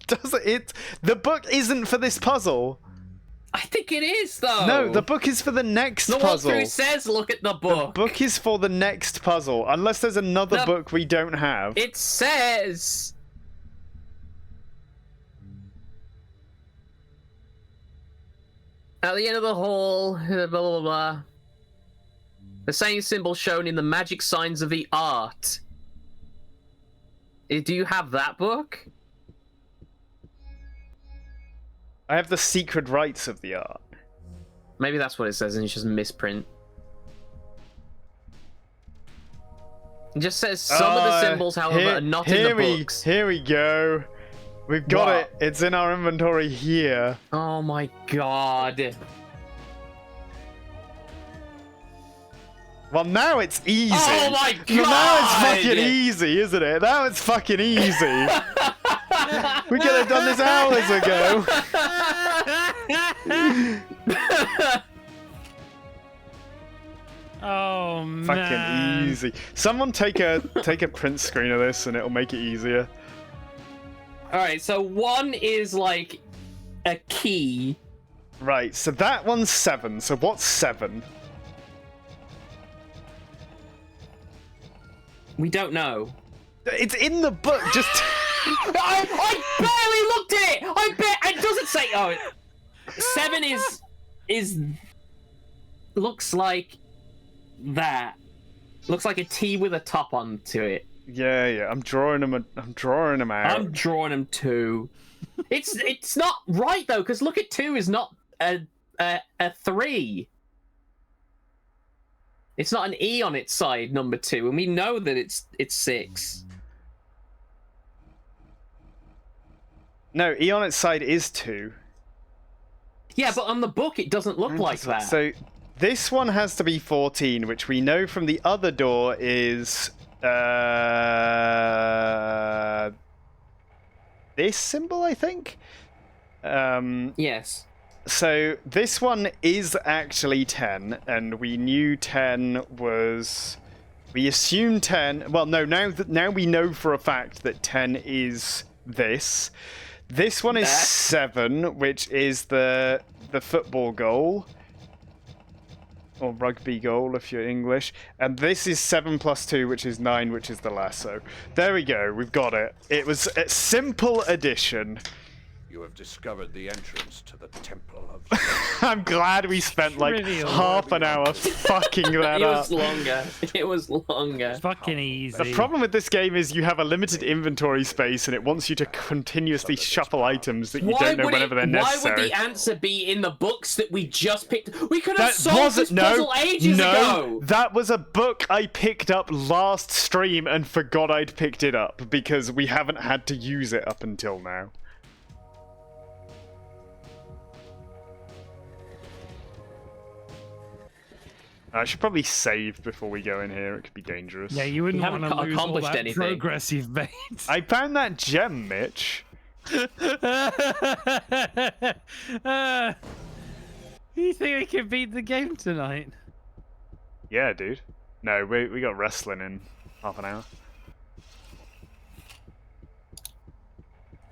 Does it? The book isn't for this puzzle. I think it is though. No, the book is for the next the puzzle. walkthrough says look at the book. The book is for the next puzzle, unless there's another book we don't have. It says. At the end of the hall, blah, blah, blah. The same symbol shown in the magic signs of the art. Do you have that book? I have the secret rites of the art. Maybe that's what it says and it's just misprint. It just says some of the symbols, however, are not in the books. Here we go. We've got What? it. It's in our inventory here. Oh my god. Well, now it's easy. Oh my god! Well, now it's fucking easy, isn't it? Now it's fucking easy. We could have done this hours ago. Oh man. Fucking easy. Someone take a print screen of this and it'll make it easier. Alright, so 1 is like a key. Right, so that one's 7. So what's 7? We don't know. It's in the book. Just I barely looked at it. It doesn't say. Oh, 7 is looks like that. Looks like a T with a top onto it. Yeah. I'm drawing them. I'm drawing them out. I'm drawing them too. It's not right though, because look at 2 is not a 3. It's not an E on its side, number 2, and we know that it's 6. No, E on its side is 2. Yeah, but on the book it doesn't look like that. So this one has to be 14, which we know from the other door is this symbol, I think. Yes. So this one is actually 10, and we knew 10 was. We assumed 10. Well, no. Now we know for a fact that 10 is this. This one is 7, which is the football goal. Or rugby goal, if you're English. And this is 7 plus 2, which is 9, which is the lasso. There we go, we've got it. It was a simple addition. You have discovered the entrance to the Temple of... I'm glad we spent like half an hour fucking that It up. was longer. It was longer. Fucking easy. The problem with this game is you have a limited inventory space and it wants you to continuously shuffle items that you don't know whenever they're necessary. Why would the answer be in the books that we just picked? We could have solved this puzzle ages ago. That was a book I picked up last stream and forgot I'd picked it up because we haven't had to use it up until now. I should probably save before we go in here. It could be dangerous. Yeah, you wouldn't want to lose all accomplished that anything. progress you've made. I found that gem, Mitch. You think we can beat the game tonight? Yeah, dude. No, we got wrestling in half an hour.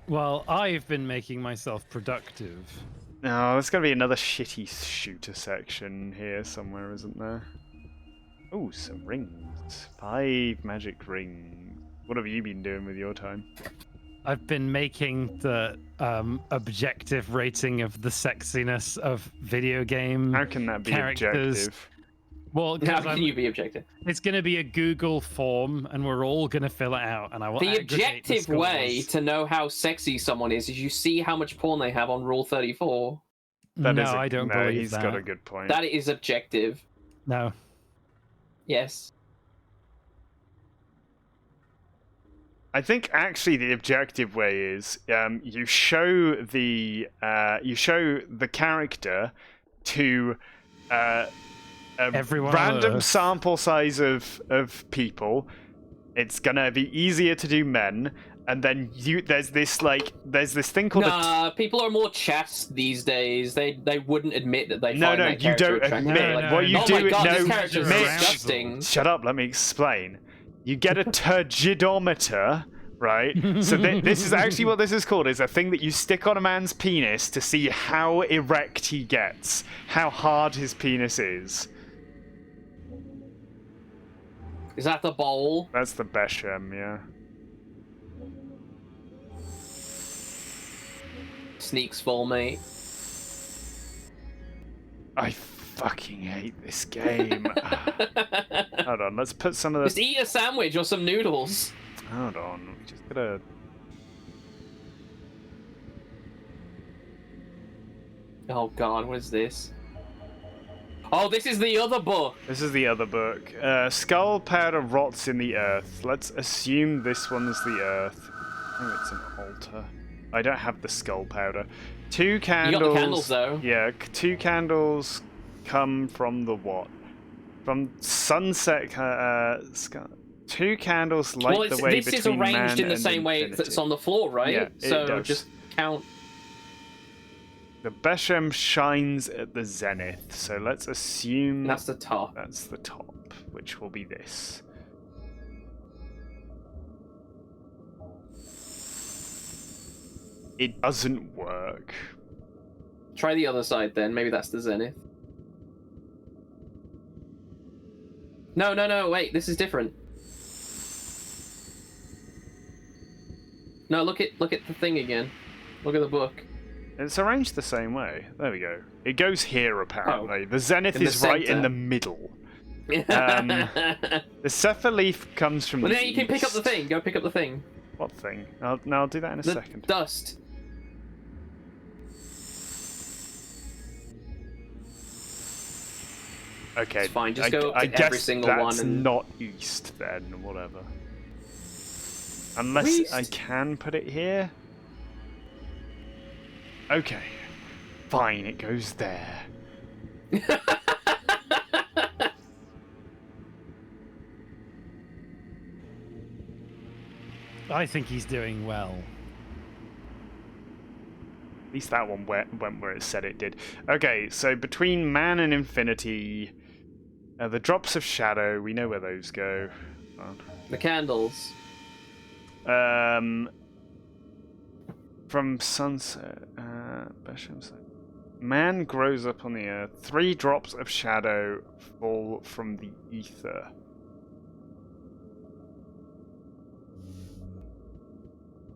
Well, I've been making myself productive. No, there's going to be another shitty shooter section here somewhere, isn't there? Oh, some rings. 5 magic rings. What have you been doing with your time? I've been making the objective rating of the sexiness of video game How can that be characters. objective? Well, How can you be objective? It's going to be a Google form, and we're all going to fill it out, and I will The aggregate objective way scores. to know how sexy someone is you see how much porn they have on Rule 34. No, I don't believe he's that. got a good point. That is objective. No. Yes. I think actually the objective way is you show the character to a Everyone on random Earth. sample size of people. It's gonna be easier to do men, and then there's this thing called Nah, people are more chaste these days. They wouldn't admit that they No, find no, that you character don't attractive. admit. Like, What you oh do my god, no, this character is Mitch, disgusting. Shut up, let me explain. You get a turgidometer, right? So this is actually what this is called, is a thing that you stick on a man's penis to see how erect he gets, how hard his penis is. Is that the bowl? That's the Beshem, yeah. Sneaks full, mate. I fucking hate this game. Hold on, let's put some of Just the... eat a sandwich or some noodles. Hold on, we just gotta... Oh god, what is this? Oh, this is the other book. This is the other book. Skull powder rots in the earth. Let's assume this one's the earth. Oh, it's an altar. I don't have the skull powder. 2 candles. You got the candles, though. Yeah, 2 candles come from the what? From sunset. 2 candles light Well, the way this between is arranged man in the and same way infinity. that's on the floor, right? Yeah, it so does. just count. The Beshem shines at the zenith, so let's assume That's the top. that's the top, which will be this. It doesn't work. Try the other side then. Maybe that's the zenith. No, no, no. Wait, this is different. No, look at the thing again. Look at the book. It's arranged the same way. There we go. It goes here apparently. Oh. The zenith In the is right in center. the middle. The cephalef comes from Well, the now you can pick up the east. thing. Go pick up the thing. What thing? I'll do that in a The second. dust. Okay, It's fine, just go I to every guess single that's one and- not east then, or whatever. Unless I East? can put it here. Okay, fine, it goes there. I think he's doing well. At least that one went where it said it did. Okay, so between man and infinity, the drops of shadow, we know where those go. The candles. From sunset, man grows up on the earth. 3 drops of shadow fall from the ether.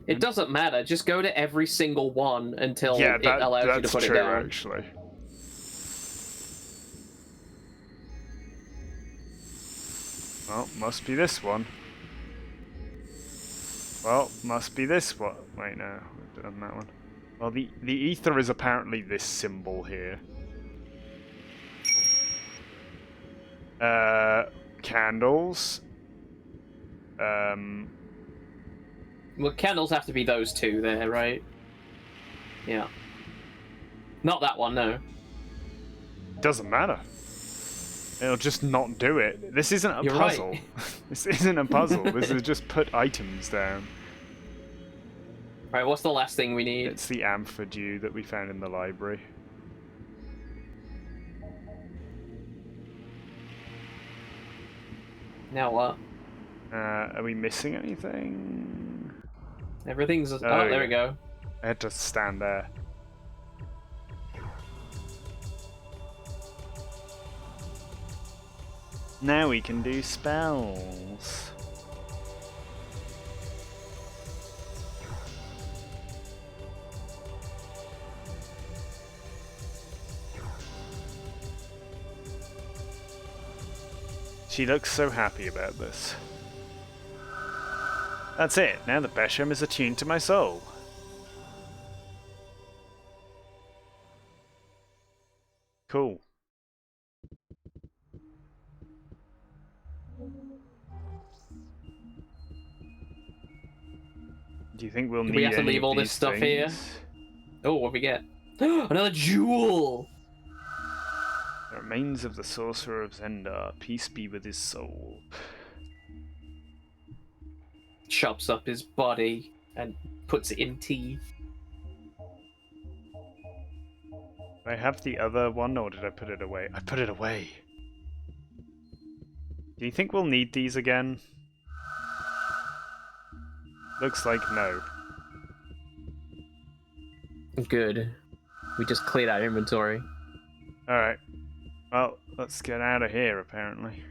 It doesn't matter. Just go to every single one until Yeah, it allows you to that's put true, it down. actually. Well, must be this one. Well, must be this one. Wait, no, I've done that one. Well, the ether is apparently this symbol here. Candles. Well, candles have to be those 2 there, right? Yeah. Not that one, no. Doesn't matter. It'll just not do it. This isn't a You're puzzle. right. This isn't a puzzle. This is just put items down. Right, what's the last thing we need? It's the amphidew that we found in the library. Now what? Are we missing anything? Everything's... Oh, yeah. there we go. I had to stand there. Now we can do spells. She looks so happy about this. That's it. Now the Besham is attuned to my soul. Cool. Do you think we'll need we have to any leave of all this these stuff here? things? Oh, what we get? Another jewel! The remains of the sorcerer of Zendar. Peace be with his soul. Chops up his body and puts it in tea. I have the other one, or did I put it away? I put it away. Do you think we'll need these again? Looks like no. Good. We just cleared our inventory. Alright. Well, let's get out of here, apparently.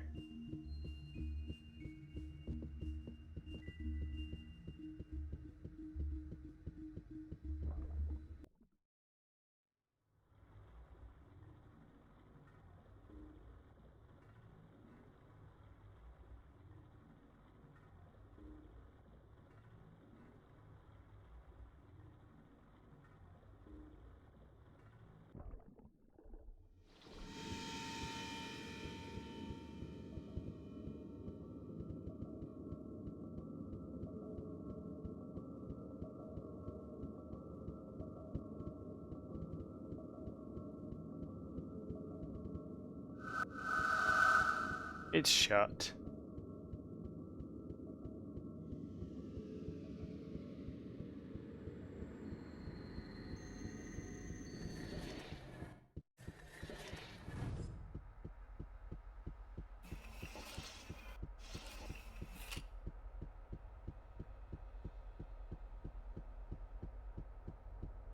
It's shut.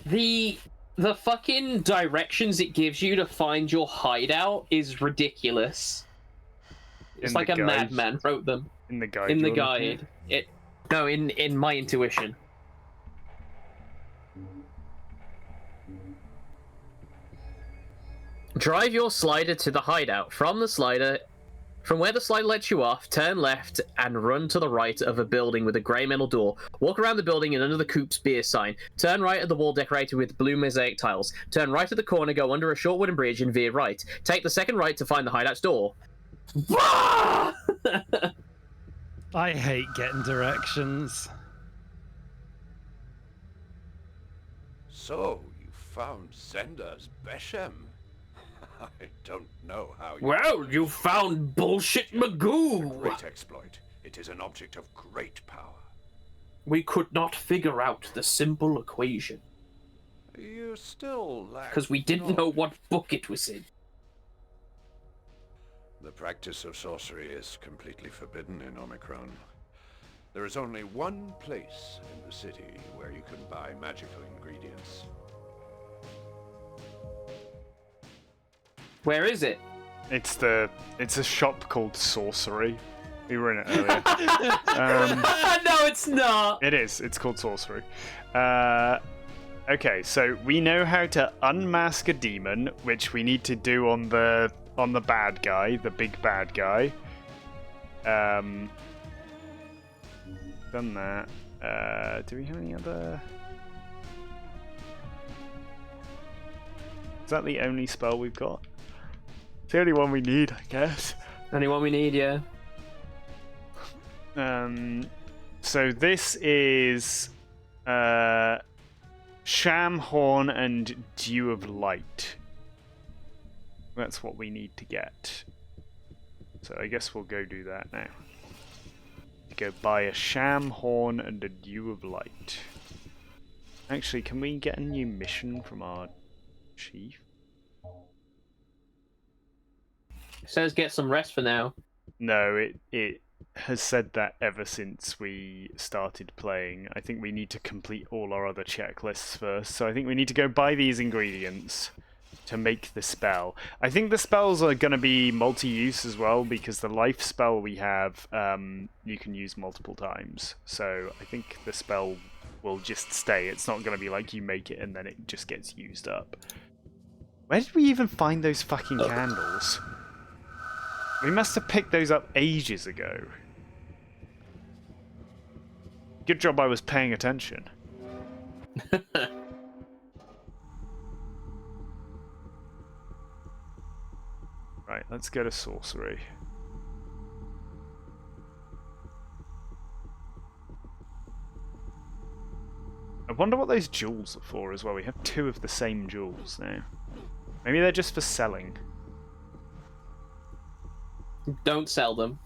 The fucking directions it gives you to find your hideout is ridiculous. It's In like the a guide? madman wrote them. In the guide. In the you're looking at? guide. No, in my intuition. Drive your slider to the hideout. From the slider, From where the slide lets you off, turn left and run to the right of a building with a grey metal door. Walk around the building and under the Coop's beer sign. Turn right at the wall decorated with blue mosaic tiles. Turn right at the corner, go under a short wooden bridge and veer right. Take the second right to find the hideout's door. I hate getting directions. So, you found Zendar's Beshem? I don't know how you... Well, you found bullshit Magoo! Great exploit. It is an object of great power. We could not figure out the simple equation. You still lack... Because we didn't know what book it was in. The practice of sorcery is completely forbidden in Omikron. There is only one place in the city where you can buy magical ingredients. Where is it? It's a shop called Sorcery. We were in it earlier. No, it's not. It is. It's called Sorcery. Okay, so we know how to unmask a demon, which we need to do on the bad guy, the big bad guy. Done that. Do we have any other? Is that the only spell we've got? It's the only one we need, I guess. Only one we need, yeah. So this is Sham Horn and Dew of Light. That's what we need to get. So I guess we'll go do that now. Go buy a Sham Horn and a Dew of Light. Actually, can we get a new mission from our chief? It says get some rest for now. No, it has said that ever since we started playing. I think we need to complete all our other checklists first. So I think we need to go buy these ingredients to make the spell. I think the spells are going to be multi-use as well, because the life spell we have, you can use multiple times. So I think the spell will just stay. It's not going to be like you make it and then it just gets used up. Where did we even find those fucking candles? We must have picked those up ages ago. Good job I was paying attention. Right, let's go to sorcery. I wonder what those jewels are for as well. We have 2 of the same jewels now. Maybe they're just for selling. Don't sell them.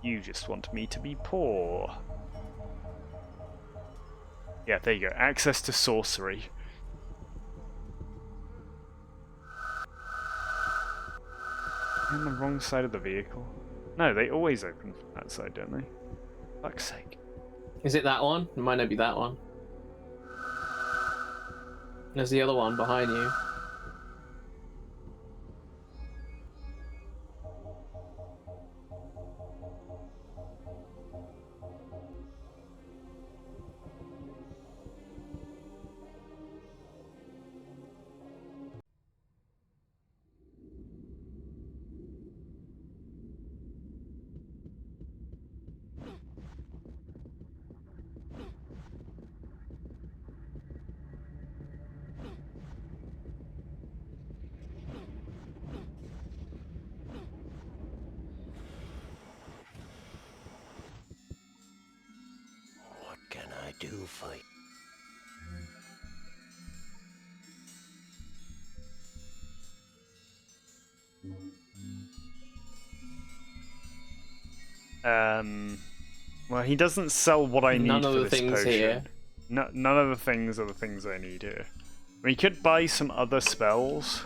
You just want me to be poor. Yeah, there you go. Access to sorcery. On the wrong side of the vehicle. No, they always open from that side, don't they? Fuck's sake. Is it that one? It might not be that one. There's the other one behind you. What can I do for you? Well, he doesn't sell what I need None of for the this things potion. here. No, none of the things are the things I need here. We could buy some other spells.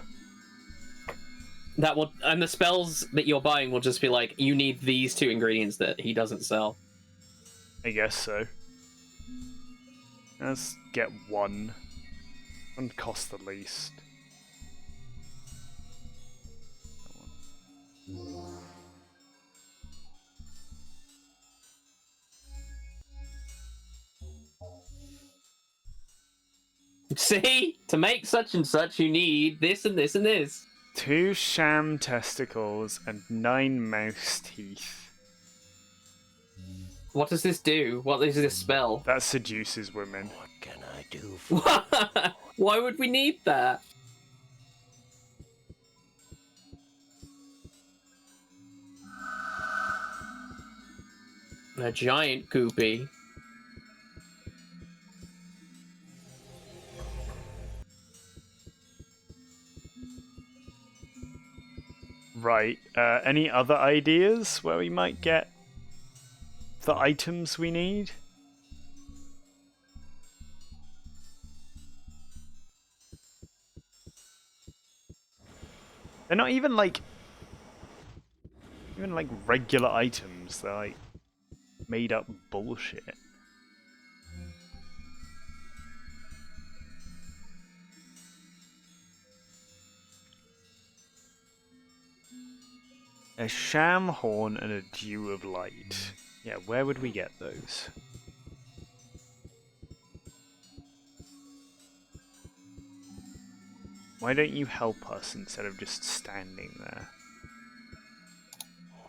That will, and the spells that you're buying will just be like, you need these 2 ingredients that he doesn't sell. I guess so. Let's get one. And cost the least. See? To make such and such, you need this and this and this. 2 sham testicles and 9 mouse teeth. What does this do? What is this spell? That seduces women. What can I do for Why would we need that? A giant goopy. Right. Any other ideas where we might get the items we need? They're not even like regular items. They're like made up bullshit. A sham horn and a dew of light. Yeah, where would we get those? Why don't you help us instead of just standing there?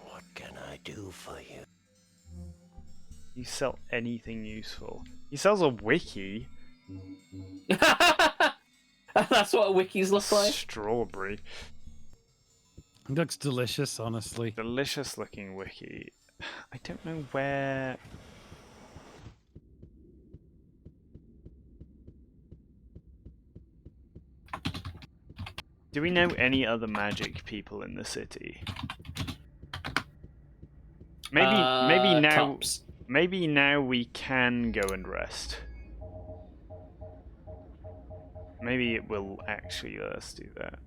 What can I do for you? You sell anything useful. He sells a wiki. That's what wikis look like. Strawberry. It looks delicious, honestly. Delicious looking wiki. I don't know where... Do we know any other magic people in the city? Maybe now... Tops. Maybe now we can go and rest. Maybe it will actually let us do that.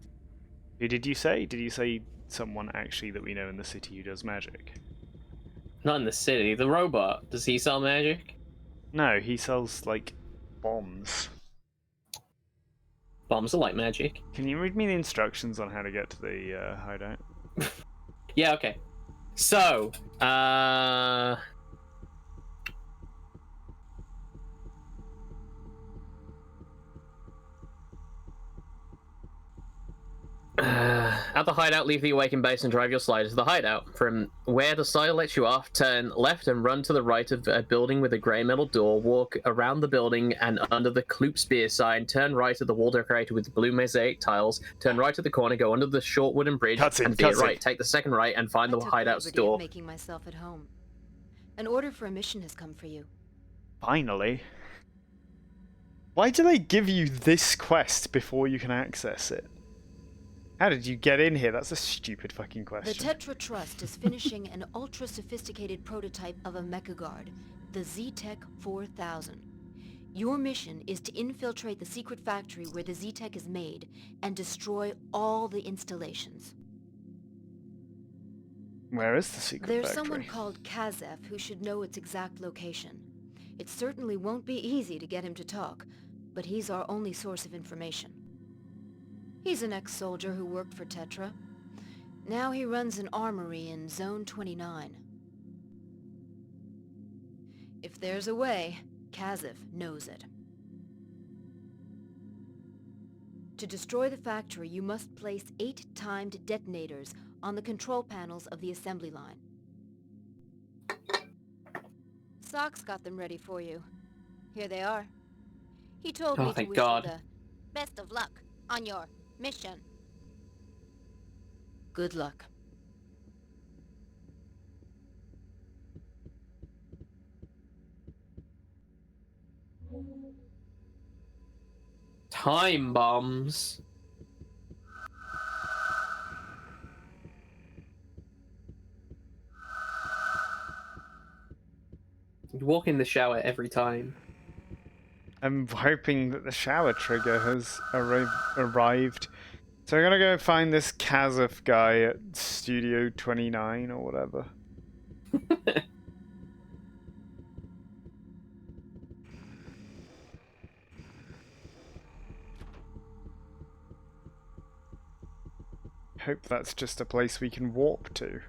Who did you say? Did you say someone actually that we know in the city who does magic? Not in the city. The robot. Does he sell magic? No, he sells, like, bombs. Bombs are like magic. Can you read me the instructions on how to get to the hideout? Yeah, okay. So, at the hideout, leave the awakened base and drive your slider to the hideout. From where the slider lets you off, turn left and run to the right of a building with a grey metal door. Walk around the building and under the Kloop Spear sign. Turn right at the wall decorated with blue mosaic tiles. Turn right at the corner, go under the short wooden bridge, and veer right. Take the second right and find the hideout's door. Making myself at home. An order for a mission has come for you. Finally. Why do they give you this quest before you can access it? How did you get in here? That's a stupid fucking question. The Tetra Trust is finishing an ultra-sophisticated prototype of a mecha guard, the Z-Tech 4000. Your mission is to infiltrate the secret factory where the Z-Tech is made and destroy all the installations. Where is the secret There's factory? someone called Kazef who should know its exact location. It certainly won't be easy to get him to talk, but he's our only source of information. He's an ex-soldier who worked for Tetra. Now he runs an armory in Zone 29. If there's a way, Kazef knows it. To destroy the factory, you must place 8 timed detonators on the control panels of the assembly line. Sock's got them ready for you. Here they are. He told me to thank wish God. you the best of luck on your mission. Good luck. Time bombs. You walk in the shower every time. I'm hoping that the shower trigger has arrived. So I'm gonna go find this Kazef guy at Studio 29 or whatever. Hope that's just a place we can warp to.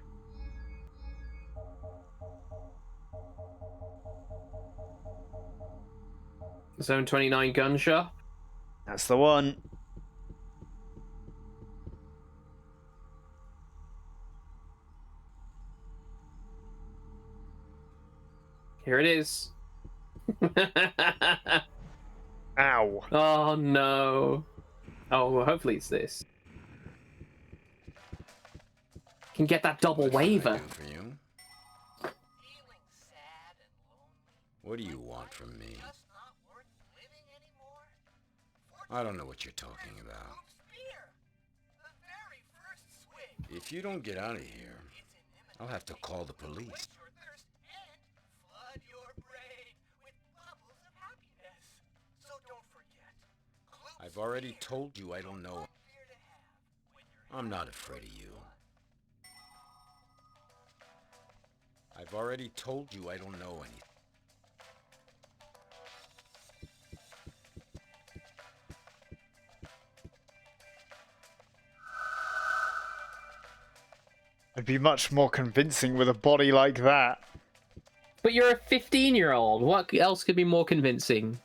Zone 29 gun shop. That's the one. Here it is. Ow. Oh no. Oh, well, hopefully it's this. Can get that double waiver. For you? Feeling sad and lonely. What do you want from me? Just not worth living anymore. I don't know what you're talking about. Spear. The very first swig. If you don't get out of here, It's inimitable. I'll have to call the police. Quench your thirst and flood your brain with bubbles of happiness. So don't forget. Clue I've already spear. told you I don't know. Fear to have when you're I'm not afraid of you. I've already told you I don't know anything. It'd be much more convincing with a body like that. But you're a 15-year-old. What else could be more convincing?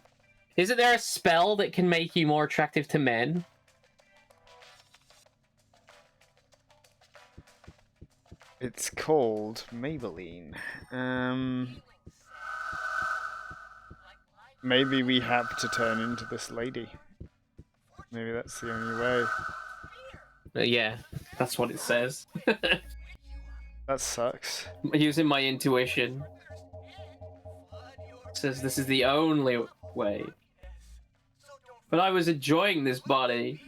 Isn't there a spell that can make you more attractive to men? It's called Maybelline. Maybe we have to turn into this lady. Maybe that's the only way. Yeah, that's what it says. That sucks. Using my intuition. It says this is the only way. But I was enjoying this body.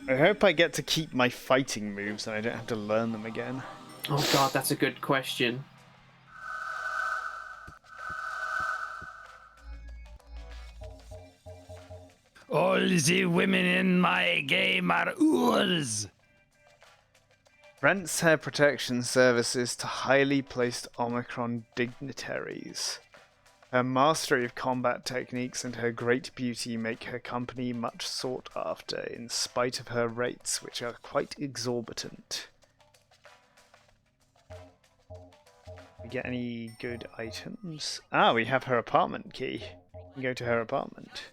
I hope I get to keep my fighting moves and I don't have to learn them again. Oh god, that's a good question. All the women in my game are oors. Rents her protection services to highly placed Omikron dignitaries. Her mastery of combat techniques and her great beauty make her company much sought after, in spite of her rates, which are quite exorbitant. We get any good items? Ah, we have her apartment key. We can go to her apartment.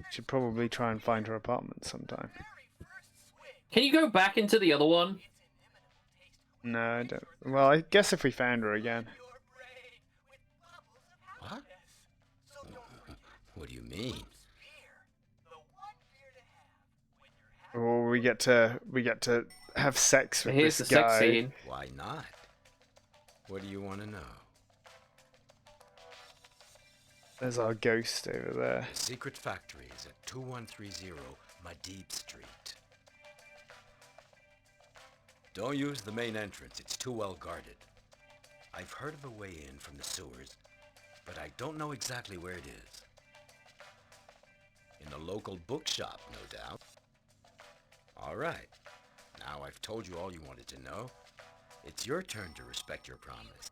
Should probably try and find her apartment sometime. Can you go back into the other one? No, I don't. Well, I guess if we found her again. What? What do you mean? Or we get to have sex with Here's this the guy. sex scene. Why not? What do you want to know? There's our ghost over there. The secret factory is at 2130 Madib Street. Don't use the main entrance, it's too well guarded. I've heard of a way in from the sewers, but I don't know exactly where it is. In the local bookshop, no doubt. All right. Now I've told you all you wanted to know. It's your turn to respect your promise.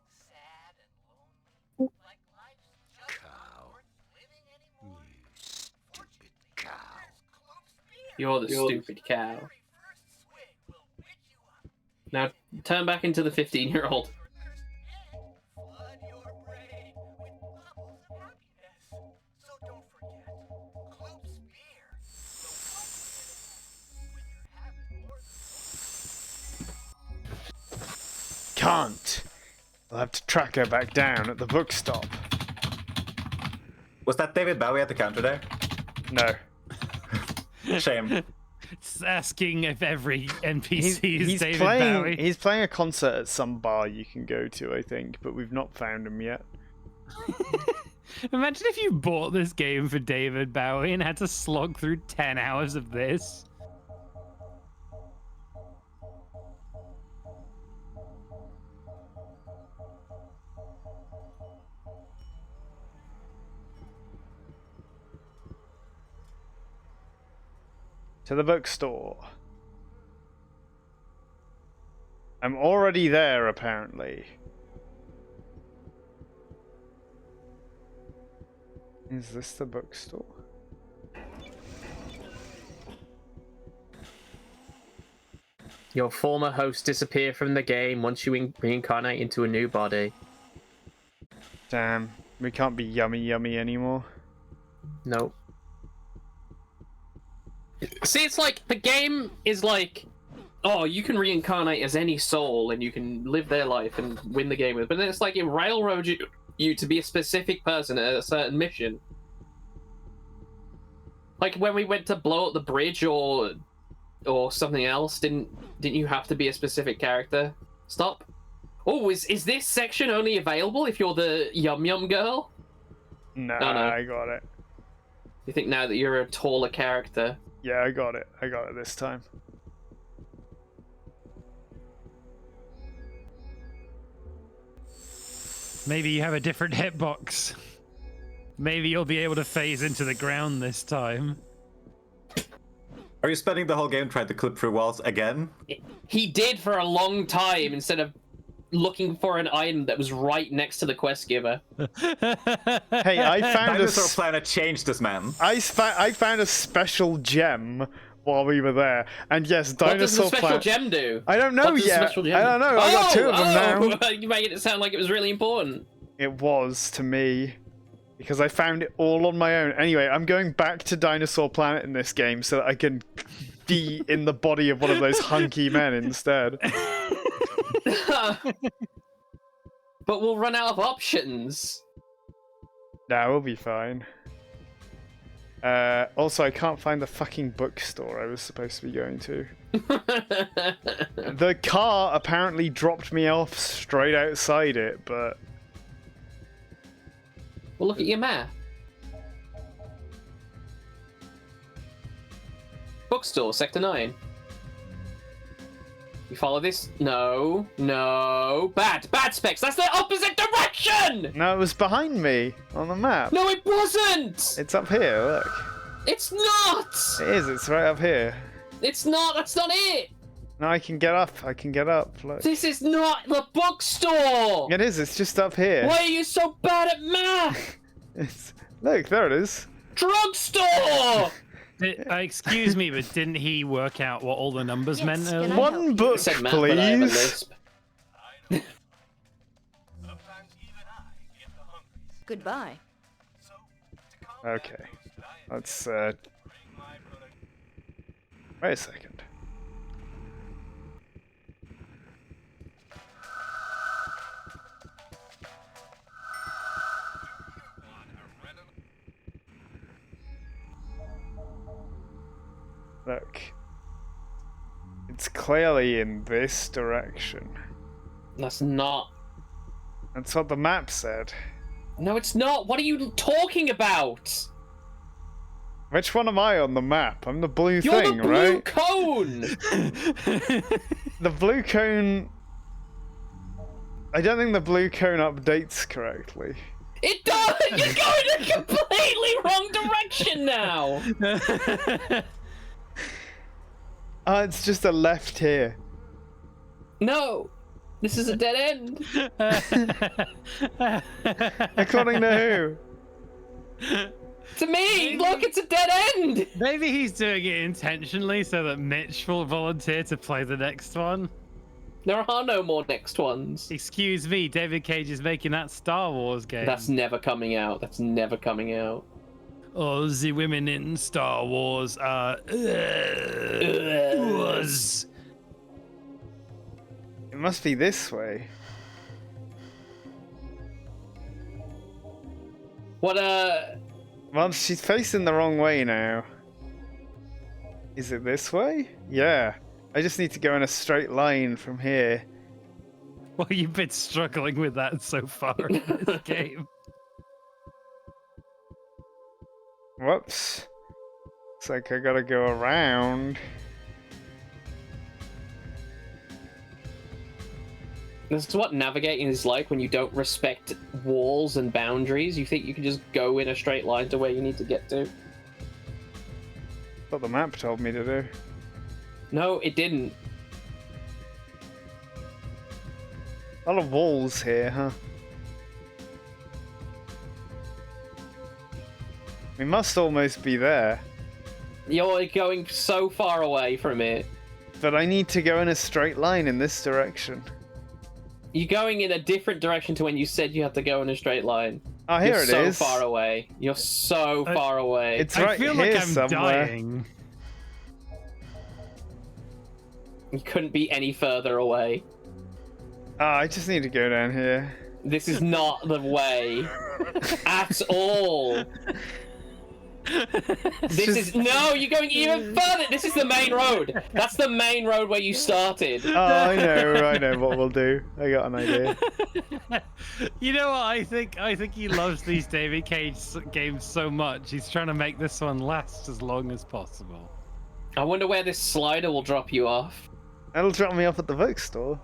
Cow. You stupid cow. You're the stupid cow. Now turn back into the 15-year-old. Can't. I'll have to track her back down at the book stop. Was that David Bowie at the counter there? No. Shame. It's asking if every NPC is David playing, Bowie. He's playing a concert at some bar you can go to, I think, but we've not found him yet. Imagine if you bought this game for David Bowie and had to slog through 10 hours of this. To the bookstore. I'm already there, apparently. Is this the bookstore? Your former hosts disappear from the game once you reincarnate into a new body. Damn. We can't be yummy anymore. No. See, it's like, the game is like, oh, you can reincarnate as any soul and you can live their life and win the game with, but then it's like it railroads you to be a specific person at a certain mission. Like when we went to blow up the bridge or something else, didn't you have to be a specific character? Stop. Oh, is this section only available if you're the Yum Yum girl? Nah, No. I got it. You think now that you're a taller character? Yeah, I got it. I got it this time. Maybe you have a different hitbox. Maybe you'll be able to phase into the ground this time. Are you spending the whole game trying to clip through walls again? He did for a long time instead of looking for an item that was right next to the quest giver. Hey, I found Dinosaur Planet changed this man. I found a special gem while we were there, and yes, Dinosaur What does the special Planet... gem do? I don't know What does the yet. special gem I don't know. do? I got two of them now. You made it sound like it was really important. It was to me, because I found it all on my own. Anyway, I'm going back to Dinosaur Planet in this game so that I can be in the body of one of those hunky men instead. But we'll run out of options. Nah, we'll be fine. Also, I can't find the fucking bookstore I was supposed to be going to. The car apparently dropped me off straight outside it, but... Well, look at your map. Bookstore, Sector 9. You follow this? No. Bad specs. That's the opposite direction! No, it was behind me on the map. No, it wasn't! It's up here, look. It's not! It is, it's right up here. It's not, that's not it! No, I can get up, look. This is not the bookstore! It is, it's just up here. Why are you so bad at math? Look, there it is. Drugstore! Excuse me, but didn't he work out what all the numbers meant earlier? One book, Said math, but I have a please. lisp. Goodbye. Okay. Let's, wait a second. Look. It's clearly in this direction. That's not. That's what the map said. No, it's not. What are you talking about? Which one am I on the map? I'm the blue You're thing, the blue right? cone! The blue cone... I don't think the blue cone updates correctly. It does! You're going in a completely wrong direction now! It's just a left here. No! This is a dead end! According to who? To me! Look, it's a dead end! Maybe he's doing it intentionally so that Mitch will volunteer to play the next one. There are no more next ones. Excuse me, David Cage is making that Star Wars game. That's never coming out. That's never coming out. Oh, the women in Star Wars are... was. It must be this way. What, Well, she's facing the wrong way now. Is it this way? Yeah. I just need to go in a straight line from here. Well, you've been struggling with that so far in this game. Whoops. Looks like I gotta go around. This is what navigating is like when you don't respect walls and boundaries. You think you can just go in a straight line to where you need to get to. What the map told me to do. No, it didn't. A lot of walls here, huh? We must almost be there. You're going so far away from it. But I need to go in a straight line in this direction. You're going in a different direction to when you said you had to go in a straight line. Oh, here You're it so is. far away. You're so far away. It's I right feel here like I'm somewhere. dying. You couldn't be any further away. Oh, I just need to go down here. This is not the way at all. No, you're going even further. This is the main road. That's the main road where you started. Oh, I know what we'll do. I got an idea. You know what? I think he loves these David Cage games so much. He's trying to make this one last as long as possible. I wonder where this slider will drop you off. That'll drop me off at the bookstore.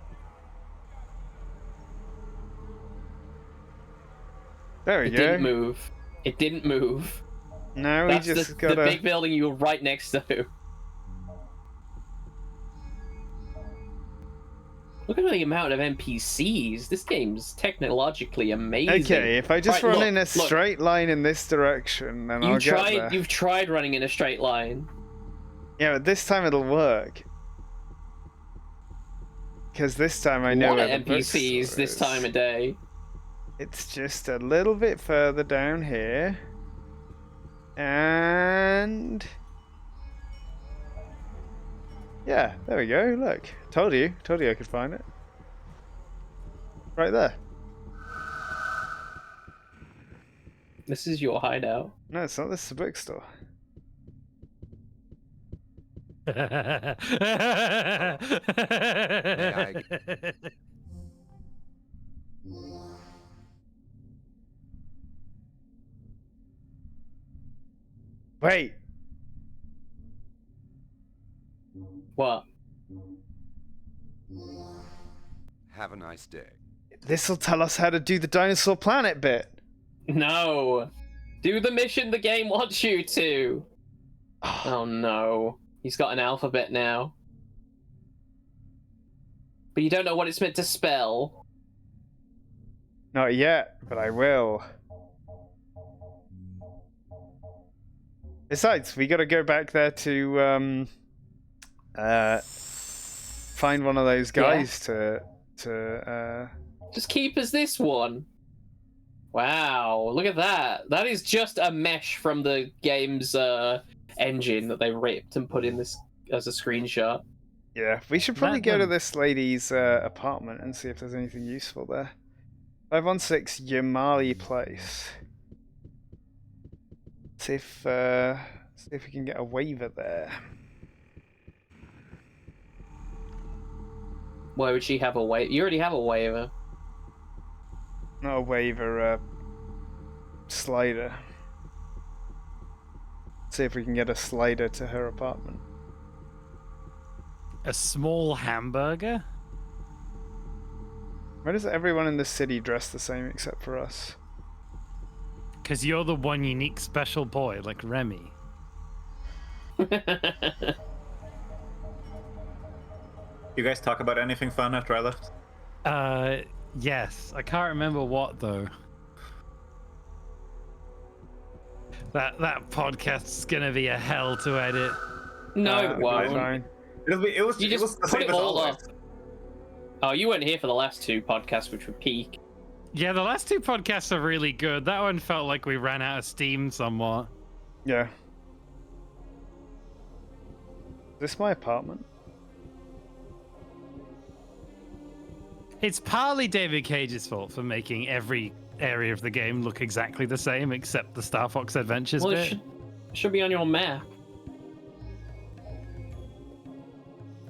There we It go. didn't move. It didn't move. Now That's we just the gotta. big building you were right next to. Look at the amount of NPCs. This game's technologically amazing. Okay, if I just Right, run look, in a look. straight line in this direction, then I'll get there. You've tried running in a straight line. Yeah, but this time it'll work. Because this time I know What where are the NPCs bookstore this is. time of day? It's just a little bit further down here. And... yeah, there we go, look. Told you I could find it. Right there. This is your hideout. No, it's not, this is a bookstore. Wait. What? Have a nice day. This'll tell us how to do the dinosaur planet bit. No. Do the mission the game wants you to. Oh no. He's got an alphabet now. But you don't know what it's meant to spell. Not yet, but I will. Besides, we gotta go back there to find one of those guys to Just keep as this one. Wow, look at that. That is just a mesh from the game's engine that they ripped and put in this as a screenshot. yeah, we should probably go to this lady's apartment and see if there's anything useful there. 516 Yamali Place. See if we can get a waiver there. Why would she have a waiver? You already have a waiver. Not a waiver, slider. See if we can get a slider to her apartment. A small hamburger? Why does everyone in the city dress the same except for us? Because you're the one unique special boy, like Remy. You guys talk about anything fun after I left? Yes. I can't remember what, though. That podcast's gonna be a hell to edit. No, it won't. Fine. It was You it was just the put same it as all always. up. Oh, you weren't here for the last two podcasts, which were peak. Yeah, the last two podcasts are really good. That one felt like we ran out of steam somewhat. Yeah. Is this my apartment? It's partly David Cage's fault for making every area of the game look exactly the same except the Star Fox Adventures Well, bit. it should be on your map.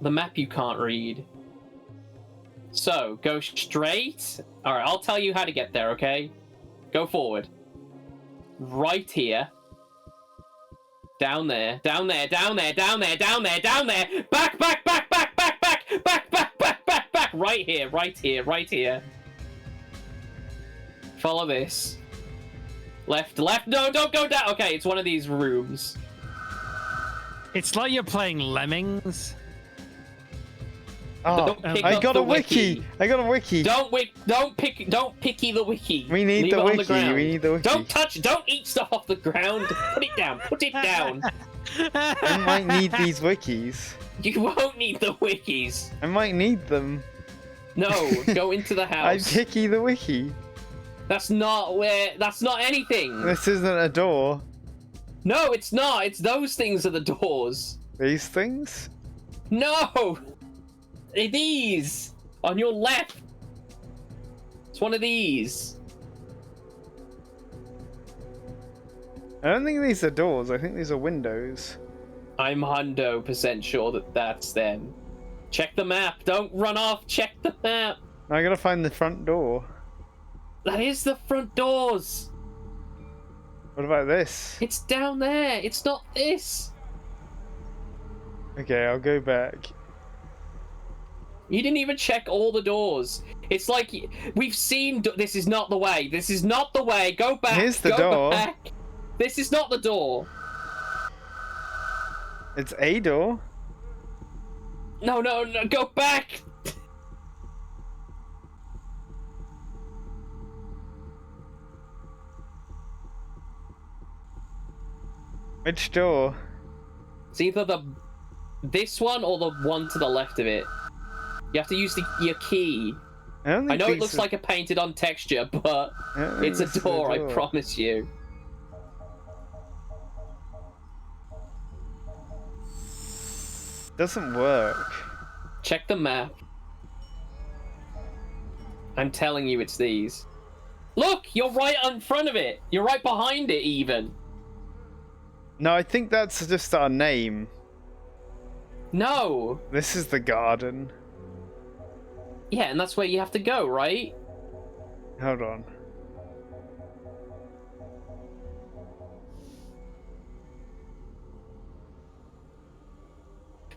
The map you can't read. So, go straight. Alright, I'll tell you how to get there, okay? Go forward. Right here. Down there. Down there. Down there. Down there. Down there. Down there. Back, back, back, back, back, back, back, back, back, back, back. Right here. Right here. Right here. Follow this. Left, left. No, don't go down. Okay, it's one of these rooms. It's like you're playing Lemmings. Oh, Don't pick I up got the a wiki. I got a wiki. Don't picky the wiki. We need Leave the it on wiki. the ground. We need the wiki. Don't eat stuff off the ground. Put it down. Put it down. I might need these wikis. You won't need the wikis. I might need them. No, go into the I house. picky the wiki. That's not anything. This isn't a door. No, it's not. It's those things are the doors. These things? No! These! On your left! It's one of these. I don't think these are doors. I think these are windows. I'm 100% sure that that's them. Check the map. Don't run off. Check the map. I gotta find the front door. That is the front doors. What about this? It's down there. It's not this. Okay, I'll go back. You didn't even check all the doors. It's like we've seen. This is not the way. This is not the way. Go back. Here's the Go door. back. This is not the door. It's a door. No, no, no. Go back. Which door? It's either this one or the one to the left of it. You have to use your key. I know it looks like a painted on texture, but it's a door, I promise you. Doesn't work. Check the map. I'm telling you it's these. Look, you're right in front of it. You're right behind it even. No, I think that's just our name. No. This is the garden. Yeah, and that's where you have to go, right? Hold on.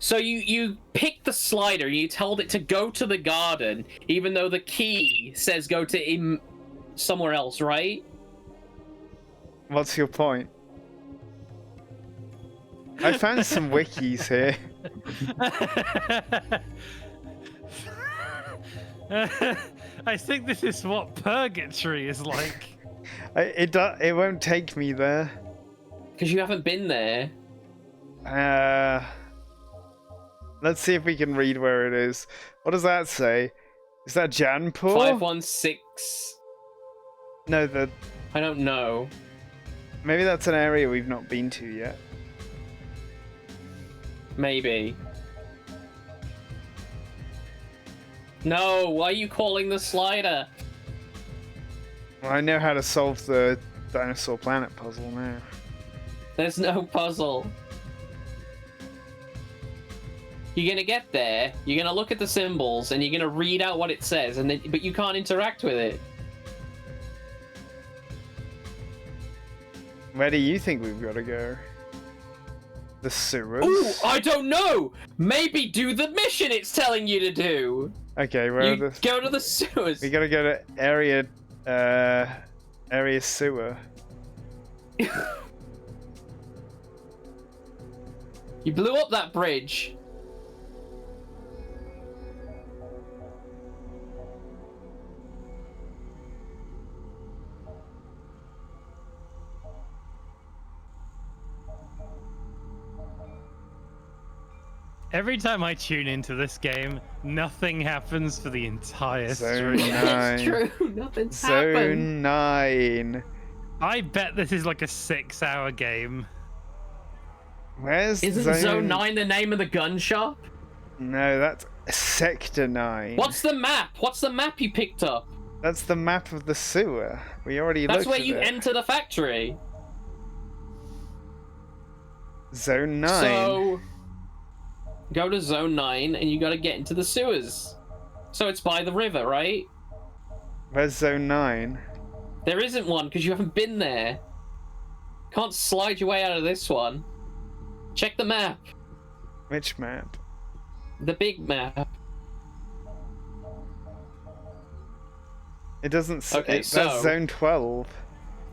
So you picked the slider, you told it to go to the garden, even though the key says go to somewhere else, right? What's your point? I found some wikis here. I think this is what purgatory is like. It won't take me there. Because you haven't been there. Let's see if we can read where it is. What does that say? Is that Janpur? 516. No, I don't know. Maybe that's an area we've not been to yet. Maybe. No, why are you calling the slider? Well, I know how to solve the Dinosaur Planet puzzle now. There's no puzzle. You're gonna get there, you're gonna look at the symbols, and you're gonna read out what it says, and then, but you can't interact with it. Where do you think we've got to go? The sewers? Ooh, I don't know! Maybe do the mission it's telling you to do! Okay, where are You the... go to the sewers. We gotta go to area sewer. You blew up that bridge. Every time I tune into this game, nothing happens for the entire Zone stream. 9. It's true, nothing's Zone happened. 9. I bet this is like a 6-hour game. Where's Isn't Zone 9 the name of the gun shop? No, that's Sector 9. What's the map? What's the map you picked up? That's the map of the sewer. We already That's looked where at you it. enter the factory. Zone 9. So, go to Zone 9 and you gotta get into the sewers. So it's by the river, right? Where's Zone 9? There isn't one because you haven't been there. Can't slide your way out of this one. Check the map. Which map? The big map. It doesn't say. Okay, That's so- Zone 12.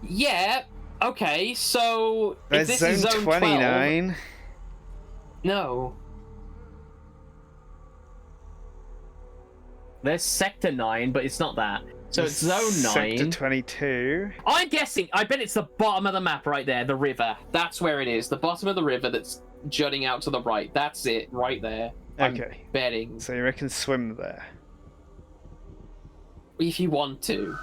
Yeah, okay, so There's if this Zone is Zone 29. 12, no. There's Sector 9, but it's not that. So it's Zone 9. Sector 22. I'm guessing, I bet it's the bottom of the map right there, the river. That's where it is, the bottom of the river that's jutting out to the right. That's it, right there. Okay. I'm betting. So you reckon swim there? If you want to.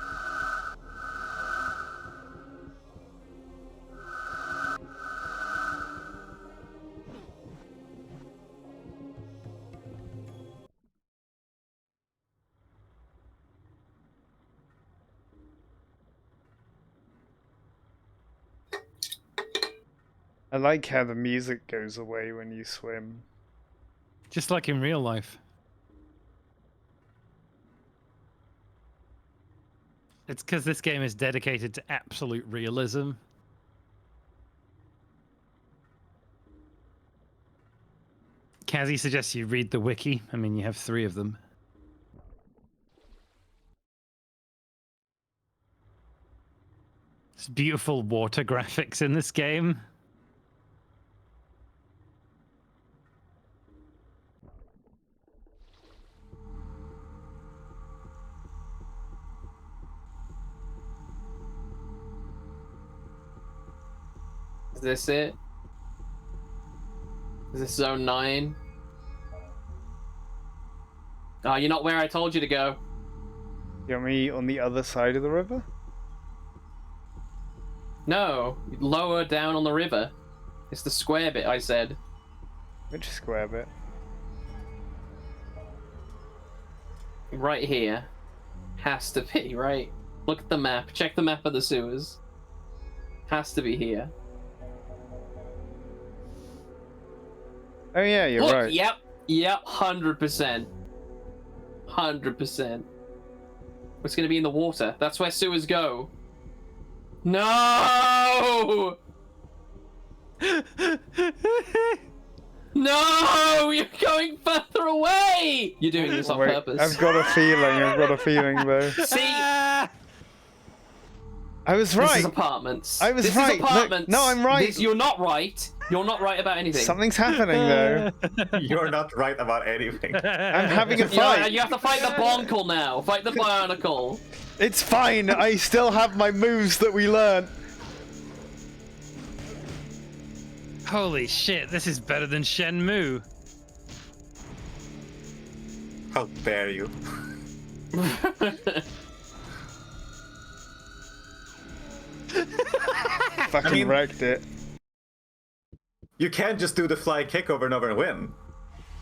I like how the music goes away when you swim. Just like in real life. It's because this game is dedicated to absolute realism. Kazzy suggests you read the wiki. I mean, you have 3 of them. There's beautiful water graphics in this game. Is this it? Is this zone 9? Oh, you're not where I told you to go. You want me on the other side of the river? No, lower down on the river. It's the square bit I said. Which square bit? Right here. Has to be, right? Look at the map. Check the map of the sewers. Has to be here. Oh yeah, you're Look, right. Yep, 100%. 100%. It's gonna be in the water. That's where sewers go. No! No! You're going further away! You're doing this on Wait, purpose. I've got a feeling though. See? I was right. This is apartments. I was this right. Is apartments. No, I'm right. You're not right. You're not right about anything. Something's happening though. You're not right about anything. I'm having a You know, fight. you have to fight the Bonkle now. Fight the Bionicle. It's fine. I still have my moves that we learned. Holy shit, this is better than Shenmue. How dare you? Fucking wrecked it. You can't just do the flying kick over and over and win.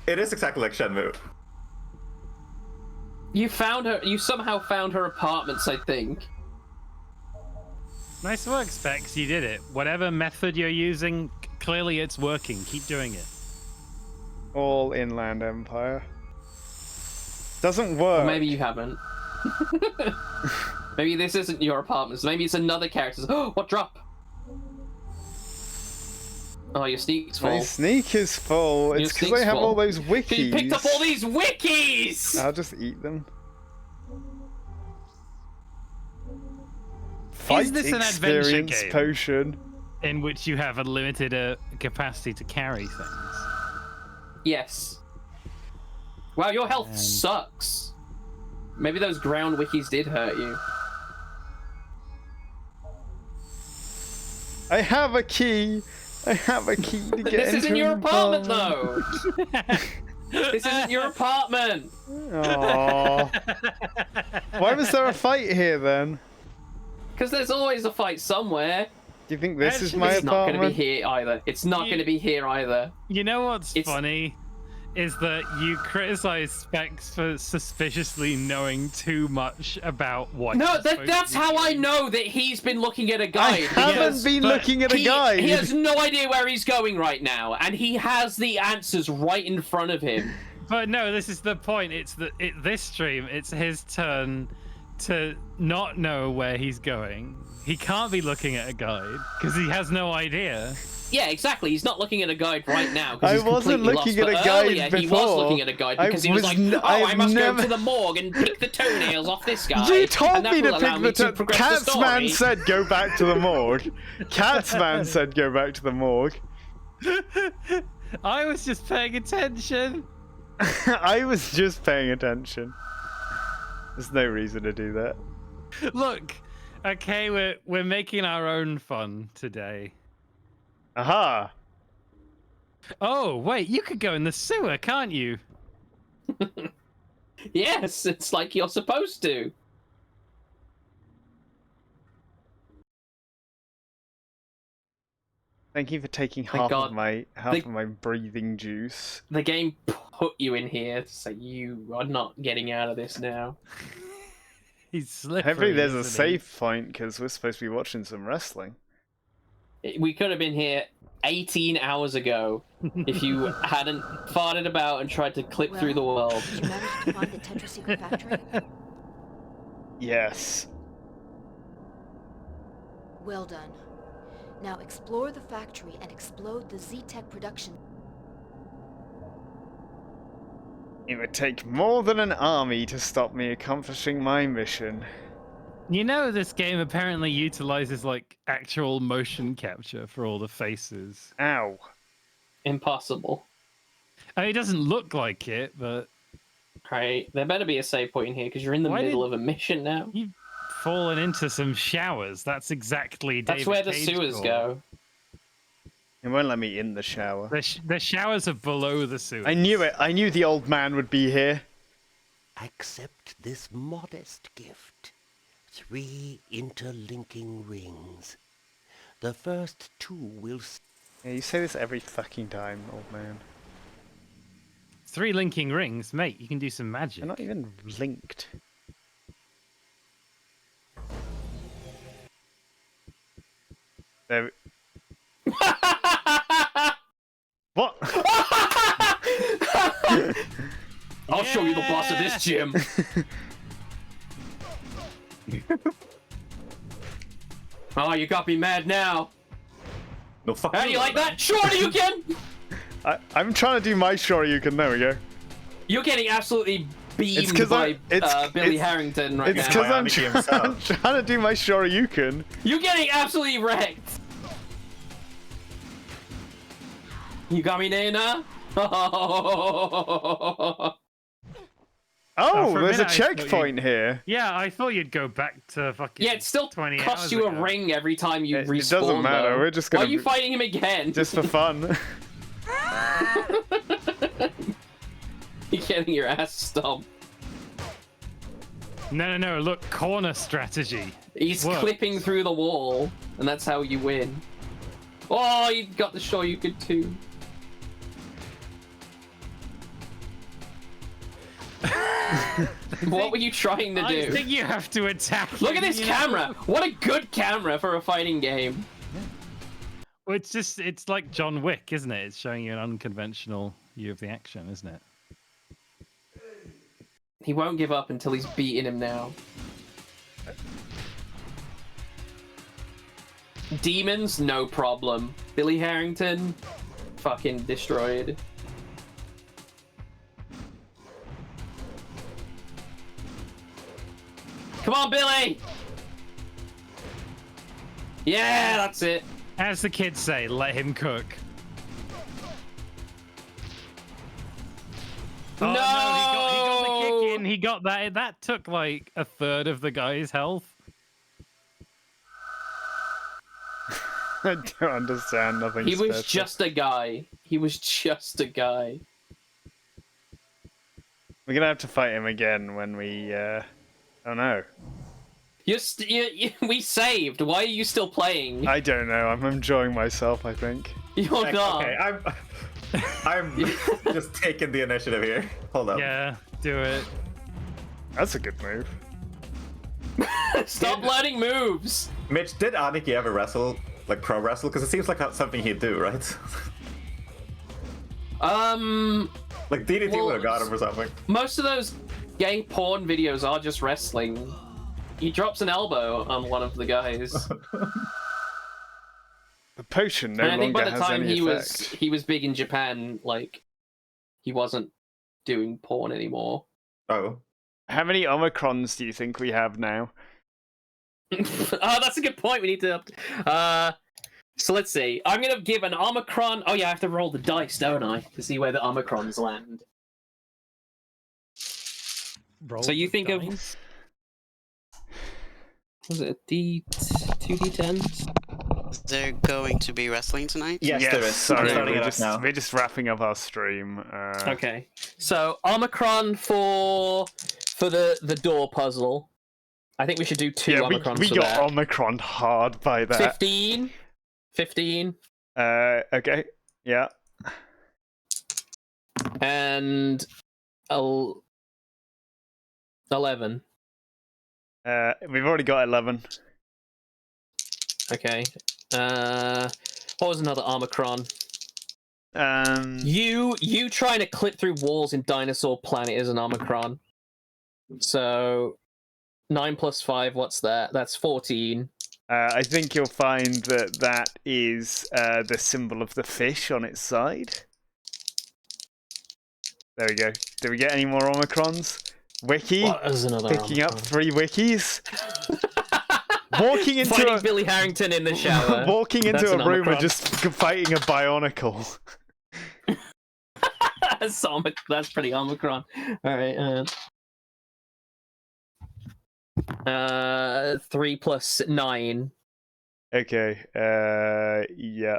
It is exactly like Shenmue. You found her. You somehow found her apartments, I think. Nice work, Specs. You did it. Whatever method you're using, clearly it's working. Keep doing it. All Inland Empire. Doesn't work. Or maybe you haven't. Maybe this isn't your apartments. Maybe it's another character's. Oh, what drop? Oh, your sneak's full. My sneak is full. It's because I have all those wikis. You picked up all these wikis! I'll just eat them. Fight Is this an adventure experience game? potion. In which you have a limited capacity to carry things. Yes. Wow, your health sucks. Maybe those ground wikis did hurt you. I have a key. I have a key to get This into isn't your an apartment, though. This isn't your apartment. Aww. Why was there a fight here then? Because there's always a fight somewhere. Do you think this is Actually, my It's not apartment? going to be here either. It's not going to be here either. You know what's funny? Is that you criticize Specs for suspiciously knowing too much about what. No, you're supposed that's to how be I doing. know that he's been looking at a I guide. haven't been looking at a guide. He has no idea where he's going right now, and he has the answers right in front of him. But no, this is the point. It's that this stream, it's his turn to not know where he's going. He can't be looking at a guide because he has no idea. Yeah, exactly. He's not looking at a guide right now. I He's wasn't completely looking lost. at a But guide earlier, He was before. looking at a guide because he was like, I must go to the morgue and pick the toenails off this guy. You told and that me to will allow pick me the progress the Catsman story." said go back to the morgue. Catsman said go back to the morgue. I was just paying attention. I was just paying attention. There's no reason to do that. Look, okay, we're making our own fun today. Aha! Oh, wait, you could go in the sewer, can't you? Yes, it's like you're supposed to. Thank you for taking Thank half God. of my breathing juice. The game put you in here to say you are not getting out of this now. He's slippery. Hopefully there's a isn't he? save point because we're supposed to be watching some wrestling. We could have been here 18 hours ago if you hadn't farted about and tried to clip through the world. Did you manage to find the Tetra secret factory? Yes. Well done. Now explore the factory and explode the Z-Tech production. It would take more than an army to stop me accomplishing my mission. You know, this game apparently utilizes like actual motion capture for all the faces. Ow. Impossible. I mean, it doesn't look like it, but Right, there better be a save point in here because you're in the middle of a mission now. You've fallen into some showers. That's exactly That's David where the Cage sewers called. go. It won't let me in the shower. The showers are below the sewers. I knew it. I knew the old man would be here. Accept this modest gift. 3 interlinking rings. The first 2 will... Yeah, you say this every fucking time, old man. 3 linking rings, mate. You can do some magic. They're not even linked. There. What? I'll show you the boss of this gym. Oh, you got me mad now. No fuck. How do you like that? Sure, you can. I'm trying to do my Shoryuken. There we go. You're getting absolutely beamed by Billy Harrington right now. It's because I'm trying to do my Shoryuken. You're getting absolutely wrecked. You got me, Nana? Oh, for there's a minute, I thought checkpoint here. Yeah, I thought you'd go back to fucking. Yeah, it still 20 costs hours you ago. a ring every time you respawn. It doesn't matter. Though. We're just Why gonna. are you fighting him again? Just for fun. You're getting your ass stomped. No. Look, corner strategy. He's Works. clipping through the wall, and that's how you win. Oh, you got the Shoryuken too. What were you trying to do? I think you have to attack. Look at him, this you know? camera. What a good camera for a fighting game. Well, it's like John Wick, isn't it? It's showing you an unconventional view of the action, isn't it? He won't give up until he's beaten him now. Demons, no problem. Billy Harrington, fucking destroyed. Come on, Billy! Yeah, that's it. As the kids say, let him cook. Oh, No! he got the kick in. He got that. That took like a third of the guy's health. I don't understand nothing. He was special. just a guy. He was just a guy. We're gonna have to fight him again when we. Oh no. We saved. Why are you still playing? I don't know. I'm enjoying myself. I think. You're not. Okay, I'm just taking the initiative here. Hold up. Yeah, do it. That's a good move. Stop learning moves. Mitch, did Aniki ever wrestle, like pro wrestle? Because it seems like something he'd do, right? Like DDT would have got him or something. Most of those gay porn videos are just wrestling. He drops an elbow on one of the guys. The potion no And I think longer by the has time any he effect. was big in Japan, like he wasn't doing porn anymore. Oh. How many Omikrons do you think we have now? Oh, that's a good point. We need to. So let's see. I'm gonna give an Omicron. Oh yeah, I have to roll the dice, don't I, to see where the Omicrons land. Roll So you the think of. dice. Was it two D10s? Is there going to be wrestling tonight? Yes, there is. Sorry, I'm starting it we're up now. just wrapping up our stream. Okay. So Omicron for the door puzzle. I think we should do 2 Yeah, Omicrons we for got that. Omicron hard by that. 15. 15. Okay. Yeah. And 11. We've already got 11. Okay. What was another Omicron? Um, You trying to clip through walls in Dinosaur Planet is an Omicron. So 9 plus 5, what's that? That's 14. I think you'll find that that is the symbol of the fish on its side. There we go. Did we get any more Omicrons? Wiki. What is another Picking up Omicron? 3 wikis. Walking into Finding a Billy Harrington in the shower. walking into That's a an room and Omicron. just fighting a Bionicle. That's pretty Omicron. All right. 3 plus 9. Okay. Yeah.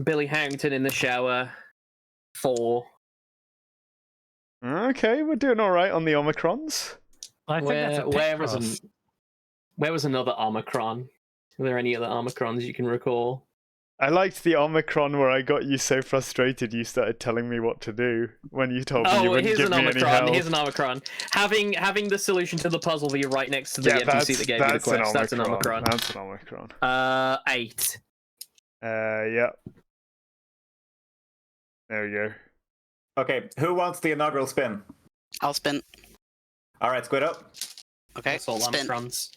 Billy Harrington in the shower. 4. Okay, we're doing all right on the Omicrons. I think that's a Where was another Omicron? Are there any other Omicrons you can recall? I liked the Omicron where I got you so frustrated you started telling me what to do when you told me you wouldn't here's give an me any Omicron. help. Here's an Omicron. Having the solution to the puzzle be right next to the NPC that gave you the quest. That's an Omicron. That's an Omicron. 8. Yeah. There we go. Okay, who wants the inaugural spin? I'll spin. All right, Squid up. Okay, That's all spin. Omicrons.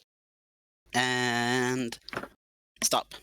And stop.